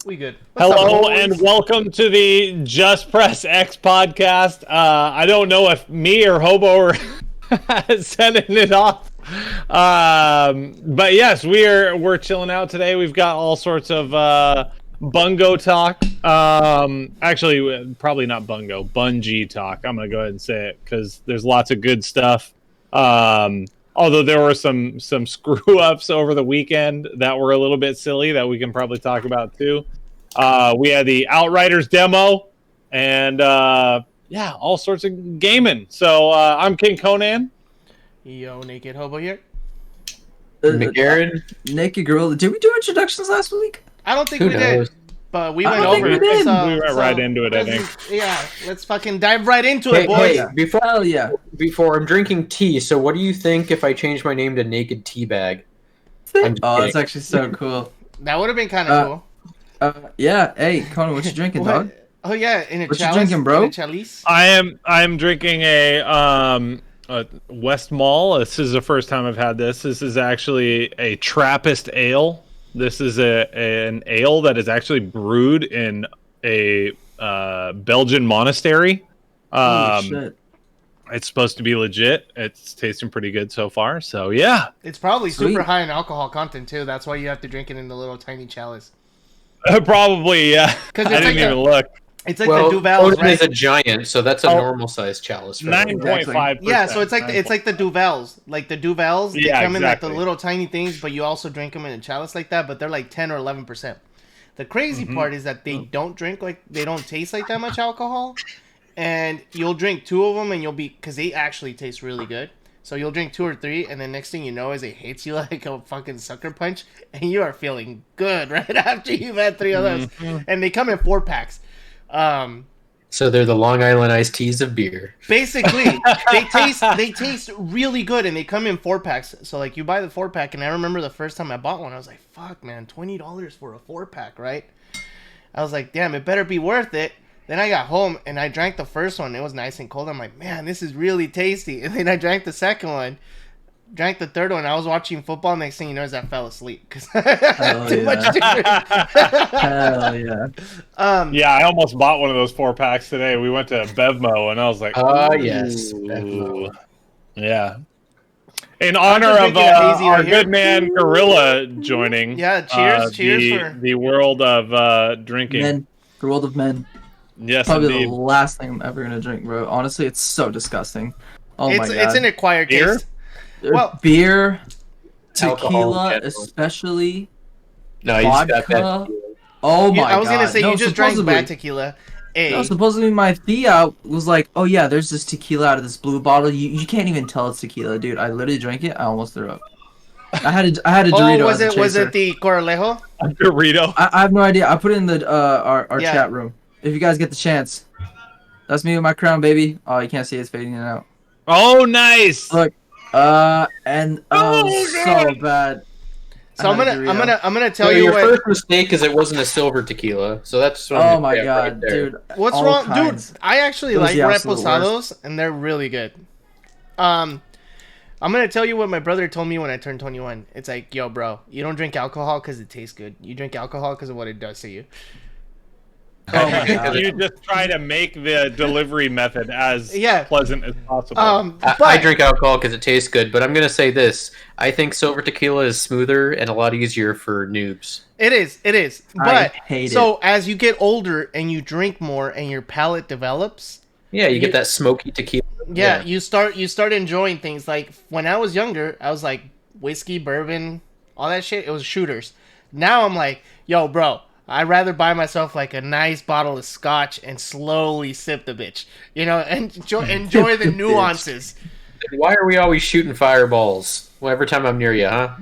We good. What's up, Hello boys? and welcome to the Just Press X podcast. I don't know if me or Hobo are setting it off, but yes, we're chilling out today. We've got all sorts of bungo talk. Actually, probably not bungo, Bungie talk. I'm gonna go ahead and say it because there's lots of good stuff. Although there were some screw ups over the weekend that were a little bit silly that we can probably talk about too. We had the Outriders demo and all sorts of gaming. So I'm King Conan. Yo, Naked Hobo here. McGarren? Naked Gorilla. Did we do introductions last week? I don't think Who we knows? did, but we I went don't think over we it. did. We went right into it, I think. Yeah, let's fucking dive right into it, boys. Hey, before Hell yeah. I'm drinking tea, so what do you think if I change my name to Naked Teabag? I'm just Oh, kidding. that's actually so cool. That would have been kind of cool. Yeah. Hey, Conan, what you drinking, What? dog? Oh yeah, in a What you chalice. drinking, bro? In a chalice. I am drinking a West Mall. This is the first time I've had this. This is actually a Trappist ale. This is an ale that is actually brewed in a Belgian monastery. Holy shit. It's supposed to be legit. It's tasting pretty good so far. So yeah, It's probably Sweet. super high in alcohol content too. That's why you have to drink it in the little tiny chalice. probably yeah. 'Cause I it's didn't like even the- look. It's like well, the Duvels, Conan is right? a giant, so that's a Oh. normal size chalice. For 9.5. Yeah, so it's like the Duvels. Like the Duvels, they Yeah, come in like exactly. the little tiny things, but you also drink them in a chalice like that, but they're like 10 or 11%. The crazy part is that they don't drink they don't taste like that much alcohol, and you'll drink two of them and you'll be, because they actually taste really good. So you'll drink two or three, and then next thing you know is it hits you like a fucking sucker punch, and you are feeling good right after you've had three of those. And they come in 4-packs. So they're the Long Island iced teas of beer. Basically, they taste really good, and they come in 4-packs. So like you buy the 4-pack, and I remember the first time I bought one, I was like, "Fuck, man, $20 for a 4-pack, right?" I was like, "Damn, it better be worth it." Then I got home and I drank the first one. It was nice and cold. I'm like, "Man, this is really tasty." And then I drank the second one, drank the third one. I was watching football. Next thing you know is I fell asleep because too yeah. much to drink. Hell yeah. Yeah, I almost bought one of those 4-packs today. We went to Bevmo, and I was like, Ah, yes. "Ooh." Yeah. In honor just of drinking a hazy our right here. good man Gorilla joining. Yeah, cheers, cheers for the world of drinking. Men. The world of men. Yes, Probably indeed. the last thing I'm ever gonna drink, bro. Honestly, it's so disgusting. Oh my god. it's an acquired Beer? taste. well- Beer, Alcohol in tequila, general. especially. No, you just got Vodka. that. Oh my god. I was gonna say No, you just drank supposedly- bad tequila. No, supposedly my Thea was like, "Oh yeah, there's this tequila out of this blue bottle. You can't even tell it's tequila, dude." I literally drank it. I almost threw up. I had a Dorito Oh, was as a it was chaser. it the Coralejo? Dorito. I have no idea. I put it in the our Yeah. chat room. If you guys get the chance, that's me with my crown, baby. Oh, you can't see it's fading in and out. Oh, nice. Look, and so bad. So I I'm had a gonna Dorito. tell So you your what. first mistake is it wasn't a silver tequila. So that's what I'm Oh my gonna get god, right there. dude. What's all wrong, kinds. dude? I actually It was like the absolute reposados, and they're really good. I'm gonna tell you what my brother told me when I turned 21. It's like, yo, bro, you don't drink alcohol because it tastes good. You drink alcohol because of what it does to you. Oh my god. You just try to make the delivery method as Yeah. pleasant as possible. But I drink alcohol because it tastes good, but I'm gonna say this: I think silver tequila is smoother and a lot easier for noobs. It is. I But hate so as you get older and you drink more and your palate develops, Yeah, you get that smoky tequila. yeah, you start enjoying things. Like when I was younger, I was like whiskey, bourbon, all that shit. It was shooters. Now I'm like, yo, bro, I'd rather buy myself like a nice bottle of scotch and slowly sip the bitch, and enjoy the the bitch. nuances. Why are we always shooting fireballs? Well, every time I'm near you, huh?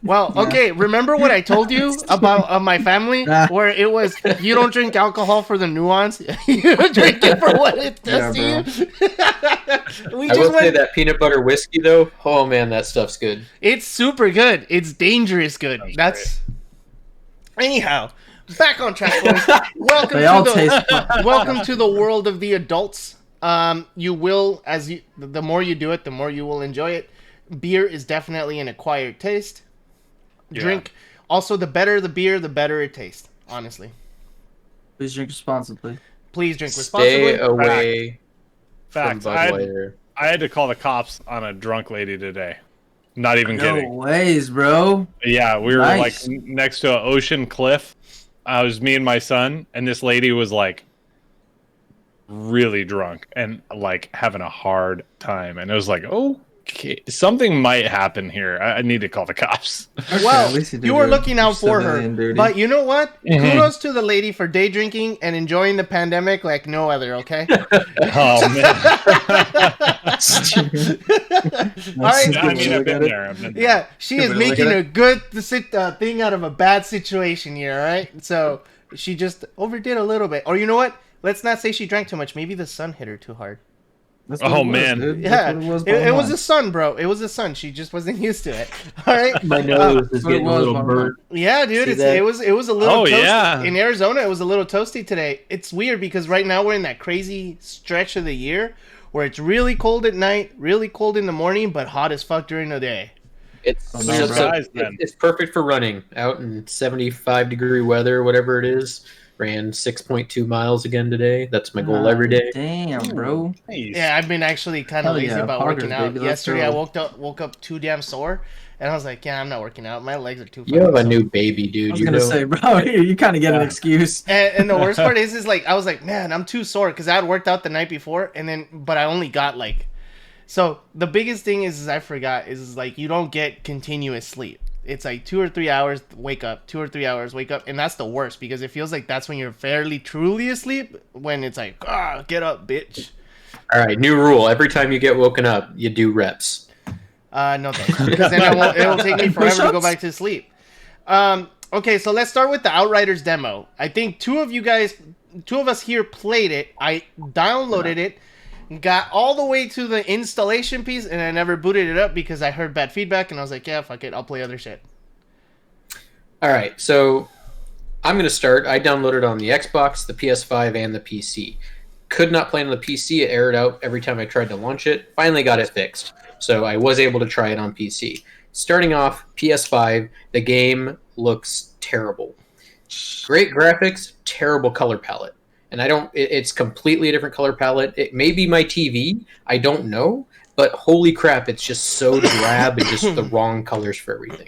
Well, okay, remember what I told you about my family, Nah. where it was you don't drink alcohol for the nuance, you drink it for what it does to you. We I will just say went. that peanut butter whiskey though. Oh man, that stuff's good. It's super good. It's dangerous good. That's anyhow. Back on track, boys. Welcome They all to taste the welcome to the world of the adults. You will, the more you do it, the more you will enjoy it. Beer is definitely an acquired taste. Yeah. Drink. Also, the better the beer, the better it tastes. Honestly. Please drink responsibly. Please drink responsibly. Stay away from Facts. Budweiser. I had to call the cops on a drunk lady today. Not even No kidding. ways, bro. Yeah, we were Nice. like next to an ocean cliff. I was me and my son, and this lady was like really drunk and like having a hard time. And it was like, okay, something might happen here. I need to call the cops. Well, at least you did you were it. looking out You're for her. civilian dirty. But you know what? Mhm. Kudos to the lady for day drinking and enjoying the pandemic like no other, okay? Oh man. All right. I mean, I've been there. Yeah, she is Look at making it. a good thing out of a bad situation here, all right? So she just overdid a little bit. Or you know what? Let's not say she drank too much. Maybe the sun hit her too hard. That's what Oh, it was, man. dude. Yeah, That's what it was. it was the sun, bro. It was the sun. She just wasn't used to it. All right. My nose is so it getting a was little one burnt. Yeah, dude, See it's, that? it was a little Oh, toasty. yeah. In Arizona, it was a little toasty today. It's weird because right now we're in that crazy stretch of the year where it's really cold at night, really cold in the morning, but hot as fuck during the day. It's Oh, just surprised then. it's perfect for running out in 75-degree weather, whatever it is. Ran 6.2 miles again today. That's my goal every day. Damn, bro. Nice. Yeah, I've been actually kind of Hell lazy yeah, about poggers, working out. baby, let's Yesterday I go. woke up too damn sore, and I was like, yeah, I'm not working out. My legs are too. You have a fucking new sore. baby, I dude. was You gonna know? say, bro, you kind of get an Yeah. excuse. And the worst part is like I was like, man, I'm too sore because I had worked out the night before, and then but I only got like. So the biggest thing is I forgot is like you don't get continuous sleep. It's like 2 or 3 hours wake up, 2 or 3 hours wake up, and that's the worst because it feels like that's when you're fairly truly asleep. When it's like, get up, bitch. All right, new rule. Every time you get woken up, you do reps. No thanks, because then it will take me forever to go Push-ups? back to sleep. Okay, so let's start with the Outriders demo. I think two of us here played it. I downloaded it, got all the way to the installation piece, and I never booted it up because I heard bad feedback, and I was like, yeah, fuck it, I'll play other shit. All right, so I'm going to start. I downloaded on the Xbox, the PS5, and the PC. Could not play on the PC. It errored out every time I tried to launch it. Finally got it fixed. So I was able to try it on PC. Starting off, PS5, the game looks terrible. Great graphics, terrible color palette. And it's completely a different color palette. It may be my TV, I don't know, but holy crap, it's just so drab and just the wrong colors for everything.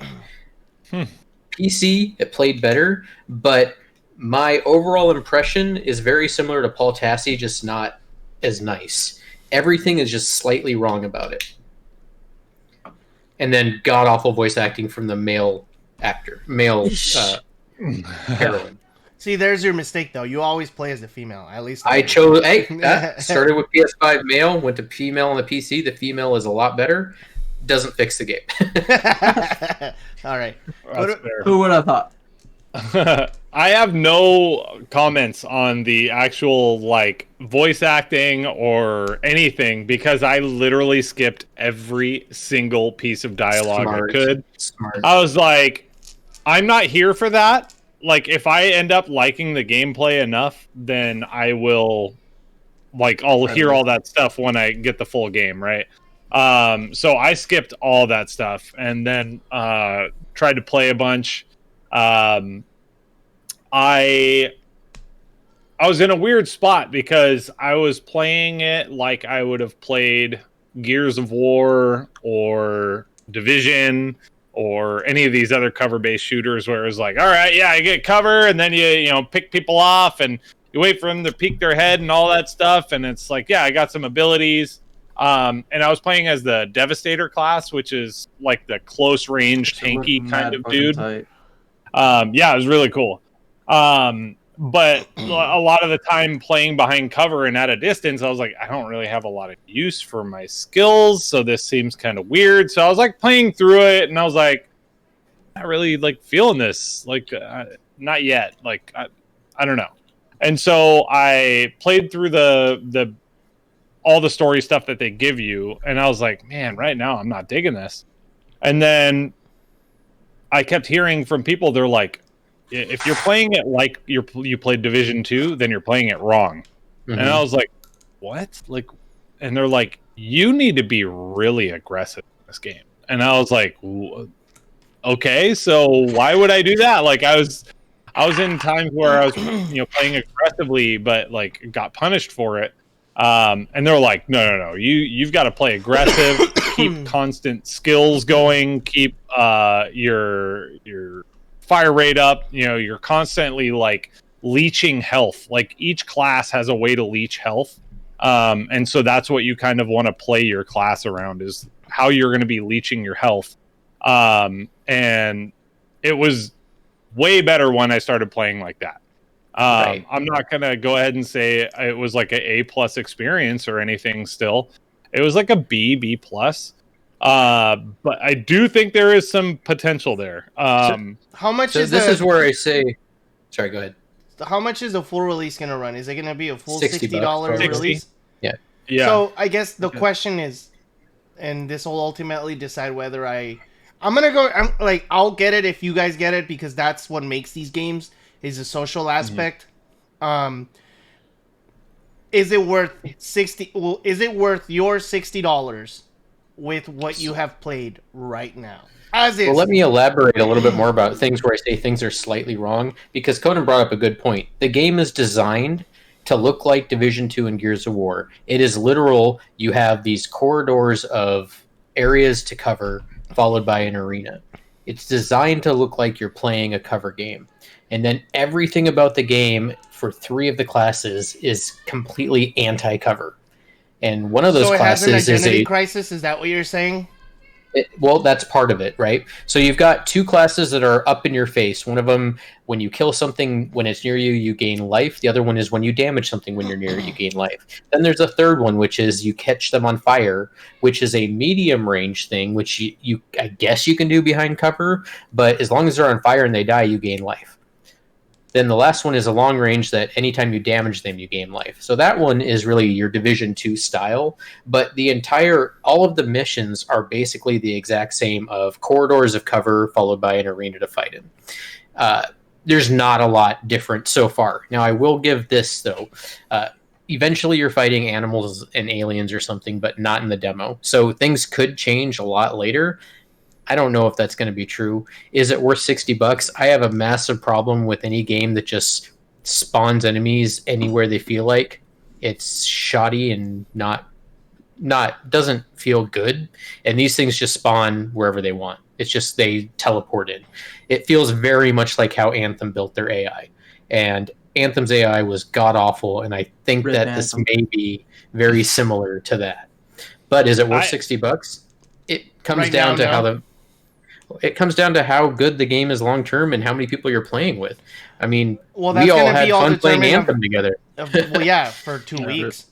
PC, it played better, but my overall impression is very similar to Paul Tassi, just not as nice. Everything is just slightly wrong about it. And then god-awful voice acting from the male heroine. See, there's your mistake, though. You always play as the female. At least I chose. Started with PS5 male, went to female on the PC. The female is a lot better. Doesn't fix the game. All right. That's fair. Who would have thought? I have no comments on the actual like voice acting or anything because I literally skipped every single piece of dialogue Smart. I could. Smart. I was like, I'm not here for that. Like, if I end up liking the gameplay enough, then I will, like, I'll hear all that stuff when I get the full game, right? So I skipped all that stuff and then tried to play a bunch. I was in a weird spot because I was playing it like I would have played Gears of War or Division or any of these other cover-based shooters where it was like, all right, yeah, I get cover, and then you pick people off, and you wait for them to peek their head and all that stuff, and it's like, yeah, I got some abilities. And I was playing as the Devastator class, which is like the close-range tanky kind of dude. Yeah, it was really cool. But a lot of the time playing behind cover and at a distance, I was like, I don't really have a lot of use for my skills, so this seems kind of weird. So I was like playing through it, and I was like, not really like feeling this, like not yet. Like I don't know. And so I played through the all the story stuff that they give you, and I was like, man, right now I'm not digging this. And then I kept hearing from people, they're like, if you're playing it like you played Division 2, then you're playing it wrong. Mhm. And I was like, what? Like, and they're like, you need to be really aggressive in this game. And I was like, okay, so why would I do that? Like, I I was in times where I was, playing aggressively, but like got punished for it. And they're like, no, you've got to play aggressive, keep constant skills going, keep your fire rate up. You're constantly like leeching health. Like each class has a way to leech health, and so that's what you kind of want to play your class around, is how you're going to be leeching your health. And it was way better when I started playing like that. Right. I'm not gonna go ahead and say it was like an A+ experience or anything. Still, it was like a B+. But I do think there is some potential there. How much So is this the, is where I say, sorry, go ahead. how much is the full release gonna run? Is it gonna be a full $60 $60 probably. release? Yeah. So I guess the Okay. question is, and this will ultimately decide whether I'm gonna go. I'll get it if you guys get it, because that's what makes these games, is the social aspect. Is it worth 60? Well, is it worth your $60 with what you have played right now? As is. Well, let me elaborate a little bit more about things where I say things are slightly wrong, because Conan brought up a good point. The game is designed to look like Division 2 and Gears of War. It is literal. You have these corridors of areas to cover, followed by an arena. It's designed to look like you're playing a cover game. And then everything about the game for 3 of the classes is completely anti-cover. And one of those so it has an classes is identity a... crisis. Is that what you're saying? Well, that's part of it, right? So you've got 2 classes that are up in your face. One of them, when you kill something when it's near you, you gain life. The other one is when you damage something when you're near it, you gain life. Then there's a third one, which is you catch them on fire, which is a medium range thing, which you I guess you can do behind cover, but as long as they're on fire and they die, you gain life. Then the last one is a long range that anytime you damage them, you gain life. So that one is really your Division 2 style. But all of the missions are basically the exact same, of corridors of cover followed by an arena to fight in. There's not a lot different so far. Now, I will give this, though. Eventually, you're fighting animals and aliens or something, but not in the demo. So things could change a lot later. I don't know if that's going to be true. Is it worth $60? I have a massive problem with any game that just spawns enemies anywhere they feel like. It's shoddy and doesn't feel good. And these things just spawn wherever they want. It's just they teleport in. It feels very much like how Anthem built their AI. And Anthem's AI was god awful, and I think Rip that this Anthem. may be very similar to that. But is it worth $60? It comes Right down now, to no. It comes down to how good the game is long term and how many people you're playing with. I mean, Well, that's we all gonna had be all fun playing determined Anthem together Well, yeah, for 2 Yeah, weeks.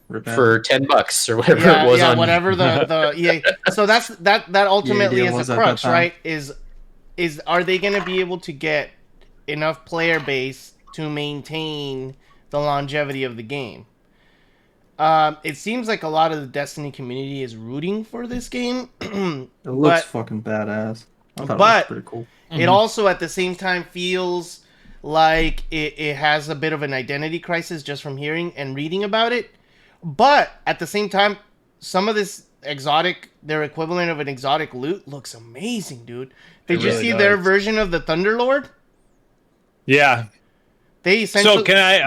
for $10 or whatever Yeah, it was yeah, on. whatever the EA. So that ultimately deal is was the at that crux, time. right? Is are they going to be able to get enough player base to maintain the longevity of the game? It seems like a lot of the Destiny community is rooting for this game. It looks But- fucking badass. I thought it but- was pretty cool. It also at the same time feels like it has a bit of an identity crisis just from hearing and reading about it. But at the same time, some of this their equivalent of an exotic loot looks amazing, dude. Did It you really see their does. version of the Thunderlord? Yeah. They essentially So can I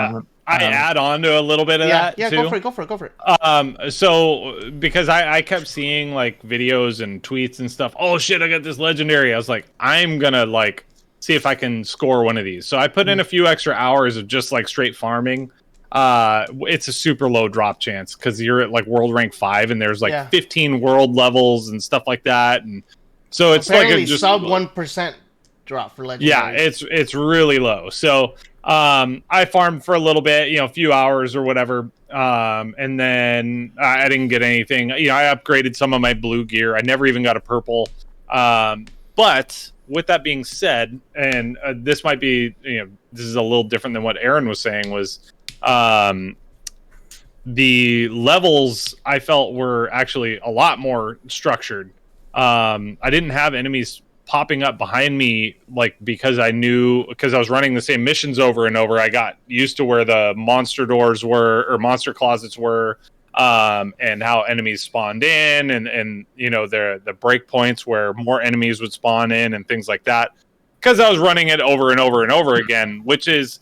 add on to a little bit of that yeah, too? go for it. So because I kept seeing like videos and tweets and stuff. Oh shit, I got this legendary. I was like, I'm gonna like see if I can score one of these. So I put in a few extra hours of just like straight farming. It's a super low drop chance because you're at like world rank 5 and there's like Yeah. 15 world levels and stuff like that. And so it's Apparently like a just sub 1% drop for legendary. yeah, it's really low. So I farmed for a little bit, a few hours or whatever. And then I didn't get anything. I upgraded some of my blue gear. I never even got a purple. But with that being said, and this might be, this is a little different than what Aaron was saying, was the levels I felt were actually a lot more structured. I didn't have enemies popping up behind me because I was running the same missions over and over. I got used to where the monster doors were or monster closets were, and how enemies spawned in, and the breakpoints where more enemies would spawn in and things like that. because I was running it over and over and over again, which is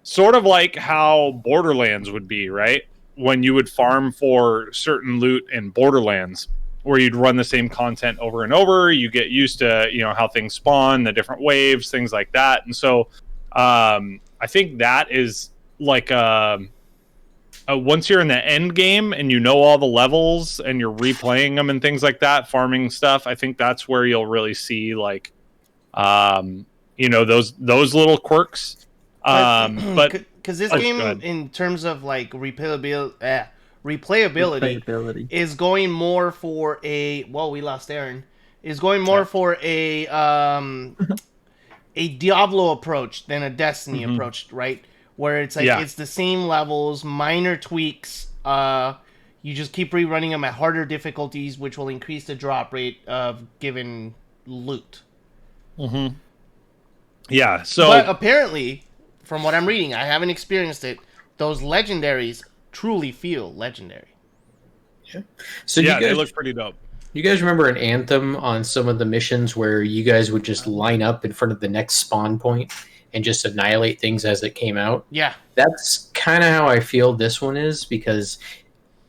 sort of like how Borderlands would be, right? When you would farm for certain loot in Borderlands, where you'd run the same content over and over, you get used to, how things spawn, the different waves, things like that. And so I think that is like once you're in the end game and you know all the levels and you're replaying them and things like that, farming stuff, I think that's where you'll really see like those little quirks. But because this game, in terms of like replayability is going more for a we lost Aaron, is going more for a Diablo approach than a Destiny approach, right? Where it's like it's the same levels, minor tweaks. You just keep rerunning them at harder difficulties, which will increase the drop rate of given loot. Yeah. So, but apparently, from what I'm reading, I haven't experienced it. Those legendaries truly feel legendary. Yeah. So they look pretty dope. You guys remember in Anthem on some of the missions where you guys would just line up in front of the next spawn point and just annihilate things as it came out? Yeah. That's kind of how I feel this one is, because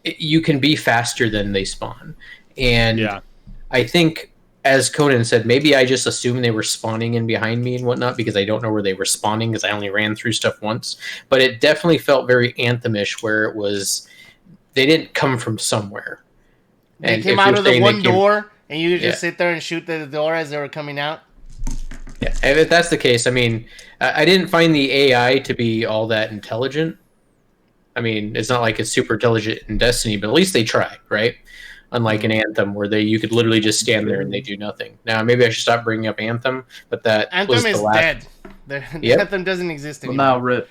you can be faster than they spawn. And I think, as Conan said, maybe I just assumed they were spawning in behind me and whatnot because I don't know where they were spawning because I only ran through stuff once. But it definitely felt very Anthem-ish, where it was, they didn't come from somewhere. They came out of the one door, and you could just sit there and shoot the door as they were coming out? Yeah, and if that's the case, I mean, I didn't find the AI to be all that intelligent. I mean, it's not like it's super intelligent in Destiny, but at least they try, right? Unlike in Anthem, where you could literally just stand there and they do nothing. Now, maybe I should stop bringing up Anthem, but Anthem was is dead. Anthem doesn't exist anymore. Well, now rip.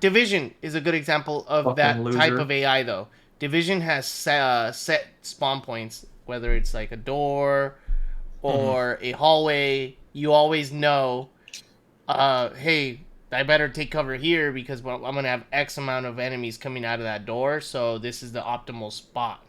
Division is a good example of that type of AI, though. Division has set spawn points, whether it's like a door or a hallway. You always know, hey, I better take cover here because I'm going to have X amount of enemies coming out of that door, so this is the optimal spot.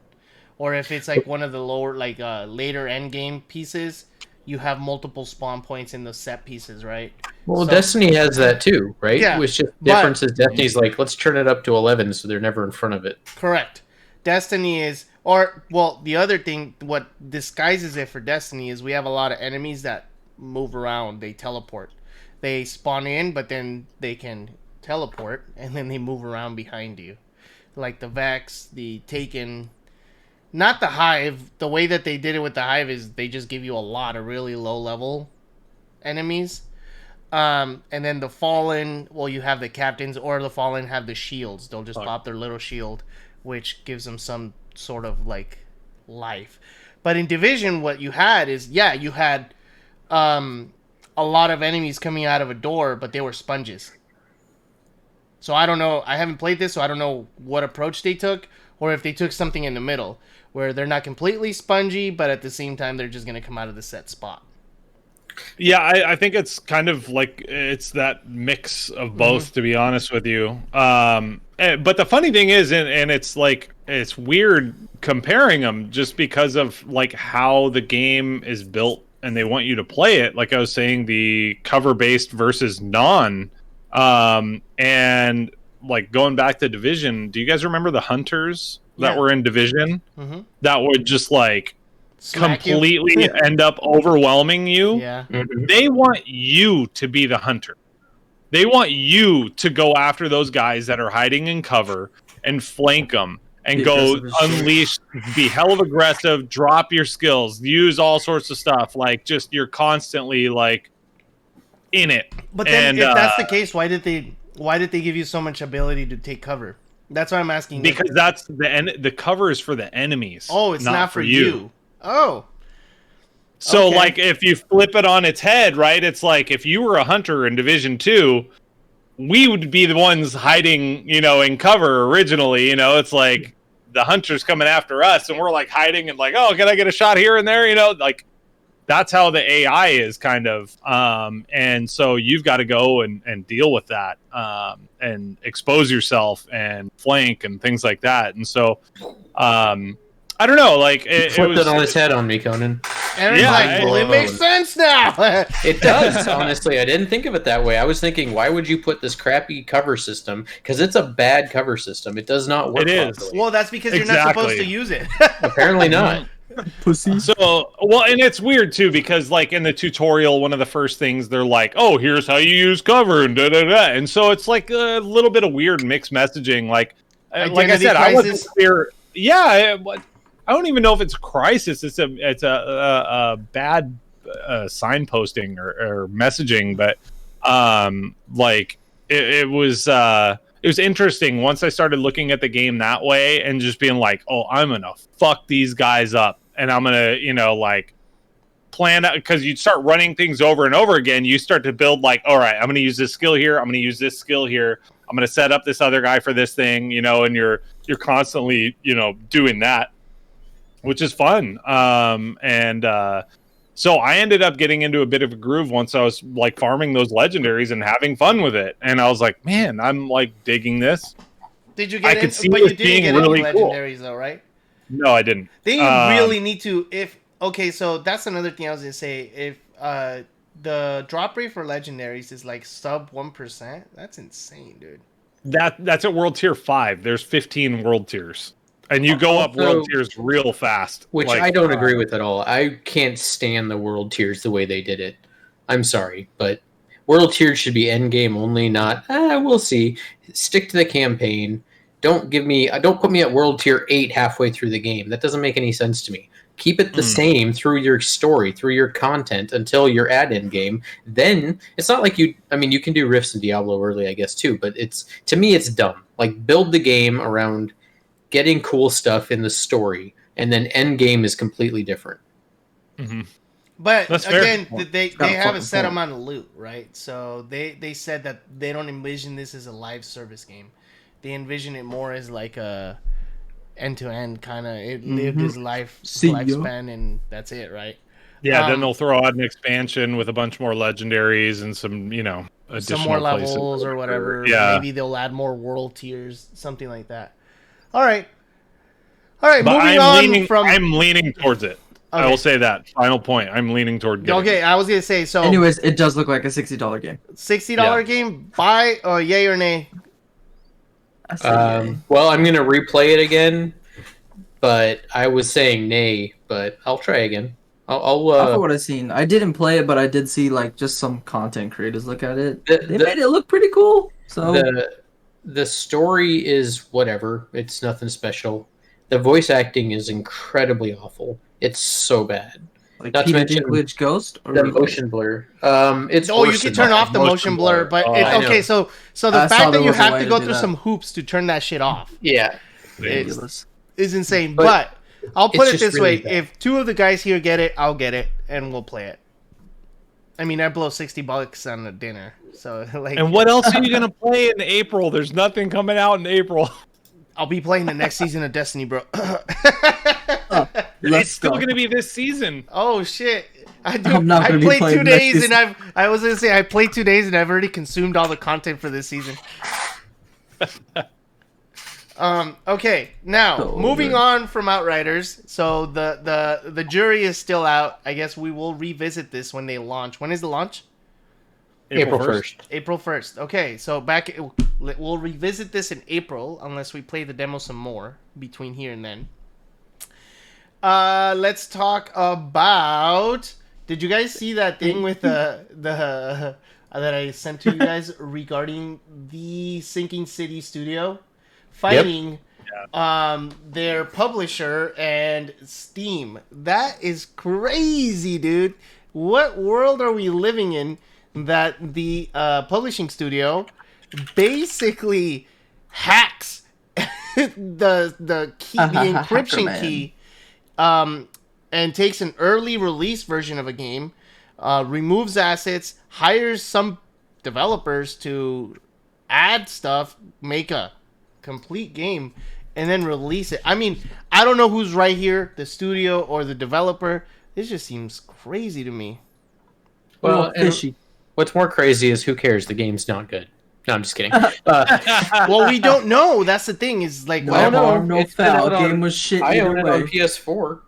Or if it's like one of the lower, like later end game pieces, you have multiple spawn points in the set pieces, right? Well, so, Destiny has that too, right? Yeah. Which just difference is Destiny's like, let's turn it up to 11 so they're never in front of it. Correct. Destiny is, the other thing, what disguises it for Destiny is we have a lot of enemies that move around. They teleport. They spawn in, but then they can teleport, and then they move around behind you. Like the Vex, the Taken... Not the Hive. The way that they did it with the Hive is they just give you a lot of really low-level enemies. And then the Fallen, you have the Captains, or the Fallen have the shields. They'll just pop their little shield, which gives them some sort of, like, life. But in Division, what you had is, you had a lot of enemies coming out of a door, but they were sponges. So I don't know. I haven't played this, so I don't know what approach they took, or if they took something in the middle, where they're not completely spongy, but at the same time, they're just going to come out of the set spot. Yeah, I think it's kind of like it's that mix of both, to be honest with you. But the funny thing is, and it's like, it's weird comparing them just because of like how the game is built and they want you to play it. Like I was saying, the cover-based versus non. And like going back to Division, do you guys remember the hunters that were in Division that would just like completely end up overwhelming you? Yeah. They want you to be the hunter. They want you to go after those guys that are hiding in cover and flank them and go unleash, be hell of aggressive, drop your skills, use all sorts of stuff. Like just you're constantly like in it. But then if that's the case, why did they give you so much ability to take cover? That's why I'm asking. Because that's the cover is for the enemies. Oh, it's not for you. Oh. So like if you flip it on its head, right? It's like if you were a hunter in Division 2, we would be the ones hiding, in cover originally. It's like the hunter's coming after us and we're like hiding and like, oh, can I get a shot here and there? Like that's how the AI is kind of. And so you've got to go and deal with that and expose yourself and flank and things like that. And so I don't know, like it Flipped was. it on its head on me, Conan. Aaron's Yeah, like, well, it makes sense now. It does, honestly. I didn't think of it that way. I was thinking, why would you put this crappy cover system? Because it's a bad cover system. It does not work It is. properly. Well, that's because you're not Exactly. supposed to use it. Apparently not. Pussy. So, well, and it's weird too because, like, in the tutorial, one of the first things they're like, "Oh, here's how you use cover," and da da da. And so it's like a little bit of weird mixed messaging. Like I Identity said, I wasn't crisis. clear. Yeah, I don't even know if it's a crisis. It's a bad signposting or messaging, but like it was interesting once I started looking at the game that way and just being like, oh, I'm gonna fuck these guys up, and I'm gonna like plan out, because you start running things over and over again. You start to build like, all right, I'm gonna use this skill here, I'm gonna use this skill here, I'm gonna set up this other guy for this thing, and you're constantly doing that, which is fun. So I ended up getting into a bit of a groove once I was like farming those legendaries and having fun with it. And I was like, man, I'm like digging this. Did you I get could it? see But this you didn't being get really any cool. legendaries though, right? No, I didn't. They really need to. Okay, so that's another thing I was gonna say. If the drop rate for legendaries is like sub 1%, that's insane, dude. That's at World Tier 5. There's 15 World Tiers. And you go up Also- World Tiers real fast. Which Like, I don't agree with at all. I can't stand the world tiers the way they did it. I'm sorry, but world tiers should be end game only, not we'll see. Stick to the campaign. Don't put me at world tier 8 halfway through the game. That doesn't make any sense to me. Keep it the same through your story, through your content until you're at end game. Then it's not like you can do rifts in Diablo early, I guess too, but to me it's dumb. Like, build the game around getting cool stuff in the story, and then end game is completely different. Mhm. But That's fair. again, they got a have a fucking set point. amount of loot, right? So they said that they don't envision this as a live service game. They envision it more as like a end to end kind of. It lived its See ya. lifespan, and that's it, right? Yeah, then Um, they'll throw out an expansion with a bunch more legendaries and some, additional Some more places. levels or whatever. Yeah. Maybe they'll add more world tiers, something like that. All right. But Moving on from. I'm leaning towards it. I Okay. will say that. Final point. I'm leaning toward getting Okay, it. I was gonna say so. Anyways, it does look like a $60 game. $60 game, buy or yay or nay? I say yay. Well, I'm gonna replay it again, but I was saying nay, but I'll try again. I'll After what I've seen, I didn't play it, but I did see like just some content creators look at it. The- They the- made it look pretty cool. So the story is whatever. It's nothing special. The voice acting is incredibly awful. It's so bad. like not to Peter mention Dinklage Ghost. Or The motion blur. It's Oh, you worse can than turn that. off the motion blur, but Oh, it's I know. okay. So the I saw fact that there you was a have way to to go do through that. some hoops to turn that shit off Yeah. is ridiculous. insane. But But I'll put it's it just this really way: bad. if two of the guys here get it, I'll get it, and we'll play it. I mean, I blow $60 on a dinner, so like, And what else are you gonna play in April? There's nothing coming out in April. I'll be playing the next season of Destiny, bro. It's still gonna be this season. Oh shit! I I'm not I gonna be played playing 2 next days, season. and I was gonna say I played 2 days, and I've already consumed all the content for this season. Okay, now Oh, moving man. on from Outriders. So the jury is still out. I guess we will revisit this when they launch. When is the launch? April 1st. April 1st. Okay, so we'll revisit this in April unless we play the demo some more between here and then. Let's talk about. Did you guys see that thing with the that I sent to you guys regarding the Sinking City Studio fighting their publisher and Steam? That is crazy, dude. What world are we living in that the publishing studio basically hacks the key, the encryption Hacker key, and takes an early release version of a game, removes assets, hires some developers to add stuff, make a complete game, and then release it. I mean, I don't know who's right here, the studio or the developer. This just seems crazy to me. Well, Well, and fishy. what's more crazy is who cares? The game's not good. No, I'm just kidding. Well, we don't know. That's the thing. Is like, No well, no, harm, no it's been foul. out on- Game was shit I either own it way. on PS4.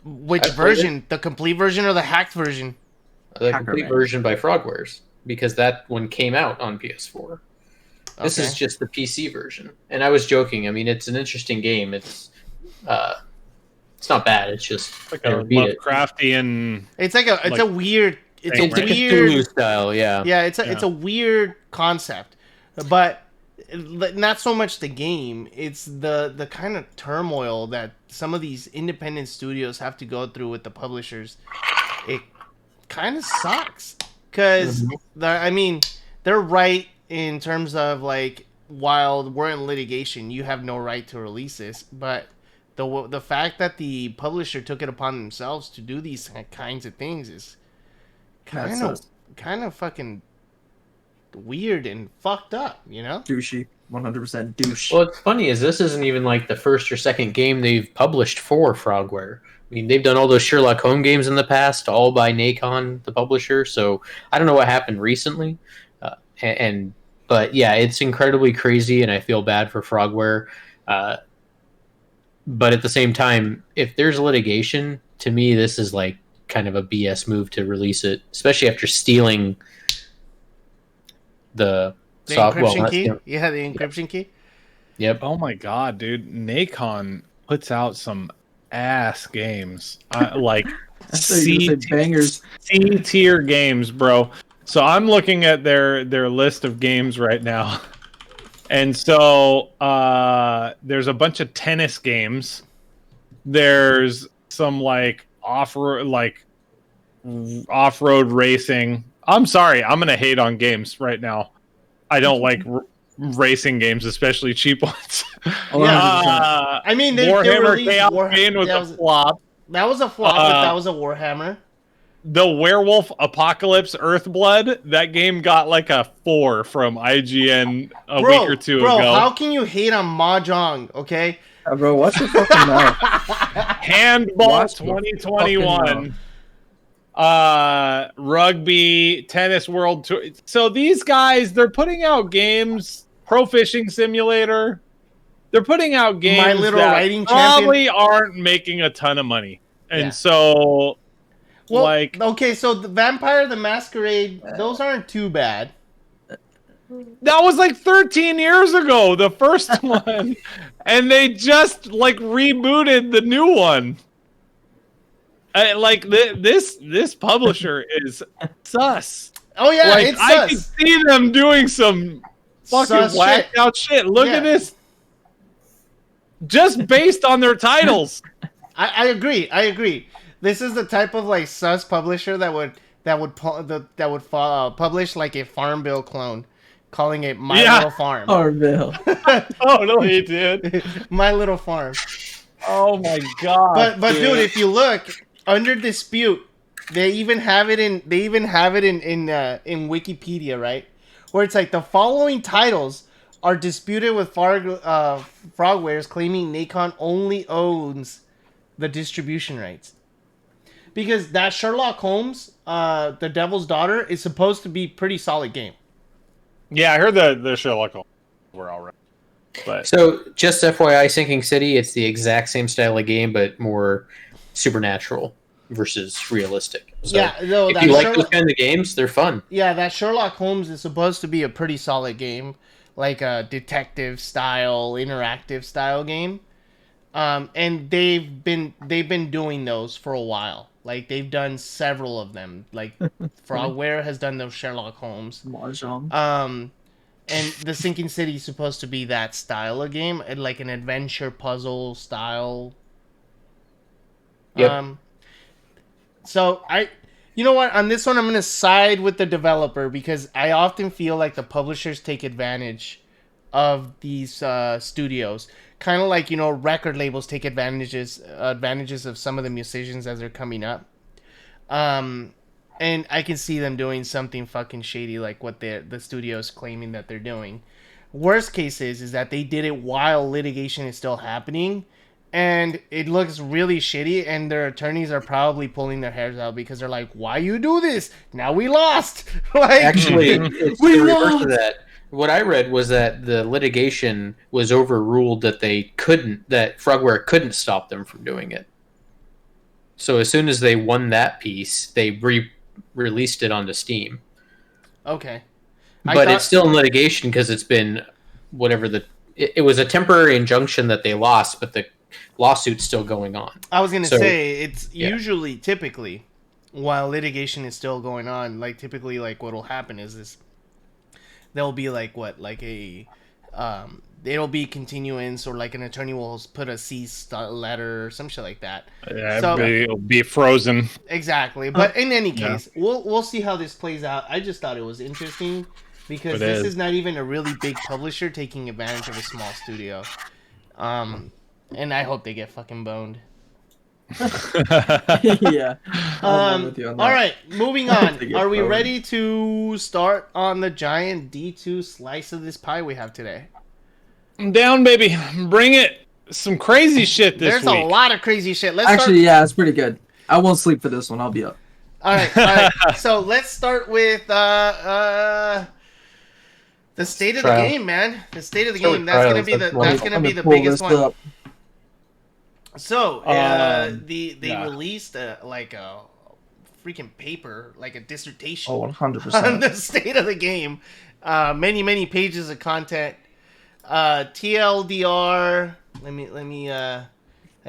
which I played version? The complete version or the hacked version? The Hacker complete Man. version by Frogwares, because that one came out on PS4. This Okay. is just the PC version. And I was joking. I mean, it's an interesting game. It's not bad. It's just Like I a never beat it. Lovecraftian. It's like Like- a weird. It's It's a like weird. Cthulhu style, yeah. Yeah, it's a weird concept, but not so much the game. It's the kind of turmoil that some of these independent studios have to go through with the publishers. It kind of sucks because I mean they're right in terms of like while we're in litigation, you have no right to release this, but the fact that the publisher took it upon themselves to do these kinds of things is That's kind of fucking weird and fucked up, you know? douchey. 100% douche. Well, what's funny is this isn't even like the first or second game they've published for Frogware. I mean, they've done all those Sherlock Holmes games in the past, all by Nacon, the publisher. So I don't know what happened recently, but yeah, it's incredibly crazy, and I feel bad for Frogware. But at the same time, if there's litigation, to me, this is like kind of a BS move to release it, especially after stealing the encryption not key? stealing- Yeah, the encryption key. Yep. Oh my god, dude! Nacon puts out some ass games, like I thought you were gonna say bangers. C tier games, bro. So I'm looking at their list of games right now, and so there's a bunch of tennis games. There's some like off-road racing. I'm sorry, I'm gonna hate on games right now. I don't like racing games, especially cheap ones. Yeah. I mean, they Warhammer released Chaos Bane was yeah, a flop. that was a flop, but that was a Warhammer. The Werewolf Apocalypse Earthblood, that game got like a 4 from IGN a week or two bro, ago. how can you hate on Mahjong, okay? Bro, watch your fucking mouth. Handball Watch the 2021. Rugby, Tennis World Tour. So these guys, they're putting out games, Pro Fishing Simulator. They're putting out games My Little that Riding probably aren't making a ton of money. And Yeah. so, Well, like, okay, so the Vampire the Masquerade, those aren't too bad. that was like 13 years ago, the first one. And they just like rebooted the new one. Like this publisher is sus. Oh yeah, Like it's I can sus. see them doing some fucking Sus whacked shit. out shit. Look Yeah. at this. Just based on their titles. I agree. This is the type of like sus publisher that would publish like a Farm Bill clone, calling it My Yeah. Little Farm. Orville. Oh no, he did. My Little Farm. Oh my god. But dude, if you look under dispute, they even have it in in Wikipedia, right? Where it's like the following titles are disputed with Frogwares, claiming Nacon only owns the distribution rights. Because that Sherlock Holmes, The Devil's Daughter, is supposed to be pretty solid game. Yeah, I heard the Sherlock Holmes were alright. But So, just FYI, Sinking City, it's the exact same style of game, but more supernatural versus realistic. So Yeah, no, if that you like Sherlock- those kind of games, they're fun. Yeah, that Sherlock Holmes is supposed to be a pretty solid game, like a detective style, interactive style game. And they've been doing those for a while. Like they've done several of them. Like Frogware has done those Sherlock Holmes. Mahjong. And the Sinking City is supposed to be that style of game, like an adventure puzzle style. Yep. So you know what? On this one, I'm gonna side with the developer because I often feel like the publishers take advantage of these studios, kind of like record labels take advantages of some of the musicians as they're coming up. And I can see them doing something fucking shady like what the studio's claiming that they're doing. Worst case is that they did it while litigation is still happening, and it looks really shitty, and their attorneys are probably pulling their hairs out because they're like, why you do this? Now we lost. Like, Actually, it's We the reverse lost! of that. What I read was that the litigation was overruled that that Frogware couldn't stop them from doing it. So as soon as they won that piece, they released it onto Steam. Okay. But it's still in litigation because it's been whatever it was a temporary injunction that they lost, but the lawsuit's still going on. I was going to say, it's usually, typically, while litigation is still going on, like, typically, like, what'll happen is this, there'll be, like, it'll be continuance, or, like, an attorney will put a cease letter or some shit like that. Yeah, so, it'll be frozen. Exactly. But in any case, we'll see how this plays out. I just thought it was interesting, because this is not even a really big publisher taking advantage of a small studio. And I hope they get fucking boned. Yeah. All right, moving on. Are we ready to start on the giant D2 slice of this pie we have today? I'm down, baby. Bring it. Some crazy shit this week. There's a lot of crazy shit. Yeah, it's pretty good. I won't sleep for this one. I'll be up. All right. So let's start with the state of the game, man. The state of the game. That's gonna be the biggest one. Up. So they released like a freaking paper, like a dissertation. 100%. On the state of the game. Many pages of content. TLDR. Let me. I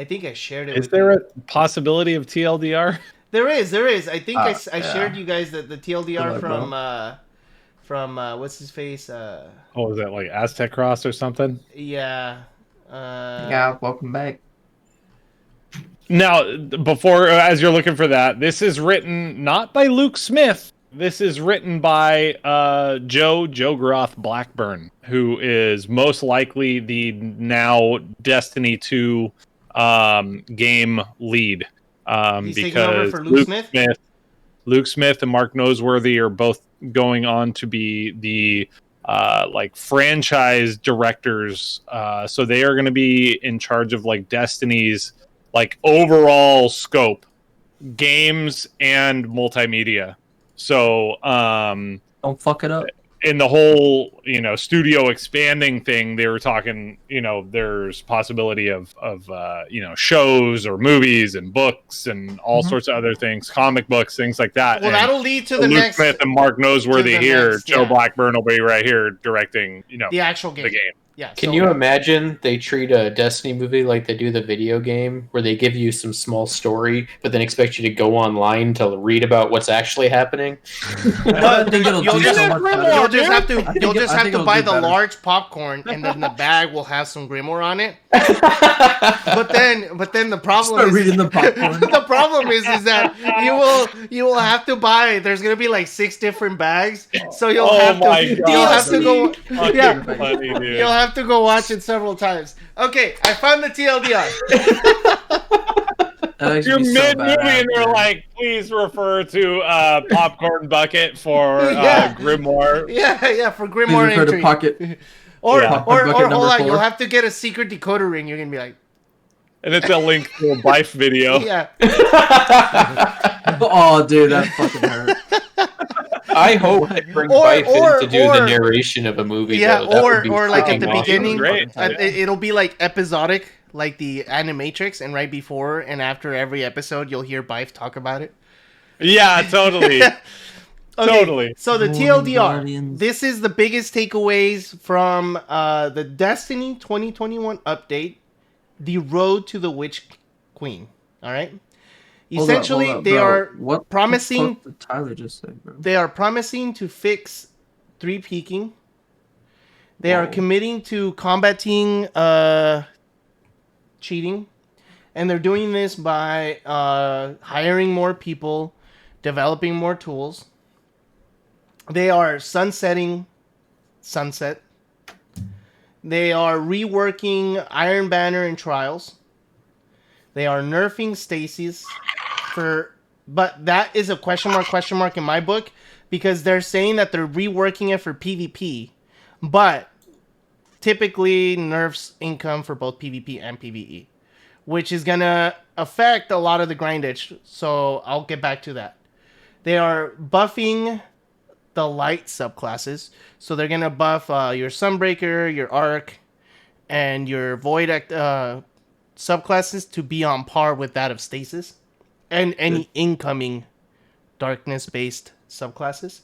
think I shared it. Is there a possibility of TLDR? There is. I think I shared you guys the TLDR from what's his face? Was that like Aztec Cross or something? Yeah. Welcome back. Now, as you're looking for that, this is written not by Luke Smith. This is written by Joe Groth Blackburn, who is most likely the now Destiny 2 game lead. He's taking over for Luke Smith? Luke Smith and Mark Noseworthy are both going on to be the like franchise directors. So they are going to be in charge of like Destiny's like overall scope, games and multimedia. So don't fuck it up. In the whole, studio expanding thing, they were talking, there's possibility of shows or movies and books and all sorts of other things, comic books, things like that. Well, and that'll lead to the Luke next. Smith and Mark Noseworthy here. Joe Blackburn will be right here directing, the actual game. The game. Yeah. Can you imagine they treat a Destiny movie like they do the video game, where they give you some small story, but then expect you to go online to read about what's actually happening? You'll just have to buy the large popcorn, and then the bag will have some Grimoire on it. but then the problem is reading the popcorn. The problem is that you will have to buy. There's gonna be like 6 different bags, so you'll have to go. You'll have to go watch it several times. Okay, I found the TLDR. You're mid-movie and you're like, please refer to Popcorn Bucket for Grimoire. Yeah, for Grimoire entry. Entry. Pocket. Or hold on, you'll have to get a secret decoder ring. You're gonna be like, and it's a link to a Bife video. Yeah. Oh, dude, that fucking hurt. I hope they bring Bife in to do the narration of a movie. Yeah, though. or like at the beginning, great. It'll be like episodic, like the Animatrix, and right before and after every episode, you'll hear Bife talk about it. Yeah, totally. Okay, totally. So the TLDR, this is the biggest takeaways from the Destiny 2021 update, The Road to the Witch Queen. All right. Essentially, they are promising. What did Tyler just say, bro? They are promising to fix 3 peaking. They are committing to combating cheating, and they're doing this by hiring more people, developing more tools. They are sunsetting Sunset. They are reworking Iron Banner and Trials. They are nerfing Stasis but that is a question mark in my book, because they're saying that they're reworking it for PvP, but typically nerfs income for both PvP and PvE, which is gonna affect a lot of the grindage. So I'll get back to that. They are buffing the light subclasses. So they're gonna buff your Sunbreaker, your Arc, and your Void subclasses to be on par with that of Stasis, and any incoming darkness-based subclasses.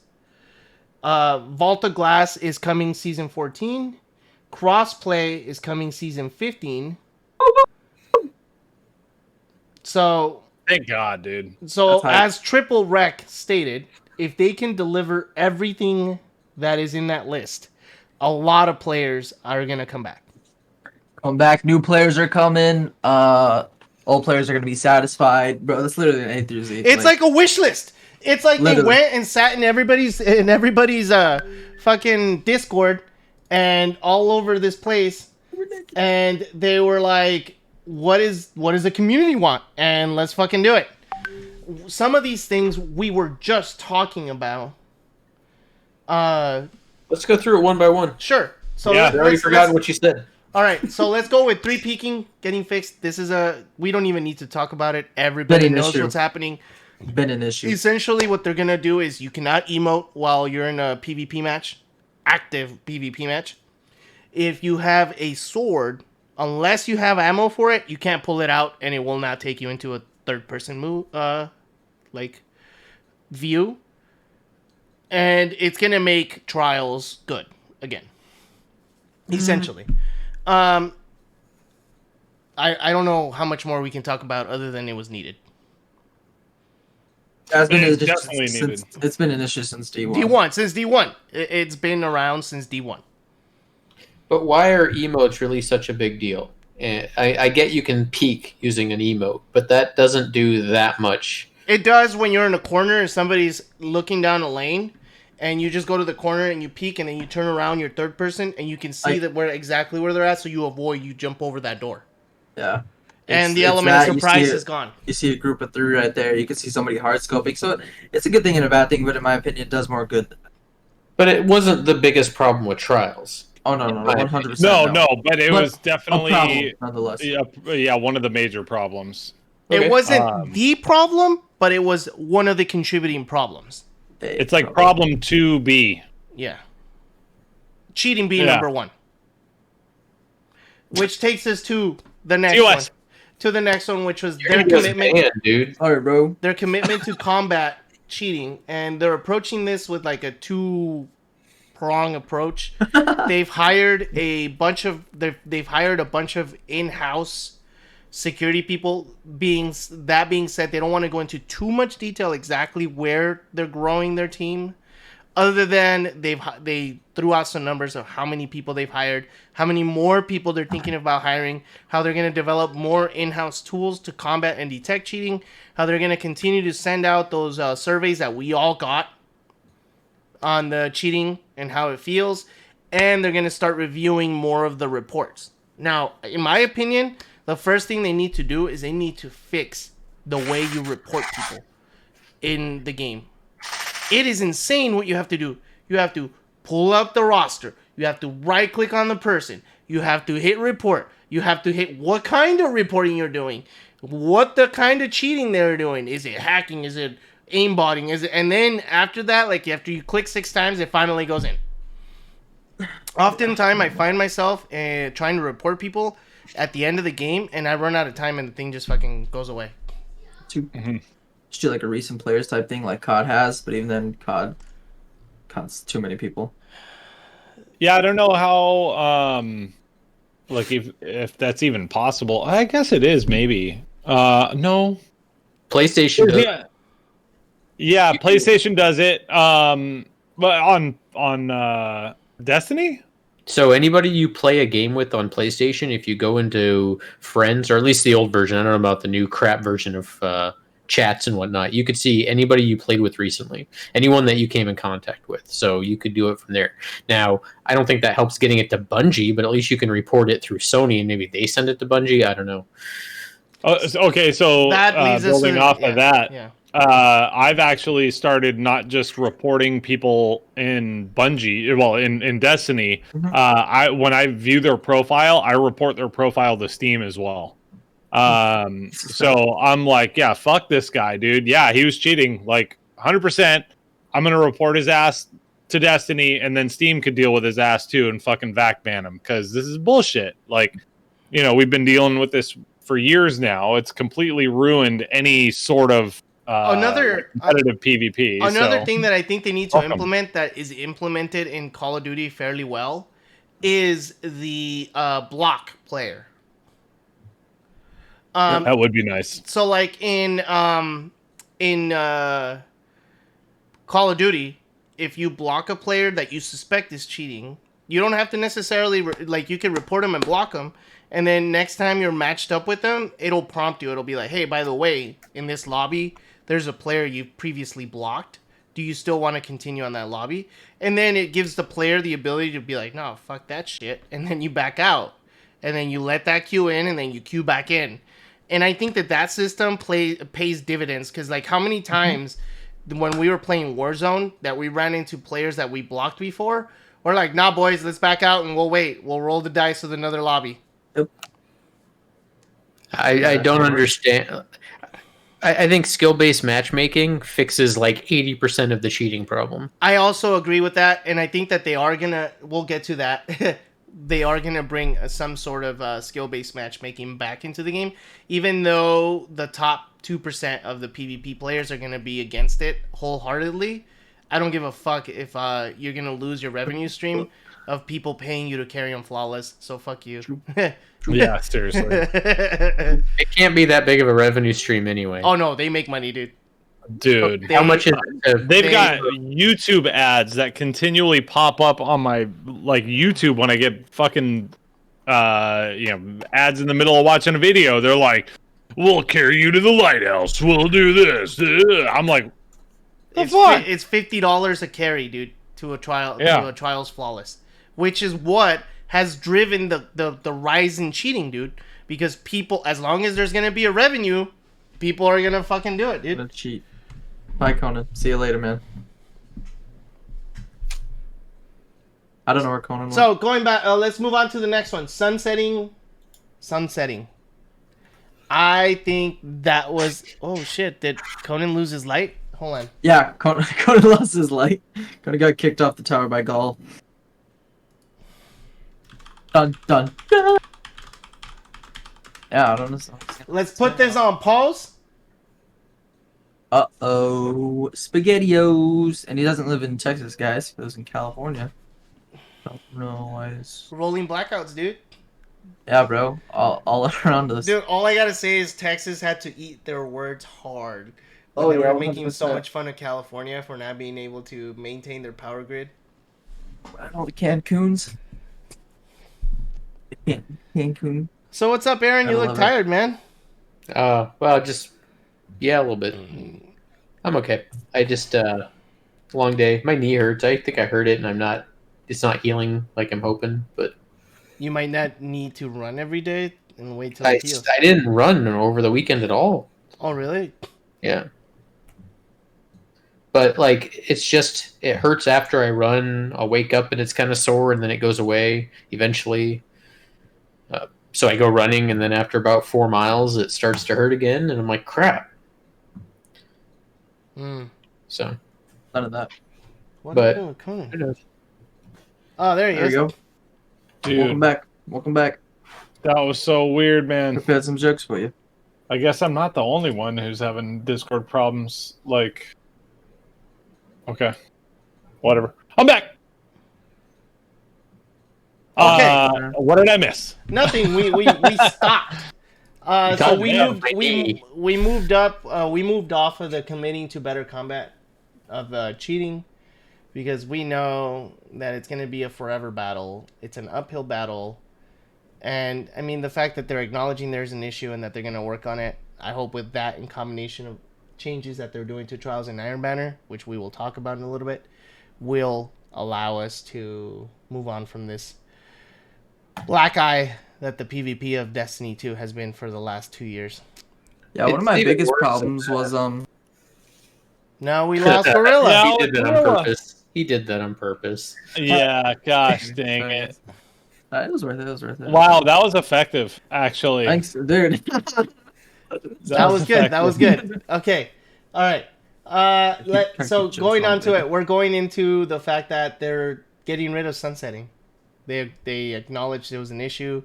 Vault of Glass is coming season 14. Crossplay is coming season 15. So Thank God, dude. So, That's hype. as Triple Rec stated, if they can deliver everything that is in that list, a lot of players are going to come back. Come back. New players are coming. Old players are gonna be satisfied, bro. That's literally an A through Z. It's like a wish list. It's like they Literally. went and sat in everybody's fucking Discord and all over this place, and they were like, what is the community want? And let's fucking do it. Some of these things we were just talking about. Let's go through it one by one. Sure. So Yeah. I already forgot what you said. All right, so let's go with 3 peaking getting fixed. This is we don't even need to talk about it. Everybody Been an knows issue. what's happening. Been an issue. Essentially, what they're gonna do is you cannot emote while you're in a PvP match, active PvP match. If you have a sword, unless you have ammo for it, you can't pull it out, and it will not take you into a third-person view. And it's gonna make trials good again. Essentially. I don't know how much more we can talk about other than it was needed. It's been It's an issue definitely since, needed. it's been an issue since D1. D1, since D1. It's been around since D1. But why are emotes really such a big deal? I get you can peek using an emote, but that doesn't do that much. It does when you're in a corner and somebody's looking down a lane, and you just go to the corner and you peek, and then you turn around your third person, and you can see exactly where they're at, so you jump over that door. Yeah. And It's- the it's element of that, you surprise see it- is gone. You see a group of 3 right there. You can see somebody hard scoping. So it's a good thing and a bad thing, but in my opinion, it does more good. But it wasn't the biggest problem with trials. Oh no, 100%. No, but it But was a definitely problem, nonetheless. yeah, one of the major problems. Okay. It wasn't the problem, but it was one of the contributing problems. It's like problem 2B. Yeah. Cheating being Yeah. number 1. Which takes us to the next US. one. To the next one, which was their You're just commitment. banned, dude. Sorry, bro. Their commitment to combat cheating, and they're approaching this with like a 2-prong approach. They've hired a bunch of in-house security people. Being said, they don't want to go into too much detail exactly where they're growing their team, other than they threw out some numbers of how many people they've hired, how many more people they're thinking about hiring, how they're going to develop more in-house tools to combat and detect cheating, how they're going to continue to send out those surveys that we all got on the cheating and how it feels, and they're going to start reviewing more of the reports. Now, in my opinion, the first thing they need to do is they need to fix the way you report people in the game. It is insane what you have to do. You have to pull up the roster. You have to right click on the person. You have to hit report. You have to hit what kind of reporting you're doing. What the kind of cheating they're doing. Is it hacking? Is it aimbotting? Is it? And then after that, like after you click 6 times, it finally goes in. Oftentimes, I find myself trying to report people at the end of the game, and I run out of time, and the thing just fucking goes away. Should do like a recent players type thing like COD has, but even then COD's too many people. Yeah, I don't know how like if that's even possible. I guess it is maybe. No. PlayStation does. Yeah, PlayStation does it. But on Destiny? So anybody you play a game with on PlayStation, if you go into friends, or at least the old version, I don't know about the new crap version of chats and whatnot, you could see anybody you played with recently, anyone that you came in contact with. So you could do it from there. Now, I don't think that helps getting it to Bungie, but at least you can report it through Sony and maybe they send it to Bungie. I don't know. Okay, so That leads us building to- off yeah, of that, yeah. I've actually started not just reporting people in Bungie, well, in Destiny. When I view their profile, I report their profile to Steam as well. So I'm like, yeah, fuck this guy, dude. Yeah, he was cheating, like 100%. I'm gonna report his ass to Destiny, and then Steam could deal with his ass too and fucking vac ban him, because this is bullshit. Like, we've been dealing with this for years now. It's completely ruined any sort of competitive PvP. Another thing that I think they need to Welcome. implement that is implemented in Call of Duty fairly well is the block player. That would be nice. So like in Call of Duty, if you block a player that you suspect is cheating, you don't have to necessarily you can report them and block them, and then next time you're matched up with them, it'll prompt you. It'll be like, hey, by the way, in this lobby, there's a player you previously blocked. Do you still want to continue on that lobby? And then it gives the player the ability to be like, no, fuck that shit, and then you back out, and then you let that queue in, and then you queue back in. And I think that system pays dividends, because like how many times when we were playing Warzone that we ran into players that we blocked before, we're like, nah, boys, let's back out and we'll wait. We'll roll the dice with another lobby. I don't understand. I think skill-based matchmaking fixes like 80% of the cheating problem. I also agree with that, and I think that we'll get to that. They are going to bring some sort of skill-based matchmaking back into the game, even though the top 2% of the PvP players are going to be against it wholeheartedly. I don't give a fuck if you're going to lose your revenue stream of people paying you to carry on flawless, so fuck you. Yeah, seriously. It can't be that big of a revenue stream anyway. Oh no, they make money, dude. Dude. How much is They've got YouTube ads that continually pop up on my YouTube when I get fucking ads in the middle of watching a video. They're like, "We'll carry you to the lighthouse. We'll do this." I'm like, It's $50 a carry, dude, to a trial Yeah. to a trials flawless, which is what has driven the rise in cheating, dude. Because people, as long as there's gonna be a revenue, people are gonna fucking do it, dude. Gonna cheat. Bye, Conan. See you later, man. I don't know where Conan went. So going back, let's move on to the next one. Sunsetting. I think that was. Oh shit! Did Conan lose his light? Hold on. Yeah, Conan lost his light. Conan got kicked off the tower by Gaul. Dun dun dun. Yeah, I don't know. Let's put this on pause. Uh-oh. SpaghettiOs. And he doesn't live in Texas, guys. He lives in California. Don't know why it's... Rolling blackouts, dude. Yeah, bro. All around us. Dude, all I gotta say is Texas had to eat their words hard. Oh, They yeah, were making so 100%. much fun of California for not being able to maintain their power grid. All the Cancuns. Cancun. So what's up, Aaron? You I look love it. tired, man. well, just a little bit. I'm okay. I just long day. My knee hurts. I think I hurt it, and it's not healing like I'm hoping. But You might not need to run every day and wait till I it heals. didn't run over the weekend at all. Oh, really? Yeah. But like it hurts after I run. I'll wake up and it's kind of sore, and then it goes away eventually. So I go running, and then after about 4 miles, it starts to hurt again, and I'm like, crap. So. None of that. What But- are you doing, Conan? Who knows? Oh, there he There we is. go. dude, Welcome back. Welcome back. that was so weird, man. Prepared some jokes for you. I guess I'm not the only one who's having Discord problems. Like, okay, whatever. I'm back. Okay. What did I miss? Nothing. We stopped. So God we damn, moved my knee. we moved up. We moved off of the committing to better combat of cheating, because we know that it's going to be a forever battle. It's an uphill battle, and I mean the fact that they're acknowledging there's an issue and that they're going to work on it. I hope with that in combination of changes that they're doing to Trials and Iron Banner, which we will talk about in a little bit, will allow us to move on from this black eye that the PvP of Destiny 2 has been for the last 2 years. Yeah, one of my It's even biggest worse problems than was No, we lost Gorilla. Yeah. He did that on Gorilla. purpose. He did that on purpose. Yeah, gosh dang it. it was worth it. It was worth it. Wow, that was effective, actually. Thanks, dude. That was good. That was good. Okay. All right. So going on to it, we're going into the fact that they're getting rid of sunsetting. They acknowledged it was an issue.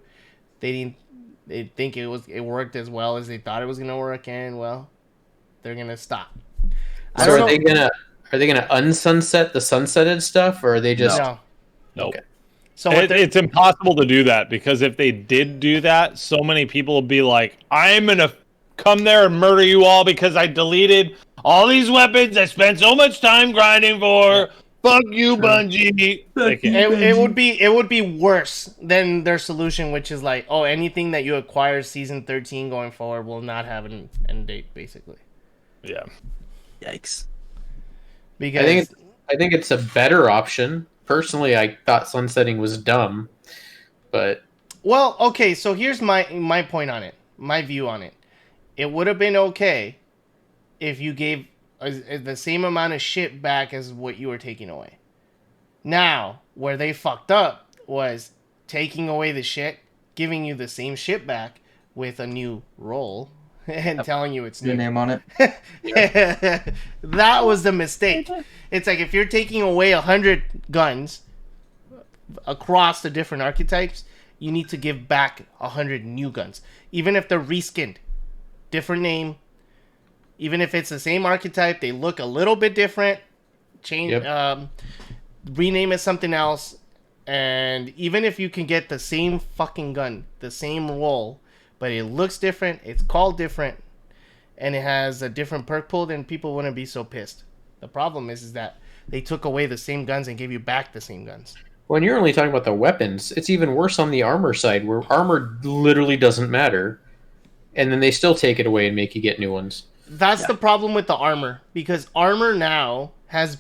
They think it worked as well as they thought it was gonna work, and well, they're gonna stop. So are they gonna unsunset the sunsetted stuff, or are they just No. Nope. Okay. So It's impossible to do that, because if they did do that, so many people would be like, I'm gonna come there and murder you all because I deleted all these weapons I spent so much time grinding for. Fuck you, Bungie. They can't. it would be worse than their solution, which is like, oh, anything that you acquire season 13 going forward will not have an end date, basically. Yeah. Yikes. Because I think it's a better option. Personally, I thought sunsetting was dumb, but well, okay, so here's my point on it, my view on it. It would have been okay if you gave the same amount of shit back as what you were taking away. Now, where they fucked up was taking away the shit, giving you the same shit back with a new role, and telling you it's Your new. name on it. That was the mistake. It's like if you're taking away 100 guns across the different archetypes, you need to give back 100 new guns, even if they're reskinned, different name. Even if it's the same archetype, they look a little bit different. Change, rename it something else, and even if you can get the same fucking gun, the same role, but it looks different, it's called different, and it has a different perk pool, then people wouldn't be so pissed. The problem is that they took away the same guns and gave you back the same guns. when you're only talking about the weapons, it's even worse on the armor side, where armor literally doesn't matter, and then they still take it away and make you get new ones. That's the problem with the armor, because armor now has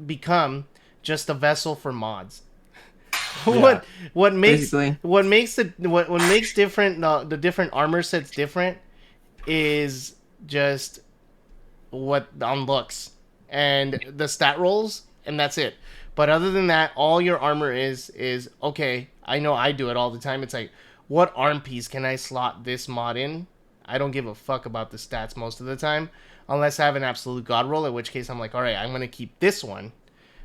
become just a vessel for mods. Yeah. What makes Basically. what makes different the different armor sets different is just what on looks and the stat rolls, and that's it. But other than that, all your armor is okay. I know I do it all the time. It's like, what arm piece can I slot this mod in? I don't give a fuck about the stats most of the time, unless I have an absolute god roll, in which case I'm like, all right, I'm gonna keep this one.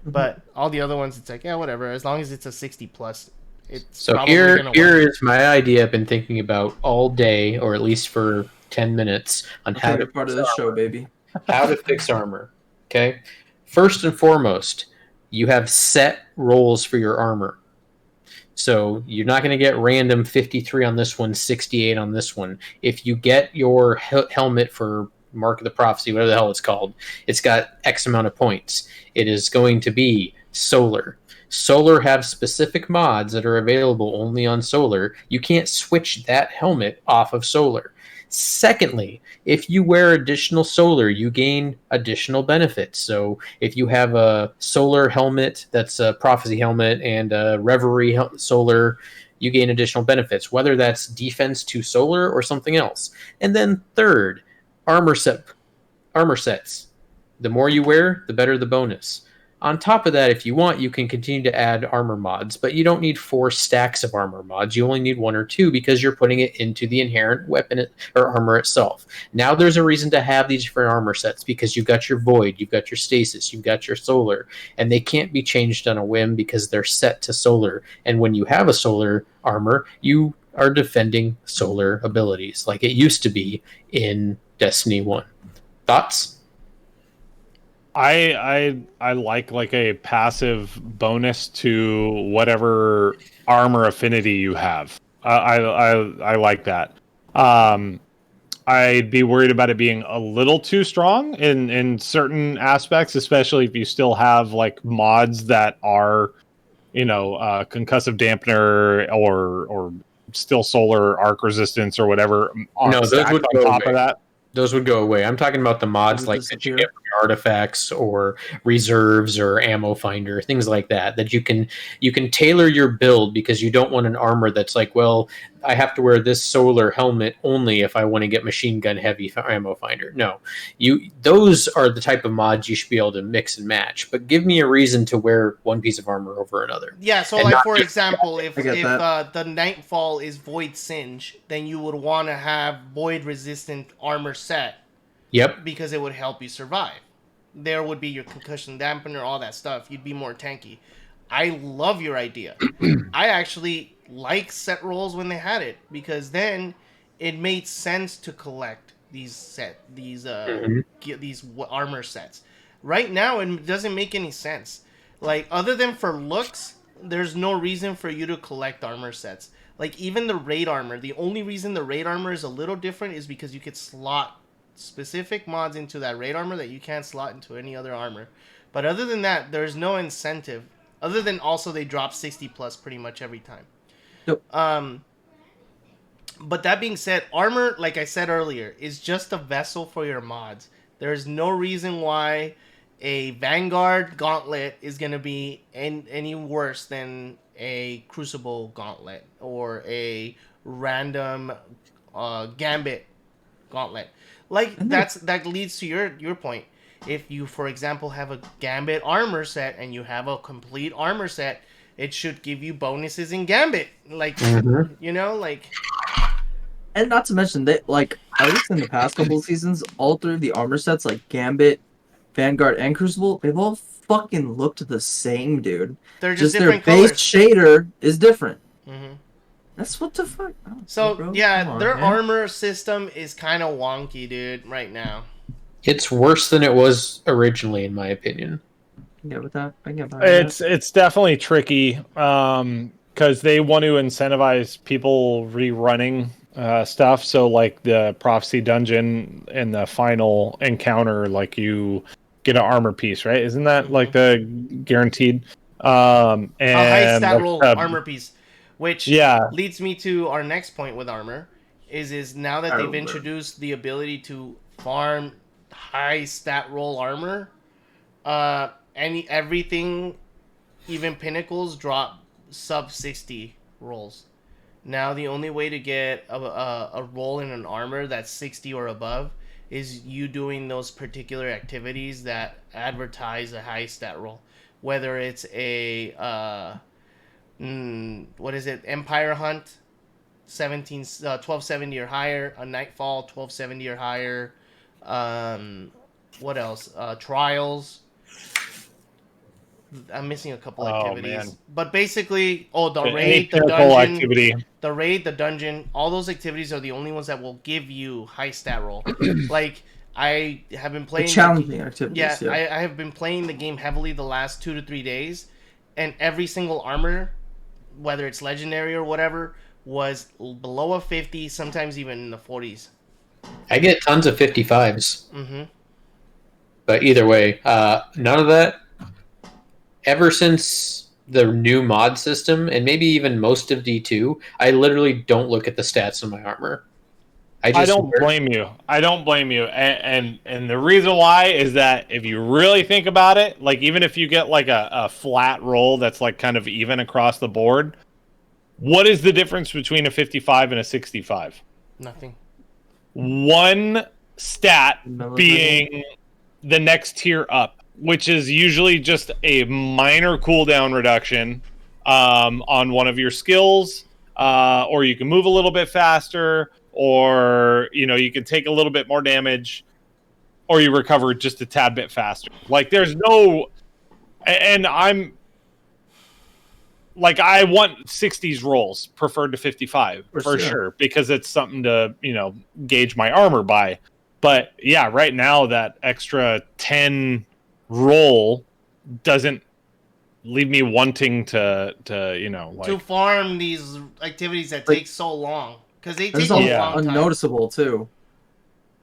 But all the other ones, it's like, yeah, whatever. As long as it's a 60 plus, it's So probably here gonna is work. my idea I've been thinking about all day, or at least for 10 minutes, on how to Favorite part of this show, baby. how to fix armor. Okay, first and foremost, you have set rolls for your armor. So you're not going to get random 53 on this one, 68 on this one. If you get your helmet for Mark of the Prophecy, whatever the hell it's called, it's got X amount of points. It is going to be solar. Solar have specific mods that are available only on solar. You can't switch that helmet off of solar. Secondly, if you wear additional solar, you gain additional benefits. So if you have a solar helmet that's a prophecy helmet and a reverie solar, you gain additional benefits, whether that's defense to solar or something else. And then third, armor sets. The more you wear, the better the bonus. On top of that, if you want, you can continue to add armor mods, but you don't need 4 stacks of armor mods. You only need 1 or 2 because you're putting it into the inherent weapon or armor itself. Now there's a reason to have these different armor sets because you've got your void, you've got your stasis, you've got your solar, and they can't be changed on a whim because they're set to solar. And when you have a solar armor, you are defending solar abilities like it used to be in Destiny 1. Thoughts? I like a passive bonus to whatever armor affinity you have. I like that. I'd be worried about it being a little too strong in certain aspects, especially if you still have like mods that are, concussive dampener or still solar arc resistance or whatever. No, those stacked would on go top away. of that. Those would go away. I'm talking about the mods Would like that you disappear? get from your artifacts or reserves or ammo finder, things like that. That you can tailor your build because you don't want an armor that's like, well, I have to wear this solar helmet only if I want to get machine gun heavy ammo finder. No, those are the type of mods you should be able to mix and match. But give me a reason to wear one piece of armor over another. Yeah, so And like not for just- example, if I get that. the Nightfall is Void Singe, then you would want to have Void resistant armor set Yep. because it would help you survive. there would be your concussion dampener, all that stuff. You'd be more tanky. I love your idea. I actually like set rolls when they had it because then it made sense to collect these armor sets. Right now, it doesn't make any sense. Like, other than for looks, there's no reason for you to collect armor sets. Like, even the raid armor, the only reason the raid armor is a little different is because you could slot specific mods into that raid armor that you can't slot into any other armor. But other than that, there's no incentive. Other than also they drop 60 plus pretty much every time. Yep. But that being said, armor, like I said earlier, is just a vessel for your mods. There's no reason why a Vanguard gauntlet is going to be any worse than a Crucible gauntlet or a random Gambit gauntlet. Like, that leads to your point. If you, for example, have a Gambit armor set and you have a complete armor set, it should give you bonuses in Gambit. Like, you know, like... And not to mention that, like, at least in the past couple of seasons, all three of the armor sets, like Gambit, Vanguard, and Crucible, they've all fucking looked the same, dude. They're just their different base colors. shader is different. Mm-hmm. That's what the fuck. So, bro. yeah, Come on, their man. armor system is kind of wonky, dude, right now. It's worse than it was originally, in my opinion. I can get with that. I can get behind that. It's definitely tricky because they want to incentivize people rerunning stuff. So like the prophecy dungeon and the final encounter, like you get an armor piece, right? Isn't that like the guaranteed? And A high stat like, roll armor piece, which leads me to our next point with armor, is now that they've introduced the ability to farm high stat roll armor, everything, even pinnacles, drop sub 60 rolls. Now the only way to get a roll in an armor that's 60 or above is you doing those particular activities that advertise a high stat roll. Whether it's a Empire Hunt, 1270 or higher, a Nightfall 1270 or higher. What else? Trials. I'm missing a couple activities, man. but basically, the Any raid, the pinnacle dungeon, activity. the raid, the dungeon, all those activities are the only ones that will give you high stat roll. Like, I have been playing challenging activities. Yeah, I have been playing the game heavily the last 2 to 3 days, and every single armor, whether it's legendary or whatever, was below a 50, sometimes even in the 40s. I get tons of 55s. Mm-hmm. But either way, none of that. Ever since the new mod system, and maybe even most of D2, I literally don't look at the stats on my armor. I don't blame you. I don't blame you. And the reason why is that if you really think about it, like even if you get like a flat roll that's like kind of even across the board, what is the difference between a 55 and a 65? Nothing. One stat being the next tier up, which is usually just a minor cooldown reduction on one of your skills, or you can move a little bit faster, or you can take a little bit more damage, or you recover just a tad bit faster. Like there's no, and I'm like I want 60s rolls preferred to 55 for sure because it's something to gauge my armor by. But yeah, right now that extra 10 roll doesn't leave me wanting to farm these activities that take so long because they take a long time. Unnoticeable too.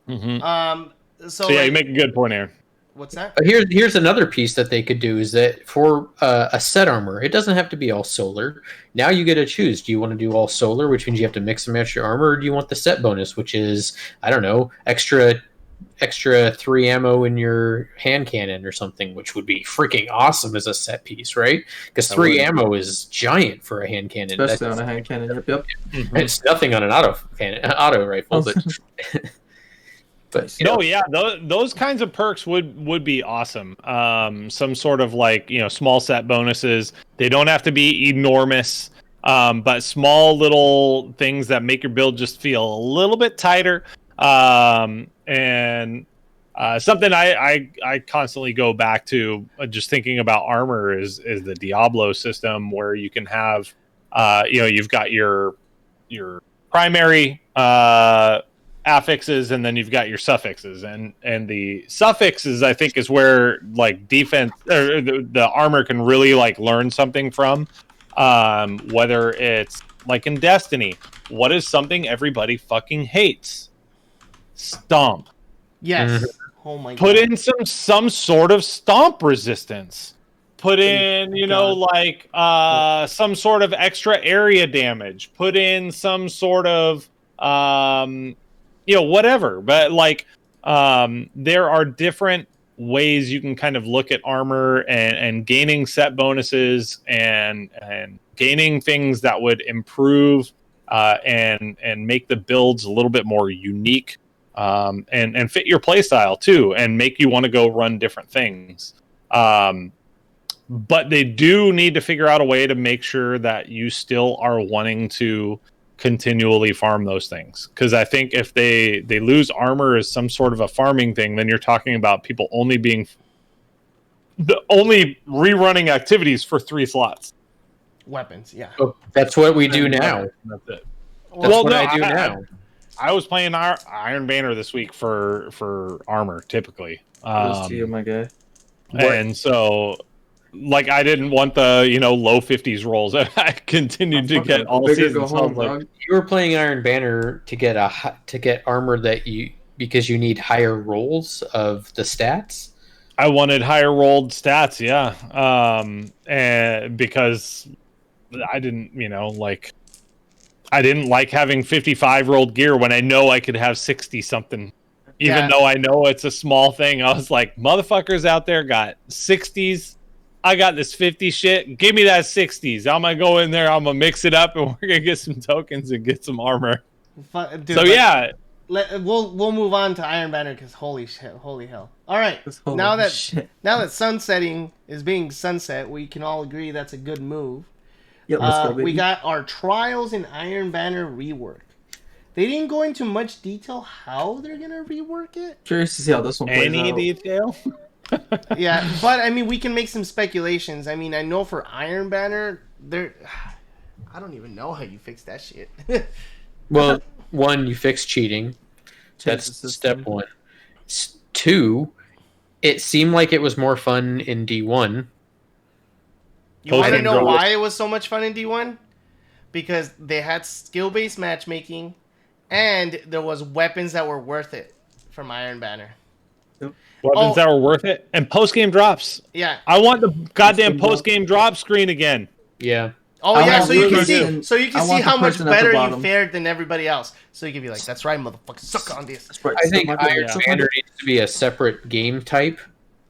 Mm-hmm. So yeah, you make a good point, Aaron. What's that? But here's another piece that they could do is that for a set armor, it doesn't have to be all solar. Now you get to choose. Do you want to do all solar, which means you have to mix and match your armor, or do you want the set bonus, which is, I don't know, extra 3 ammo in your hand cannon or something, which would be freaking awesome as a set piece, right? Because 3 ammo is giant for a hand cannon. Especially on a hand cannon. Yep. Mm-hmm. It's nothing on an auto rifle, but. But those kinds of perks would be awesome. Some sort of like small set bonuses. They don't have to be enormous, but small little things that make your build just feel a little bit tighter. And Something I constantly go back to, just thinking about armor, is the Diablo system, where you can have, you've got your primary affixes, and then you've got your suffixes, and the suffixes, I think, is where like defense or the armor can really like learn something from. Whether it's like in Destiny, what is something everybody fucking hates? Stomp. Yes. Oh my Put god. in some sort of stomp resistance. Put in, like some sort of extra area damage. Put in some sort of whatever. But like there are different ways you can kind of look at armor and gaining set bonuses and gaining things that would improve and make the builds a little bit more unique. And fit your playstyle too, and make you want to go run different things. But they do need to figure out a way to make sure that you still are wanting to continually farm those things. Because I think if they lose armor as some sort of a farming thing, then you're talking about people only rerunning activities for 3 slots. Weapons, yeah. Oh, that's what we do now. That's it. That's what I do now. I was playing Iron Banner this week for armor, typically. Kudos to you, my guy. And so, like, I didn't want the low 50s rolls. I continued to get all season. You were playing Iron Banner to get armor because you need higher rolls of the stats. I wanted higher rolled stats, yeah. And because I didn't, I didn't like having 55 rolled gear when I know I could have 60 something. Even though I know it's a small thing, I was like, motherfuckers out there got 60s. I got this 50 shit. Give me that 60s. I'm going to go in there. I'm going to mix it up, and we're going to get some tokens and get some armor. Dude, so, yeah. We'll move on to Iron Banner, because holy hell. All right. Now that sunsetting is being sunset, we can all agree that's a good move. Yep, we got our Trials in Iron Banner rework. They didn't go into much detail how they're gonna rework it. Curious to see how this one plays Any out. detail? Yeah, but I mean, we can make some speculations. I mean, I know for Iron Banner, I don't even know how you fix that shit. Well, one, you fix cheating. That's step one. 2, it seemed like it was more fun in D1. You want to know why it was so much fun in D1? Because they had skill-based matchmaking, and there was weapons that were worth it from Iron Banner. Weapons that were worth it, and post-game drops. Yeah, I want the goddamn post-game drop screen again. Yeah. Oh yeah, so you can see, how much person better you fared than everybody else. So you can be like, "That's right, motherfucker, suck on this." I think Iron Banner needs to be a separate game type.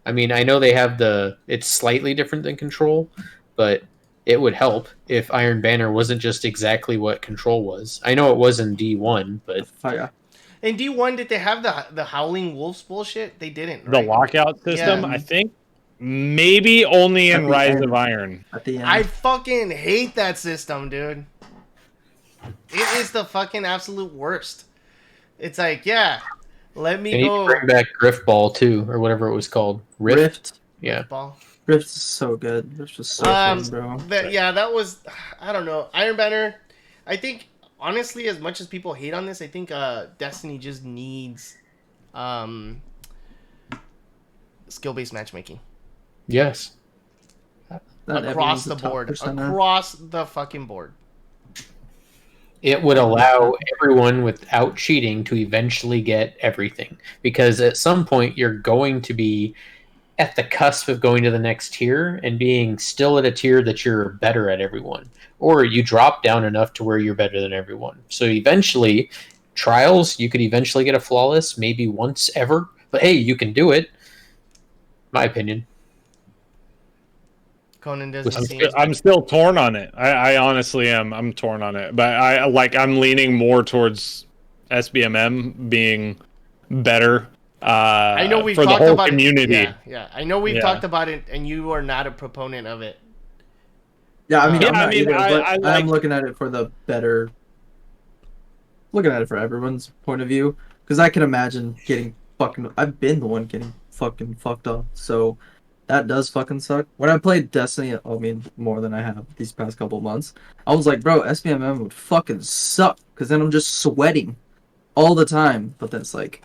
I mean, I know they have it's slightly different than Control, but it would help if Iron Banner wasn't just exactly what Control was. I know it was in D1, but in D1, did they have the Howling Wolves bullshit? They didn't. Right? The lockout system, I think. Maybe only in Rise of Iron. At the end. I fucking hate that system, dude. It is the fucking absolute worst. It's like, let me go. Need to bring back Griff Ball too, or whatever it was called. Rift. Yeah. Ball. Rift is so good. Rift was so fun, bro. That was, I don't know. Iron Banner, I think, honestly, as much as people hate on this, I think Destiny just needs skill-based matchmaking. Yes. Across the board. Across the fucking board. It would allow everyone without cheating to eventually get everything. Because at some point, you're going to be at the cusp of going to the next tier and being still at a tier that you're better at everyone. Or you drop down enough to where you're better than everyone. So eventually, Trials, you could eventually get a flawless, maybe once ever. But hey, you can do it. My opinion. Conan doesn't I'm still torn on it. I honestly am. I'm torn on it. But I'm leaning more towards SBMM being better. I know we've for talked the whole about community. It. Yeah. I know we've talked about it, and you are not a proponent of it. Yeah, I mean, I'm not either, but I'm looking at it for the better. Looking at it for everyone's point of view, because I can imagine getting I've been the one getting fucking fucked up. So that does fucking suck. When I played Destiny, I mean more than I have these past couple months, I was like, bro, SBMM would fucking suck because then I'm just sweating all the time. But that's like,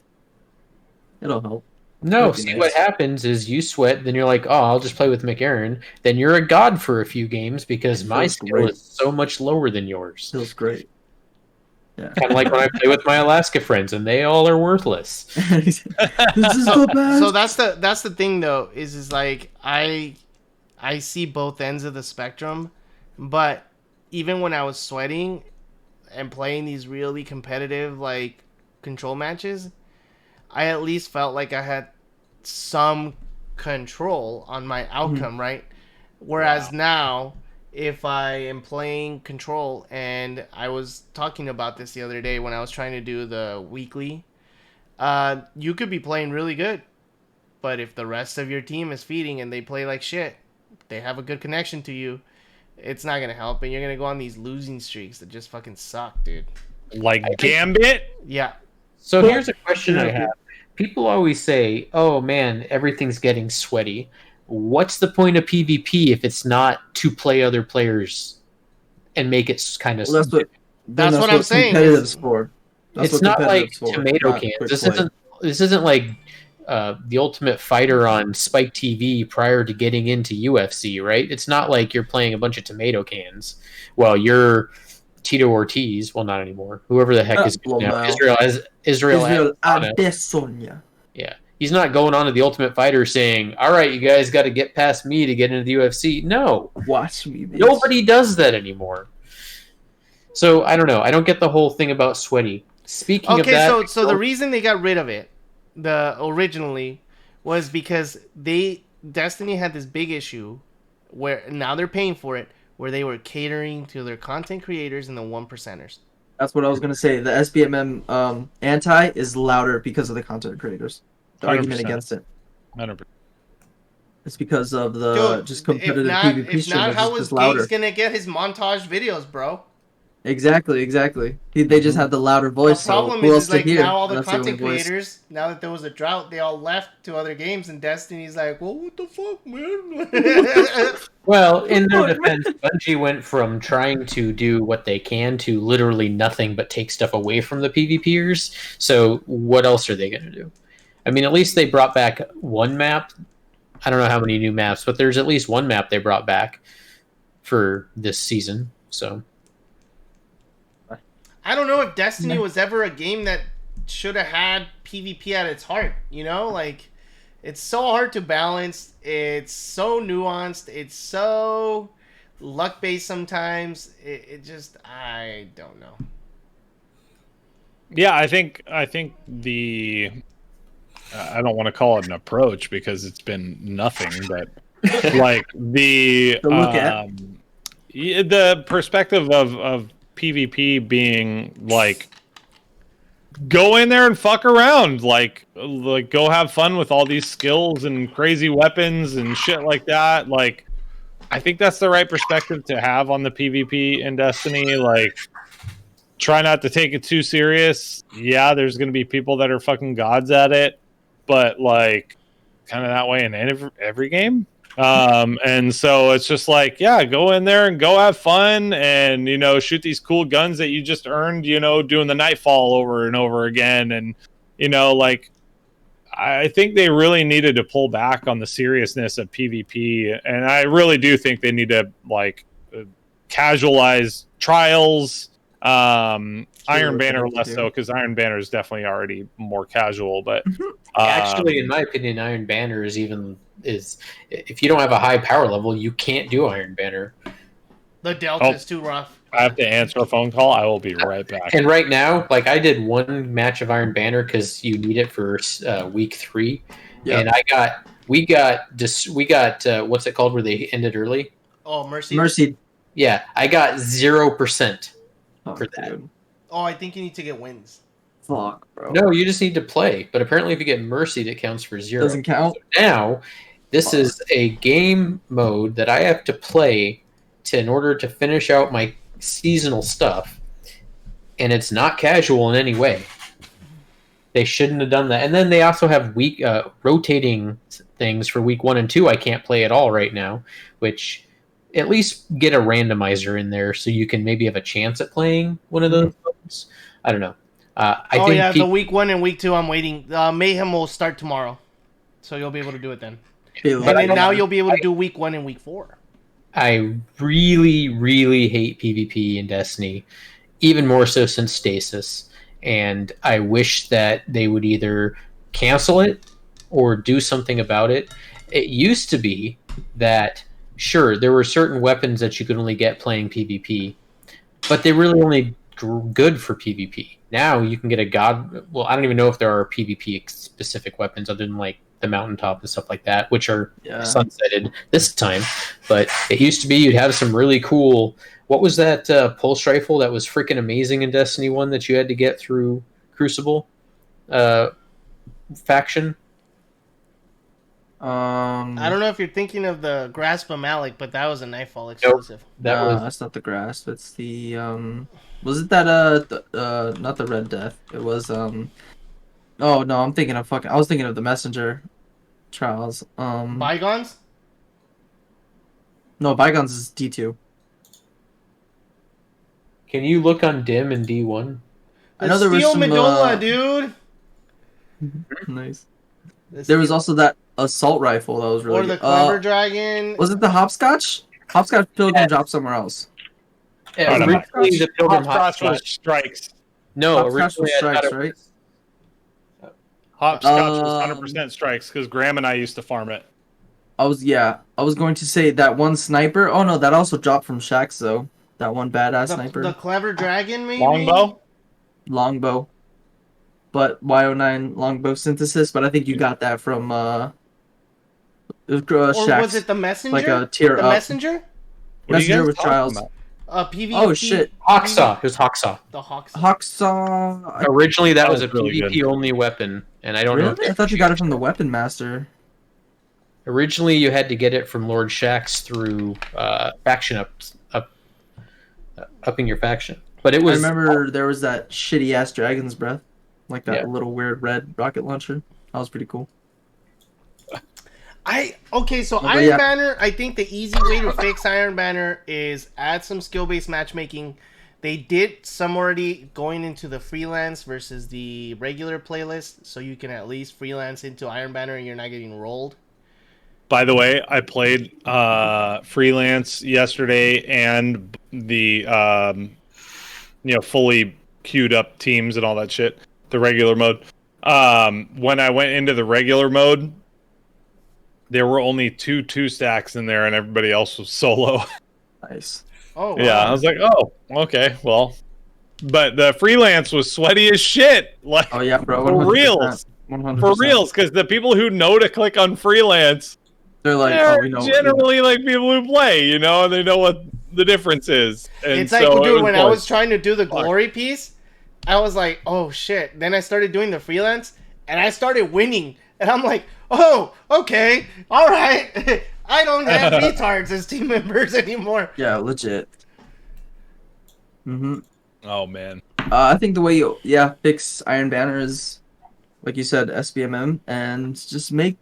it'll help. No, That'd be see nice. what happens is you sweat, then you're like, oh, I'll just play with McAaron. Then you're a god for a few games because It my feels skill great. is so much lower than yours. Feels great. Yeah. Kind of like when I play with my Alaska friends, and they all are worthless. This is the best. So that's the thing though, is like I see both ends of the spectrum, but even when I was sweating and playing these really competitive like control matches, I at least felt like I had some control on my outcome, right? Whereas now, if I am playing control, and I was talking about this the other day when I was trying to do the weekly, you could be playing really good, but if the rest of your team is feeding and they play like shit, they have a good connection to you, it's not gonna help, and you're gonna go on these losing streaks that just fucking suck, dude. Like Gambit. Yeah. So here's a question I have. People always say, oh man, everything's getting sweaty. What's the point of PvP if it's not to play other players and make it kind of... Well, that's what I'm saying competitive's for. That's It's what not like competitive's for, tomato not cans. quick This play. isn't like the Ultimate Fighter on Spike TV prior to getting into UFC, right? It's not like you're playing a bunch of tomato cans. Well, you're Tito Ortiz. Well, not anymore. Whoever the heck is well, now. no. Israel Adesanya. Adesanya. Yeah. He's not going on to the Ultimate Fighter saying, all right, you guys got to get past me to get into the UFC. No. Watch me, bitch. Nobody does that anymore. So, I don't know. I don't get the whole thing about sweaty. Speaking of Okay, that... so the reason they got rid of it, originally, was because Destiny had this big issue where now they're paying for it, where they were catering to their content creators and the 1%ers. That's what I was gonna say. The SBMM anti is louder because of the content creators. The argument 100%. against it. 100%. It's because of the Dude, just competitive if not, PvP if stream, not, which how is was just louder. Gates gonna get his montage videos, bro? Exactly. They just have the louder voice. The problem so who else is to like hear? now all the That's content only voice. creators, now that there was a drought, they all left to other games, and Destiny's like, well, what the fuck, man? Well, in their defense, Bungie went from trying to do what they can to literally nothing but take stuff away from the PvPers. So what else are they going to do? I mean, at least they brought back one map. I don't know how many new maps, but there's at least one map they brought back for this season. So I don't know if Destiny was ever a game that should have had PvP at its heart, you know? Like, it's so hard to balance. It's so nuanced. It's so luck-based sometimes. It just, I don't know. Yeah, I think the I don't want to call it an approach because it's been nothing, but like the look at. the perspective of PvP being like go in there and fuck around, like go have fun with all these skills and crazy weapons and shit like that. Like, I think that's the right perspective to have on the PvP in Destiny. Like, try not to take it too serious. Yeah, there's going to be people that are fucking gods at it, but like kind of that way in every game. And so it's just like, yeah, go in there and go have fun and, you know, shoot these cool guns that you just earned, you know, doing the Nightfall over and over again. And, you know, like, I think they really needed to pull back on the seriousness of PvP. And I really do think they need to like casualize trials. Iron Banner less so, because Iron Banner is definitely already more casual. But actually, in my opinion, Iron Banner is if you don't have a high power level, you can't do Iron Banner. The Delta is too rough. I have to answer a phone call. I will be right back. And right now, like I did one match of Iron Banner because you need it for week 3, and we got what's it called where they ended early? Oh, Mercy. Mercy. Yeah, I got 0% for that. Dude. Oh, I think you need to get wins. Fuck, bro. No, you just need to play. But apparently, if you get Mercy, it counts for 0. Doesn't count. So now, this is a game mode that I have to play in order to finish out my seasonal stuff, and it's not casual in any way. They shouldn't have done that. And then they also have week rotating things for week 1 and 2. I can't play at all right now, which at least get a randomizer in there so you can maybe have a chance at playing one of those ones. I don't know. I think the week 1 and week 2, I'm waiting. Mayhem will start tomorrow, so you'll be able to do it then. And then now you'll be able to do week 1 and week 4. I really, really hate PvP in Destiny, even more so since Stasis. And I wish that they would either cancel it or do something about it. It used to be that, sure, there were certain weapons that you could only get playing PvP, but they really only good for PvP. Now you can get a god. Well, I don't even know if there are PvP specific weapons other than like the mountaintop and stuff like that, which are sunsetted this time. But it used to be you'd have some really cool. What was that pulse rifle that was freaking amazing in Destiny 1 that you had to get through Crucible faction? I don't know if you're thinking of the Grasp of Malik, but that was a Nightfall exclusive. Nope, that's not the Grasp. It's the was it that not the Red Death? It was oh no, I'm thinking of I was thinking of the Messenger Trials. Bygones? No, Bygones is D2. Can you look on Dim in D1? I know there was Steel some Medola, dude. Nice. There was also that assault rifle that was really or the good. Clever Dragon. Was it the Hopscotch? Hopscotch Pilgrim dropped somewhere else. Yeah, originally the Pilgrim Hopscotch was Hopscotch. Strikes. No, Hopscotch originally was I thought Strikes, it right? Hopscotch was 100% Strikes because Graham and I used to farm it. I was going to say that one sniper. Oh no, that also dropped from Shaxx though. That one badass sniper. The Clever Dragon, maybe? Longbow? Longbow. But Y09 longbow synthesis, but I think you got that from Or Shaxx. was it the Messenger? Like a tier the up. Messenger? What are you Messenger guys with talking Trials. about? PvP. Oh shit. Hawksaw. It was Hawksaw. The Hawks. Hacksaw. Originally that was a really PvP good. only weapon, and I don't know. Really? I thought you got it from the Weapon Master. Originally you had to get it from Lord Shaxx through faction upping your faction. But it was I remember there was that shitty ass Dragon's Breath. Like that Yeah. little weird red rocket launcher. That was pretty cool. So but Iron yeah. Banner, I think the easy way to fix Iron Banner is add some skill-based matchmaking. They did some already going into the freelance versus the regular playlist, so you can at least freelance into Iron Banner and you're not getting rolled. By the way, I played freelance yesterday and the fully queued up teams and all that shit. The regular mode. When I went into the regular mode, there were only two stacks in there, and everybody else was solo. Nice. Oh, wow. Yeah, I was like, oh, okay, well, but the freelance was sweaty as shit. Like, Oh yeah, bro. for 100%. reals, 100%. for reals, because the people who know to click on freelance, They're like, they're oh, we know. generally like people who play, and they know what the difference is. And It's like, so it dude, when I like, was trying to do the glory piece, I was like, oh shit. Then I started doing the freelance, and I started winning. And I'm like, oh, okay, all right. I don't have retards as team members anymore. Yeah, legit. oh man, I think the way you fix Iron Banner is, like you said, SBMM, and just make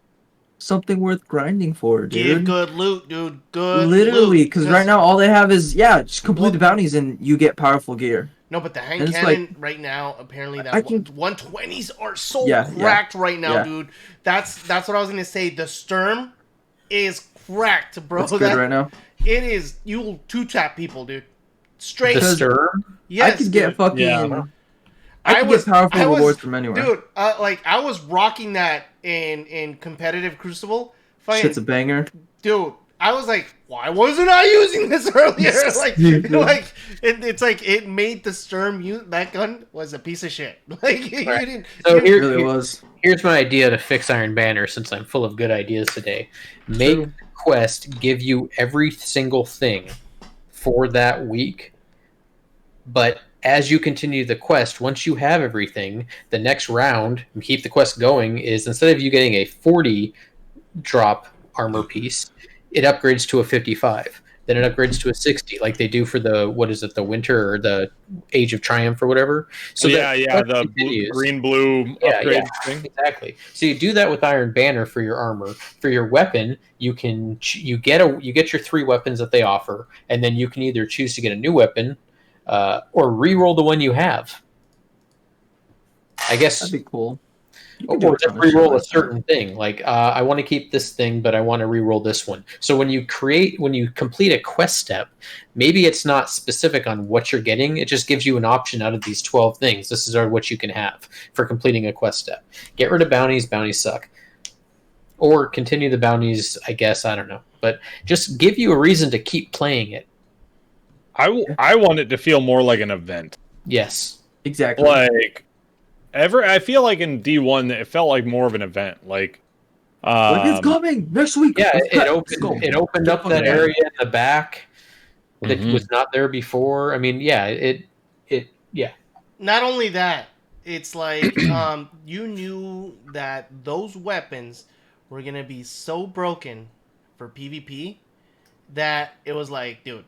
something worth grinding for, dude. Give good loot, dude. Good Literally, loot. because right now all they have is just complete the bounties and you get powerful gear. No, but the hand And it's cannon right now, apparently that I can- 120s are so Yeah, cracked right now, yeah. dude. That's what I was gonna say. The Sturm is cracked, bro. It's good right now. It is. You'll two-tap people, dude. Straight. the Because- Sturm. Yes, I could get dude. fucking. Yeah. I could get powerful I was- rewards from anywhere. Dude, I was rocking that in competitive Crucible. Fucking, Shit's a banger. dude, I was like, why wasn't I using this earlier? Stupid. It's like it made the Sturm that gun was a piece of shit. Like you Right. didn't. So It really was. Here's my idea to fix Iron Banner, since I'm full of good ideas today. Make True. the quest give you every single thing for that week, but as you continue the quest, once you have everything, the next round, and keep the quest going, is instead of you getting a 40 drop armor piece, it upgrades to a 55. then it upgrades to a 60, like they do for the the Winter or the Age of Triumph or whatever. So the green blue upgrade thing. Exactly. So you do that with Iron Banner for your armor. For your weapon, you get your 3 weapons that they offer, and then you can either choose to get a new weapon, or re-roll the one you have. I guess That'd be cool. Or just re-roll a certain thing. Like, I want to keep this thing, but I want to re-roll this one. So when you complete a quest step, maybe it's not specific on what you're getting. It just gives you an option out of these 12 things. This is what you can have for completing a quest step. Get rid of bounties. Bounties suck. Or continue the bounties, I guess. I don't know. But just give you a reason to keep playing it. I want it to feel more like an event. Yes. Exactly. Like... I feel like in D1 it felt like more of an event. Like it's coming next week. Yeah, it opened up that area in the back that was not there before. I mean, yeah. Not only that, it's like you knew that those weapons were gonna be so broken for PvP that it was like, dude,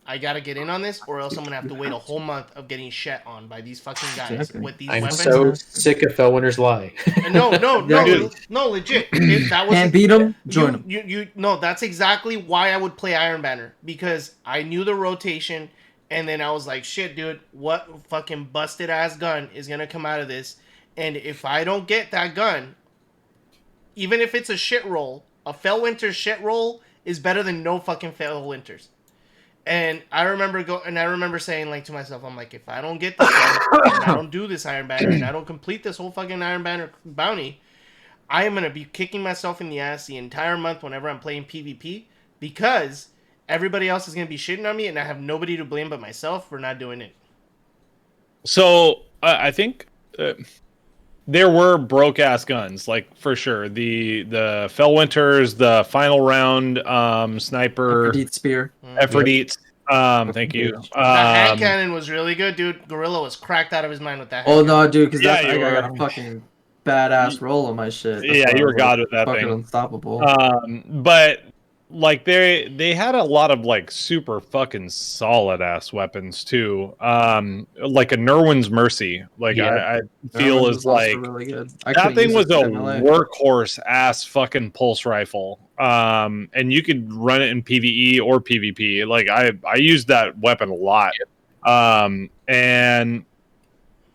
I gotta get in on this, or else I'm gonna have to wait a whole month of getting shat on by these fucking guys with these I'm weapons. so sick of Fellwinter's Lie. No, legit. If that was Can't beat them, join them. No, that's exactly why I would play Iron Banner, because I knew the rotation, and then I was like, shit, dude, what fucking busted ass gun is gonna come out of this? And if I don't get that gun, even if it's a shit roll, a Fellwinter shit roll is better than no fucking Fellwinters. And I remember saying, like, to myself, I'm like, if I don't get this one, and I don't do this Iron Banner, and I don't complete this whole fucking Iron Banner bounty, I am going to be kicking myself in the ass the entire month whenever I'm playing PvP, because everybody else is going to be shitting on me, and I have nobody to blame but myself for not doing it. So, I think there were broke-ass guns, like, for sure. The Fellwinters, the Final Round, Sniper... Aphrodite Spear. Aphrodite. Thank you. The hand cannon was really good, dude. Gorilla was cracked out of his mind with that. Oh, no, dude, because I were. got a fucking badass roll on my shit. That's you were god with that fucking thing. Unstoppable. But... like they had a lot of like super fucking solid ass weapons too. Like a Nerwin's Mercy. Like I feel is like really good. That thing was a workhorse ass fucking pulse rifle. And you could run it in PvE or PvP. Like I used that weapon a lot. And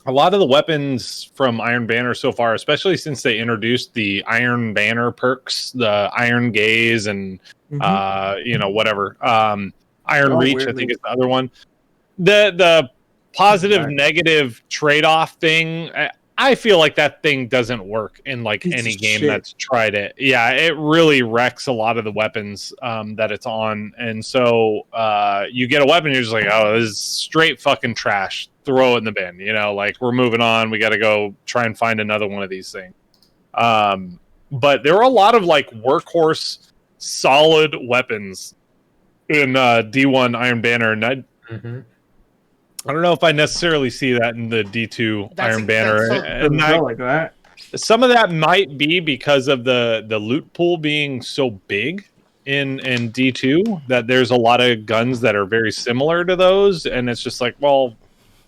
a lot of the weapons from Iron Banner so far, especially since they introduced the Iron Banner perks, the Iron Gaze and whatever. Iron Reach, weirdly. I think is the other one. The positive negative trade-off thing, I feel like that thing doesn't work in like any game that's tried it. Yeah, it really wrecks a lot of the weapons that it's on. And so you get a weapon, you're just like, oh, this is straight fucking trash. Throw it in the bin, like we're moving on. We got to go try and find another one of these things. But there were a lot of like workhorse solid weapons in D1 Iron Banner, and I don't know if I necessarily see that in the D2 Iron Banner. Some of that might be because of the loot pool being so big in D2 that there's a lot of guns that are very similar to those, and it's just like, well,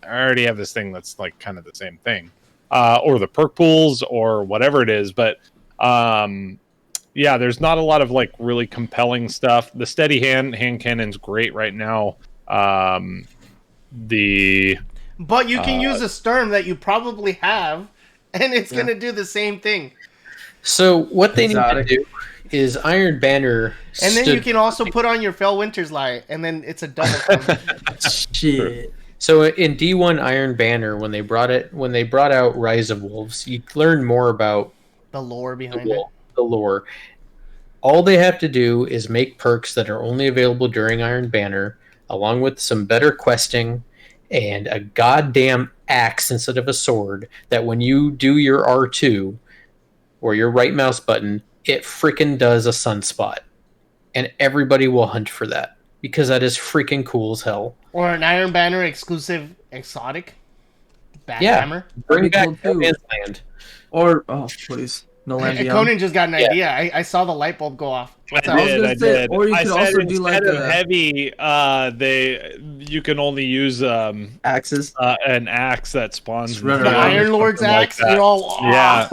I already have this thing that's like kind of the same thing, or the perk pools or whatever it is. But there's not a lot of like really compelling stuff. The steady hand cannon's great right now. But you can use a Sturm that you probably have, and it's gonna do the same thing. So what they need to do is Iron Banner, and then you can also put on your Fellwinter's Lie, and then it's a double. Shit. So in D1 Iron Banner, when they brought out Rise of Wolves, you learn more about the lore behind it. The lore. All they have to do is make perks that are only available during Iron Banner, along with some better questing and a goddamn axe instead of a sword, that when you do your R2 or your right mouse button, it freaking does a sunspot. And everybody will hunt for that, because that is freaking cool as hell. Or an Iron Banner exclusive exotic backhammer. Bring back No Man's Land. Or please, No land beyond. Conan just got an idea. I saw the light bulb go off. What's I up? was did. gonna I say, did. or you I could said also do, like, instead of a- heavy, you can only use Axes. an axe that spawns. Just run The around. Iron Lord's Something like axe. that. You're all Yeah.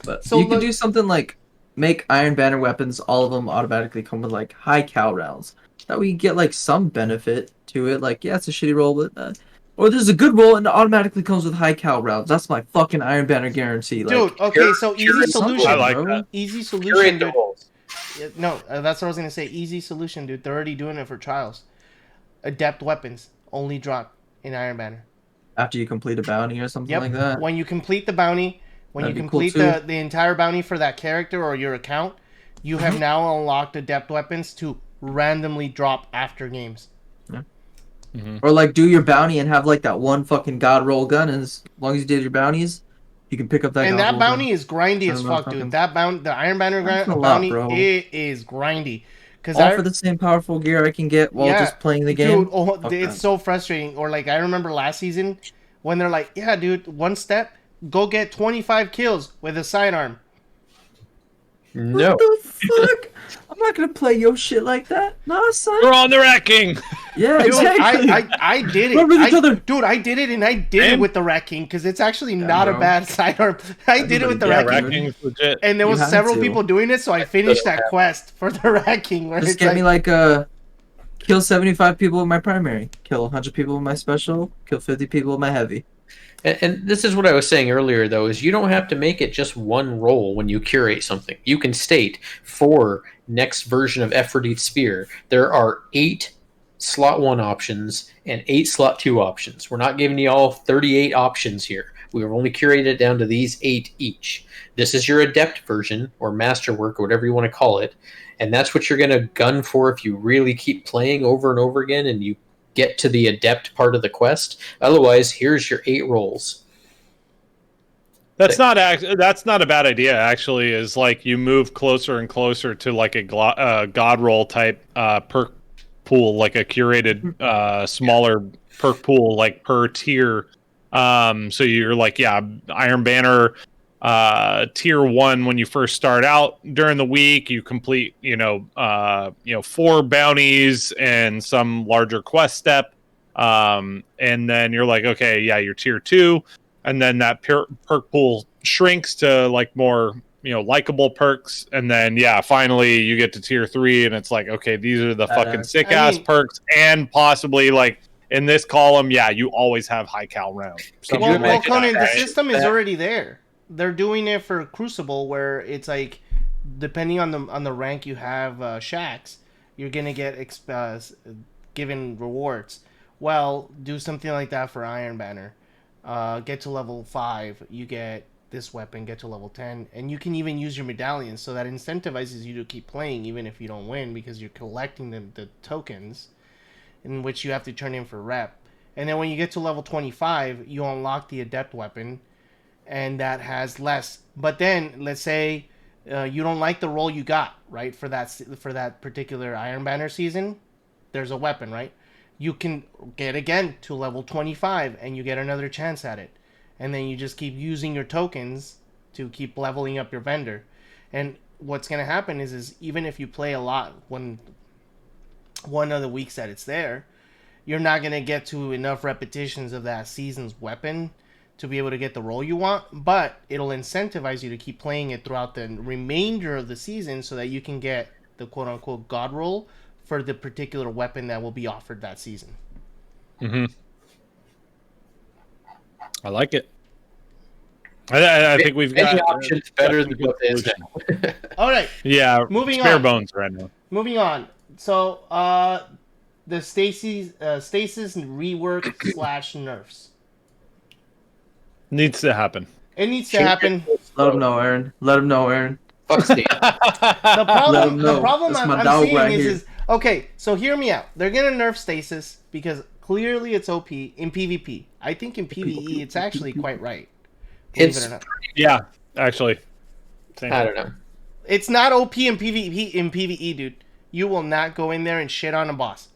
But So you could look- do something like make Iron Banner weapons. All of them automatically come with like high cal rounds. That way you get like some benefit to it. Like, yeah, it's a shitty roll, but or there's a good roll and it automatically comes with high cal rounds. That's my fucking Iron Banner guarantee. Like, Dude, okay, so easy Curate solution. I like bro. that. Easy solution, Curate the dude. rolls. Yeah, no, that's what I was gonna say. Easy solution, dude. They're already doing it for trials. Adept weapons only drop in Iron Banner. after you complete a bounty or something Yep. like that. When you complete the bounty, when That'd you be cool, complete too. the entire bounty for that character or your account, you have now unlocked adept weapons to randomly drop after games. Or like do your bounty and have like that one fucking god roll gun, and as long as you did your bounties, you can pick up that. And god that roll bounty gun. is grindy I as don't know, fuck, fucking- dude. That bounty, the Iron Banner That's a lot, bounty, bro. it is grindy. Because all for the same powerful gear I can get while Yeah, just playing the game. dude, oh, Fuck it's that. so frustrating. Or like I remember last season when they're like, "Yeah, dude, one step, go get 25 kills with a sidearm." No. What the fuck? I'm not gonna play your shit like that. Nah, son. We're on the wrecking. Yeah, Dude, exactly. I did it. Run with each I- other. Dude, I did it, and I did it Same. with the Rat King because it's actually not a bro. bad sidearm. I did it with the Yeah, Rat King, wrecking's legit. and there You was had several to. people doing it, so I finished that quest for the Rat King. Where Just it's get like, me like kill 75 people with my primary, kill 100 people with my special, kill 50 people with my heavy. And this is what I was saying earlier, though, is you don't have to make it just one roll when you curate something. You can state for next version of Ephrodite Spear, there are 8 slot 1 options and 8 slot 2 options. We're not giving you all 38 options here. We've only curated it down to these 8 each. This is your adept version, or masterwork, or whatever you want to call it. And that's what you're going to gun for if you really keep playing over and over again and you get to the adept part of the quest. Otherwise, here's your 8 rolls. That's not a bad idea. Actually, is like you move closer and closer to like a god roll type perk pool, like a curated smaller perk pool, like per tier. So you're like, yeah, Iron Banner tier 1 when you first start out during the week. You complete 4 bounties and some larger quest step, and then you're like, okay, yeah, you're tier 2. And then that perk pool shrinks to like more, likable perks. And then, yeah, finally you get to tier 3 and it's like, okay, these are the fucking sick ass perks. And possibly like in this column, yeah, you always have high cal round. Could well, you imagine Conan, the that? system is already there. They're doing it for Crucible, where it's like, depending on the rank you have, shacks, you're gonna get given rewards. Well, do something like that for Iron Banner. Get to level 5, you get this weapon. Get to level 10, and you can even use your medallions, so that incentivizes you to keep playing even if you don't win, because you're collecting the tokens, in which you have to turn in for rep. And then when you get to level 25, you unlock the adept weapon, and that has less. But then let's say you don't like the roll you got, right, for that particular Iron Banner season. There's a weapon, right? You can get again to level 25 and you get another chance at it. And then you just keep using your tokens to keep leveling up your vendor. And what's going to happen is even if you play a lot one of the weeks that it's there, you're not going to get to enough repetitions of that season's weapon to be able to get the roll you want, but it'll incentivize you to keep playing it throughout the remainder of the season so that you can get the quote-unquote god roll for the particular weapon that will be offered that season. Mm-hmm. I like it. I think we've got any options better than what is solution. now. All right, Yeah, Moving bare on. bones right now. moving on. So, the stasis rework / nerfs. Needs to happen. It needs to happen. Let him know, Aaron. Let him know, Aaron. Fuck Steve. The Let problem, 'em the know. problem That's I'm, my I'm dog seeing right is, here. is okay. So hear me out. They're gonna nerf stasis because clearly it's OP in PvP. I think in PvE it's actually quite right. Believe It's- it or not. Yeah, actually. Same. I don't know. It's not OP in PvE, dude. You will not go in there and shit on a boss.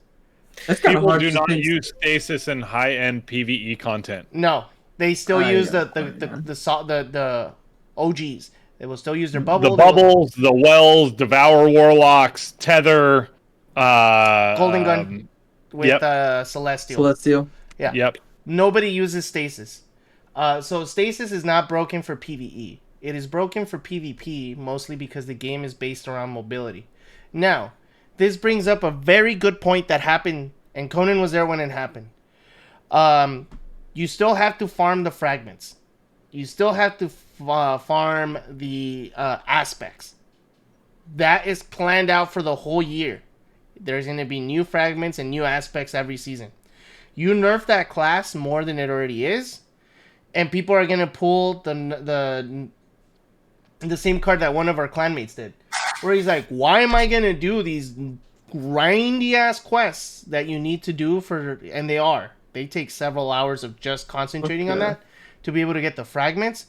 It's kind of People hard do to not think- use stasis in high-end PvE content. No, they still I use know, the OGs. They will still use their bubble. The bubbles, the wells, devour warlocks, tether, Golden gun with yep. Celestial. Celestial. Yeah. Yep. Nobody uses stasis. So stasis is not broken for PvE. It is broken for PvP, mostly because the game is based around mobility. Now, this brings up a very good point that happened, and Conan was there when it happened. You still have to farm the fragments. You still have to farm the aspects. That is planned out for the whole year. There's going to be new fragments and new aspects every season. You nerf that class more than it already is, and people are going to pull the same card that one of our clanmates did, where he's like, why am I going to do these grindy ass quests that you need to do and they take several hours of just concentrating on that to be able to get the fragments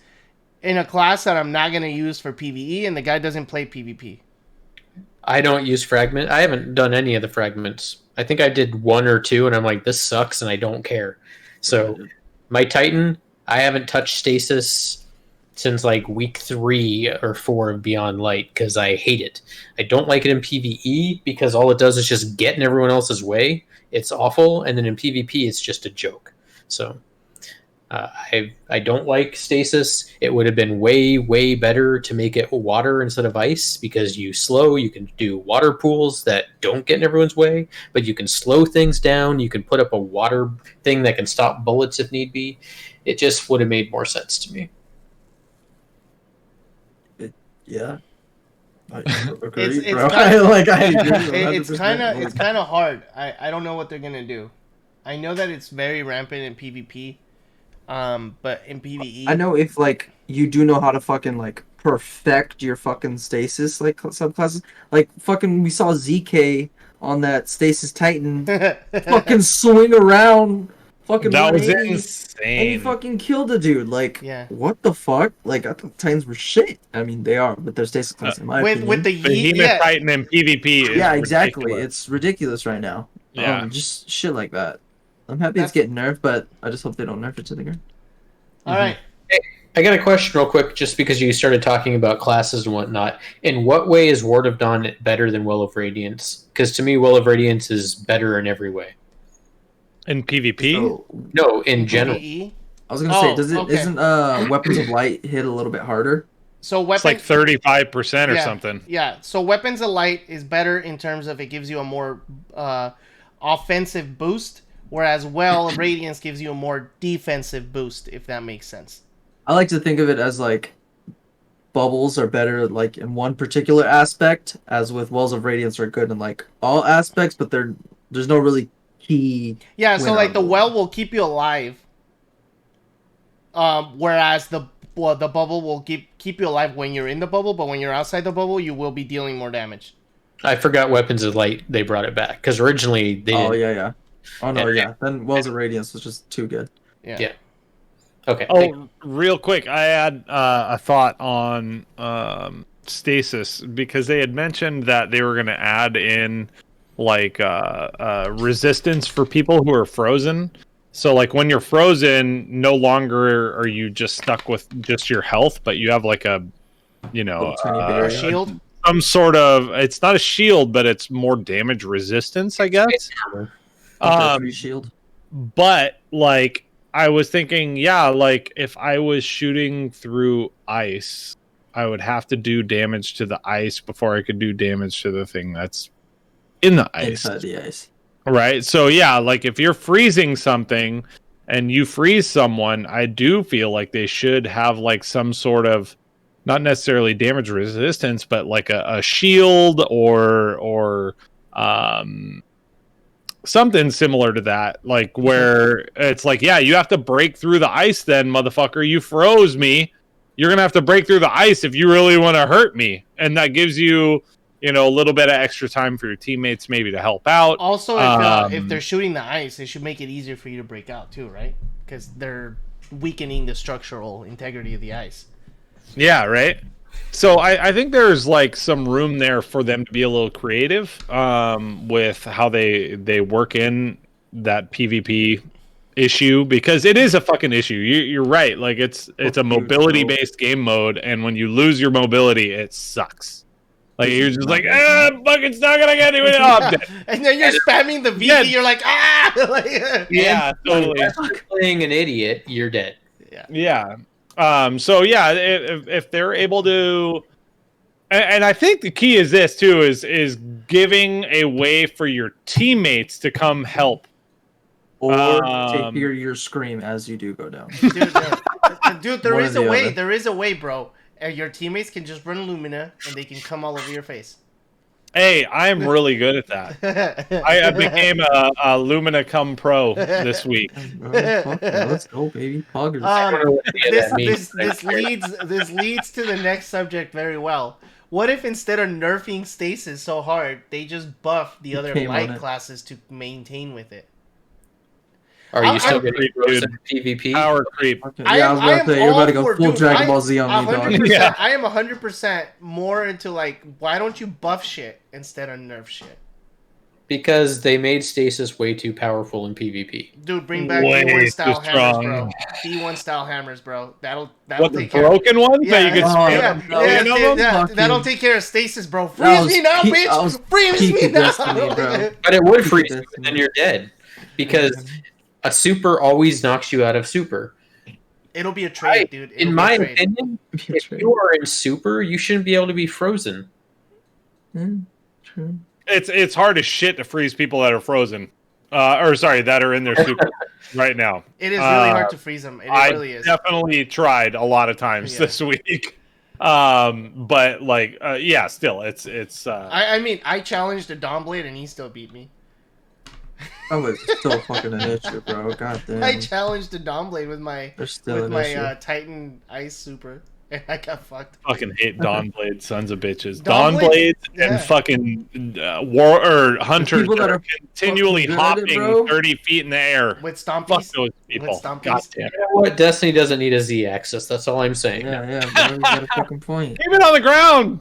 in a class that I'm not going to use for PvE, and the guy doesn't play PvP. I don't use fragment. I haven't done any of the fragments. I think I did 1 or 2, and I'm like, this sucks, and I don't care. So my Titan, I haven't touched stasis since like week 3 or 4 of Beyond Light because I hate it. I don't like it in PvE because all it does is just get in everyone else's way. It's awful, and then in PvP, it's just a joke. So I don't like stasis. It would have been way, way better to make it water instead of ice because you can do water pools that don't get in everyone's way, but you can slow things down. You can put up a water thing that can stop bullets if need be. It just would have made more sense to me. Yeah. It's kind of hard. I don't know what they're gonna do. I know that it's very rampant in PvP, but in PvE, I know if like you do know how to fucking like perfect your fucking stasis like subclasses, like fucking we saw ZK on that stasis Titan fucking swing around. Fucking that was 180, insane. and he fucking killed a dude. Like, yeah. What the fuck? Like, I thought Titans were shit. I mean, they are, but they're stasis class in my opinion. With the Behemoth Titan in PvP is exactly. ridiculous. It's ridiculous right now. Yeah. Just shit like that. I'm happy it's getting nerfed, but I just hope they don't nerf it to the ground. All right. Hey, I got a question real quick, just because you started talking about classes and whatnot. In what way is Ward of Dawn better than Well of Radiance? Because to me, Well of Radiance is better in every way. In PvP? So, no, in general. PvE? I was gonna say, isn't Weapons of Light hit a little bit harder? So it's like 35% or something. Yeah. So Weapons of Light is better in terms of it gives you a more offensive boost, whereas Well of Radiance gives you a more defensive boost, if that makes sense. I like to think of it as like bubbles are better like in one particular aspect, as with Wells of Radiance are good in like all aspects, but there's no really key. Yeah, so like the well will keep you alive, whereas the bubble will keep you alive when you're in the bubble, but when you're outside the bubble, you will be dealing more damage. I forgot Weapons of Light. They brought it back because originally they. Oh yeah. Oh no, yeah. Then Wells of Radiance was just too good. Yeah. Okay. Oh, real quick, I had a thought on stasis because they had mentioned that they were going to add in like resistance for people who are frozen. So like when you're frozen, no longer are you just stuck with just your health, but you have like a shield. Some sort of, it's not a shield, but it's more damage resistance, I guess. Shield. But like I was thinking, like if I was shooting through ice, I would have to do damage to the ice before I could do damage to the thing that's in the ice. Inside the ice. Right. So like if you're freezing something and you freeze someone, I do feel like they should have like some sort of, not necessarily damage resistance, but like a shield or something similar to that, like where it's like, you have to break through the ice then, motherfucker. You froze me. You're going to have to break through the ice if you really want to hurt me. And that gives you, a little bit of extra time for your teammates maybe to help out. Also, if they're shooting the ice, it should make it easier for you to break out too, right? Because they're weakening the structural integrity of the ice. Yeah, right? So I think there's like some room there for them to be a little creative with how they work in that PvP issue because it is a fucking issue. You're right. Like it's a huge, mobility bro. based game mode, and when you lose your mobility, it sucks. Like This you're is just not like, making ah, fucking not gonna get anywhere. Oh, I'm dead. And then you're spamming the VP. Yeah. You're like, ah. Like, Yeah, totally. Unless you're playing an idiot, you're dead. Yeah. So yeah, if they're able to, and I think the key is this too, is giving a way for your teammates to come help. Or Um, hear your scream as you do go down. dude, there One is or a the way. other. There is a way, bro. Your teammates can just run Lumina, and they can come all over your face. Hey, I'm really good at that. I became a Lumina Come Pro this week. Bro, fuck yeah, let's go, baby. Poggers. I don't know what any of that means. This leads to the next subject very well. What if instead of nerfing stasis so hard, they just buff the other Came on light it. classes to maintain with it? Are I'm- you still I'm- getting roasted in PvP? Power creep. Okay, I yeah, I am- was I about am to say, you're about to all go for- full dude, Dragon I- Ball Z on me, dog. 100%. Yeah. I am 100% more into like, why don't you buff shit instead of nerf shit? Because they made stasis way too powerful in PvP. Dude, bring back Way D1 style too hammers, strong. bro. D1 style hammers, bro. That'll What, the take care of broken ones that you can yeah, Oh, spam? yeah, no, yeah, no, yeah, no, fucking- that'll take care of stasis, bro. That Freeze was me now, peak- that was bitch! Freeze peak me now! Destiny, bro. But it would Keep freeze this you, and then in. you're dead. Because a super always knocks you out of super. It'll be a trade, dude. It'll In be my a trade. opinion, if you are in super, you shouldn't be able to be frozen. True. It's hard as shit to freeze people that are frozen. Or sorry, that are in their super right now. It is really hard to freeze them. It I really is. definitely tried a lot of times Yeah. this week. But like, yeah, still, it's. I mean, I challenged a Dawnblade and he still beat me. That was still fucking an issue, bro. God damn. I challenged a Dawnblade with my There's still an issue. Titan Ice Super, and I got fucked. fucking hate Dawnblade, sons of bitches. Dawnblade- Dawnblades yeah. and fucking war or hunters people that that are are continually fucking good at it, hopping bro. 30 feet in the air. With Fuck Stompies. those people. With Stompies. God damn it. You know what? Destiny doesn't need a Z axis. That's all I'm saying. Yeah, bro. You got a fucking point. Keep it on the ground.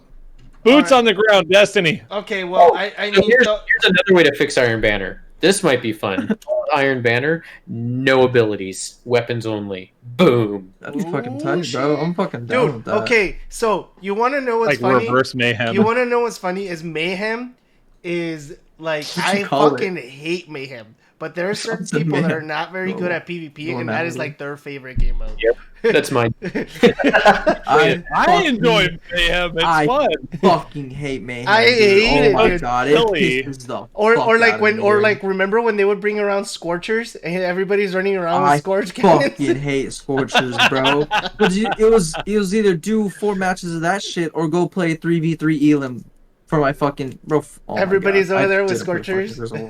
Boots Alright. on the ground. Destiny. Okay, well, Oh, I So mean, here's another way to fix Iron Banner. This might be fun. Iron Banner, no abilities, weapons only. Boom. That'd be fucking Ooh, tight, bro. I'm fucking down with dude. that. Okay, so you want to know what's Like funny? reverse mayhem. You want to know what's funny? Is Mayhem is like What'd you I call fucking hate Mayhem, but there are certain Sounds like people that Mayhem. are not very good Bro. at PvP, Going and that out is of like their favorite game mode. Yep. That's mine. I fucking- enjoy mayhem. It's I fun. fucking hate Mayhem. I dude. hate it, Oh my dude. god, it Really? pisses the Or fuck like out when of me, or dude. like remember when they would bring around Scorchers and everybody's running around with I Scorch cannons? fucking hate Scorchers, bro. But it was either do 4 matches of that shit or go play 3v3 Elim for my fucking bro. Oh my Everybody's God. over I there with didn't play fucking Scorchers. Grizzle.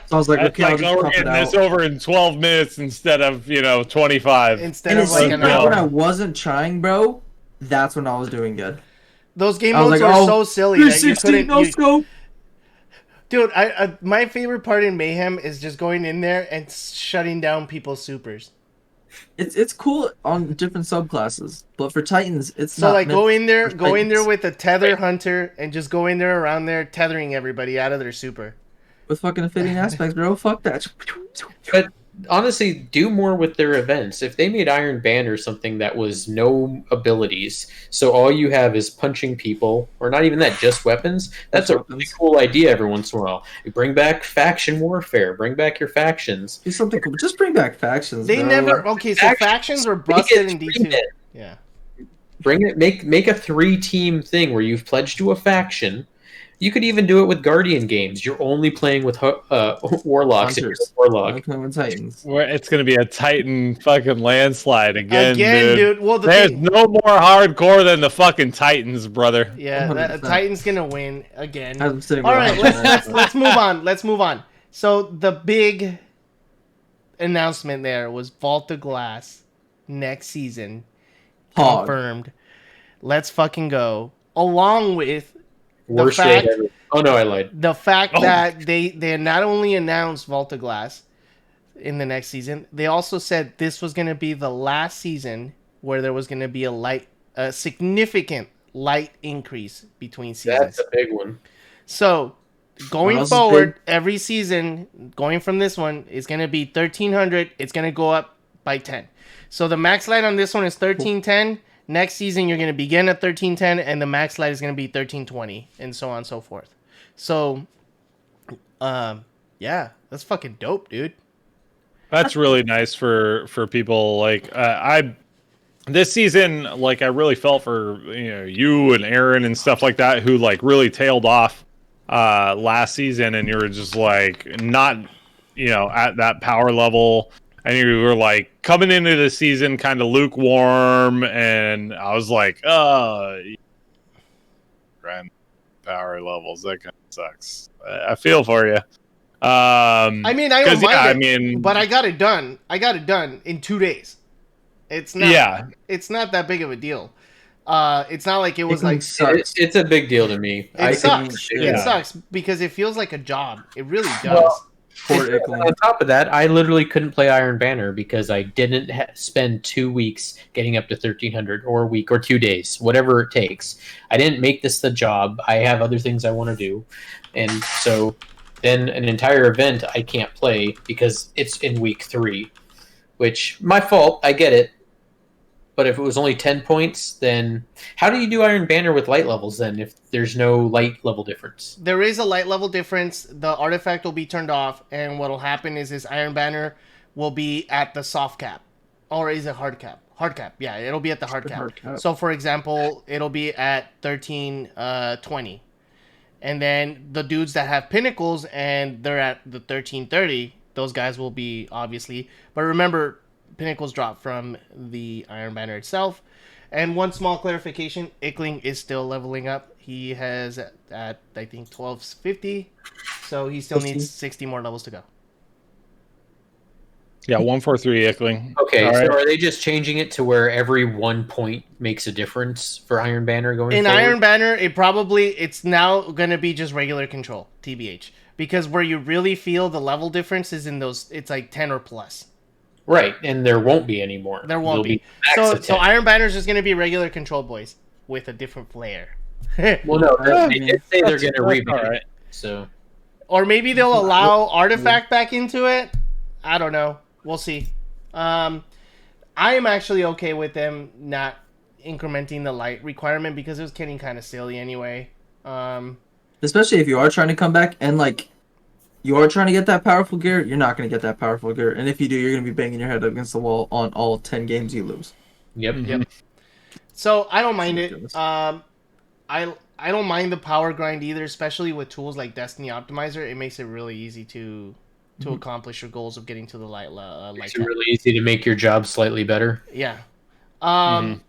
So I was like, That's okay, I'll like, just oh, we're pop it getting this out. over in 12 minutes instead of 25. Instead And it of like seemed an like when I hour. wasn't trying, bro, that's when I was doing good. Those game I was modes like, are oh, so silly that you 316 couldn't. no You, scope. dude, I my favorite part in Mayhem is just going in there and shutting down people's supers. It's cool on different subclasses, but for Titans, it's So not. like meant go in there, for go in there Titans. with a tether hunter and just go in there around there tethering everybody out of their super. with fucking fitting aspects, bro. Fuck that. But honestly, do more with their events. If they made Iron Banner something that was no abilities, so all you have is punching people, or not even that, just weapons, that's Just a really weapons. cool idea every once in a while. You bring back faction warfare, bring back your factions. Do something cool. Just bring back factions. They bro. never okay, so factions were Make busted it in D2. 3-man. Yeah. Bring it, make a 3-team thing where you've pledged to a faction. You could even do it with Guardian games. You're only playing with warlocks if you're Hunters. a warlock. Like with Titans. Where it's gonna be a Titan fucking landslide again, Again, dude. dude. Well, the There's thing, no more hardcore than the fucking Titans, brother. yeah, 100%. Titan's gonna win again. I'm sitting All there right, watching let's that. let's move on. Let's move on. So the big announcement there was Vault of Glass next season Hog. confirmed. Let's fucking go. Along with Worst fact- raid ever. Oh no, I lied. the fact Oh. that they not only announced Vault of Glass in the next season, they also said this was going to be the last season where there was going to be a significant light increase between seasons. That's a big one. So going else is forward, every season, going from this one, is going to be 1300. It's going to go up by 10. So the max light on this one is 1310. Next season, you're going to begin at 1310, and the max light is going to be 1320, and so on and so forth. So, yeah, that's fucking dope, dude. That's really nice for people like this season. Like I really felt for you and Aaron and stuff like that who like really tailed off last season, and you were just like not at that power level, and you were like coming into the season kind of lukewarm, and I was like, grand power levels, that kind of sucks. I feel for you. I mean, I don't mind it, but I got it done. I got it done in 2 days. It's not. Yeah. It's not that big of a deal. It's not like it was like. It's a big deal to me. It sucks. Yeah. It sucks because it feels like a job. It really does. Well, Poor Ickling. On top of that, I literally couldn't play Iron Banner because I didn't spend 2 weeks getting up to 1300, or a week or 2 days, whatever it takes. I didn't make this the job. I have other things I want to do, and so then an entire event I can't play because it's in week 3, which my fault. I get it. But if it was only 10 points, then how do you do Iron Banner with light levels then if there's no light level difference? There is a light level difference. The artifact will be turned off, and what will happen is Iron Banner will be at the soft cap. Or is it hard cap? Hard cap, yeah, it'll be at the hard cap. So, for example, it'll be at 1320. And then the dudes that have pinnacles and they're at the 1330, those guys will be obviously. But remember, pinnacles drop from the Iron Banner itself. And one small clarification, Ickling is still leveling up. He has at I think 1250, so he still needs 60 more levels to go. Yeah, 143 Ickling. Okay, All so right. are they just changing it to where every 1 point makes a difference for Iron Banner going In forward? Iron Banner, it's now going to be just regular control, TBH. Because where you really feel the level difference is in those, it's like 10 or plus. Right, and there won't be anymore. There won't There'll be. max So of 10. Iron Banner is just going to be regular control, boys, with a different flair. Well, no, they did say they're going to That's revamp all it. right. So Or maybe they'll allow Artifact back into it. I don't know. We'll see. I am actually okay with them not incrementing the light requirement because it was getting kind of silly anyway. Especially if you are trying to come back and like you are trying to get that powerful gear, you're not going to get that powerful gear. And if you do, you're going to be banging your head against the wall on all 10 games you lose. yep. Yep. So I don't mind it. Ridiculous. I don't mind the power grind either, especially with tools like Destiny Optimizer. It makes it really easy to accomplish your goals of getting to the light Makes cap. it really easy to make your job slightly better. Yeah. I'm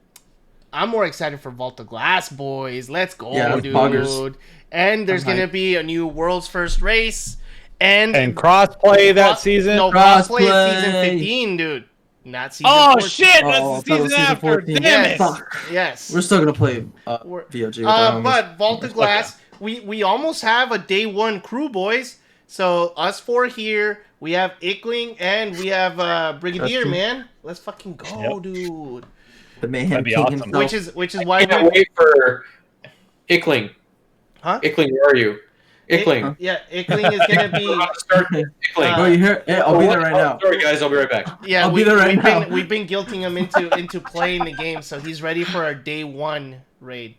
more excited for Vault of Glass, boys. Let's go, Yeah, dude. poggers. And there's I'm going to hyped. be a new World's First Race. And crossplay that season. No, crossplay is Crossplay. season 15, dude. Not season Oh 14. shit! Oh, I That's thought the it was season season after. 14. Damn Yes. it! Fuck. Yes. We're still going to play We're- VOG with our homies. But Vault of Glass, we almost have a day one crew, boys. So us four here, we have Ickling and we have Brigadier, That's true. man. Let's fucking go, dude. The Mayhem That'd be King awesome. himself. Which is I why can't wait for Ickling. Huh? Ickling, where are you? Ickling. Yeah, Ickling is gonna be. We're about to start Ickling. Bro, you hear? Yeah, I'll be there right now. Sorry, guys. I'll be right back. Yeah, I'll be there right now. we've been guilting him into playing the game, so he's ready for our day one raid.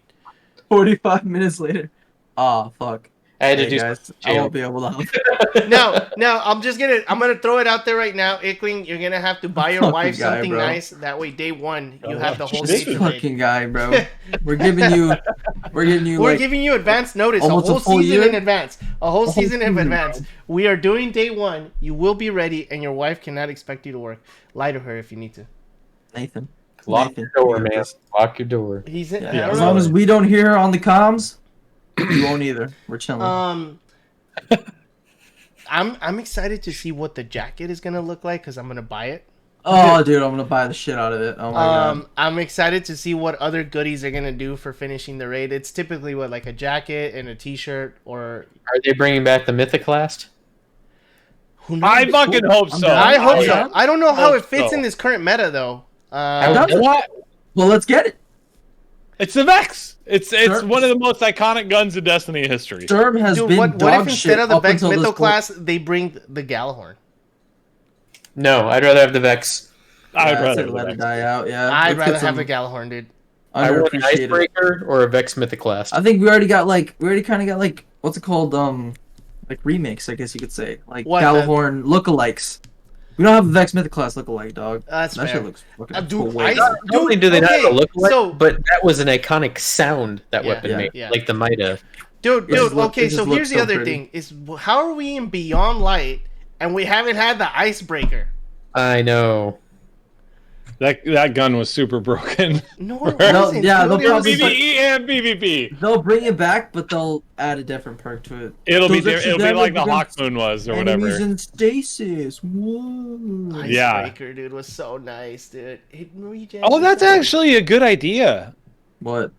45 minutes later. Ah, fuck. I had to Hey, do guys, some I jail. won't be able to. No, I'm gonna throw it out there right now, Ickling. You're gonna have to buy your Fucking wife guy, something bro. nice. That way, day one, you Oh, have the whole this nation raid. Fucking guy, bro. We're giving you. We're We're like, giving you advance notice, a almost a whole full season year? in advance. A whole season in season, advance. bro. We are doing day one. You will be ready, and your wife cannot expect you to work. Lie to her if you need to. Nathan. Lock Nathan, your door, you got man. this. Lock your door. He's Yeah, I don't as know. long as we don't hear her on the comms, you won't either. We're chilling. I'm excited to see what the jacket is gonna look like because I'm gonna buy it. Oh, dude, I'm gonna buy the shit out of it. Oh my god. I'm excited to see what other goodies they're gonna do for finishing the raid. It's typically what, like a jacket and a T-shirt, or Are they bringing back the Mythoclast? who knows? I fucking hope so. down. I hope Yeah. so. I don't know how Hope it fits so. in this current meta though. How- What? Well, let's get it. It's the Vex. It's Sturm- one of the most iconic guns in Destiny history. Sturm has Dude, been what dog if shit instead of the up Vex until this Mytho point. class, they bring the Galahorn? No, I'd rather have the Vex. I'd Yeah, I'd rather say the let it Vex. die out. Yeah, I'd let's rather get have some the Galahorn, dude. I want an underappreciated. Icebreaker or a Vex Mythoclast. I think we already kind of got like what's it called? Like remakes, I guess you could say, like What, Galahorn lookalikes. We don't have a Vex Mythoclast lookalike, dog. That's That fair. shit looks fucking Dude, cool. I- Not only do they not have a look like, so- but that was an iconic sound that Yeah, weapon yeah, made, yeah. like the Mida. Dude, It just look- okay, it just so looks here's the so other pretty. thing: is how are we in Beyond Light and we haven't had the Icebreaker? I know. That gun was super broken. No, it No, wasn't. yeah, dude. they'll It was probably- like- PvE and PvP. They'll bring it back, but they'll add a different perk to it. It'll be Those extra it'll be like the damage Hawk Moon was or Enemies whatever. in stasis. Whoa. Yeah. Icebreaker, dude, was so nice, dude. It regens Oh, that's your- actually a good idea. What?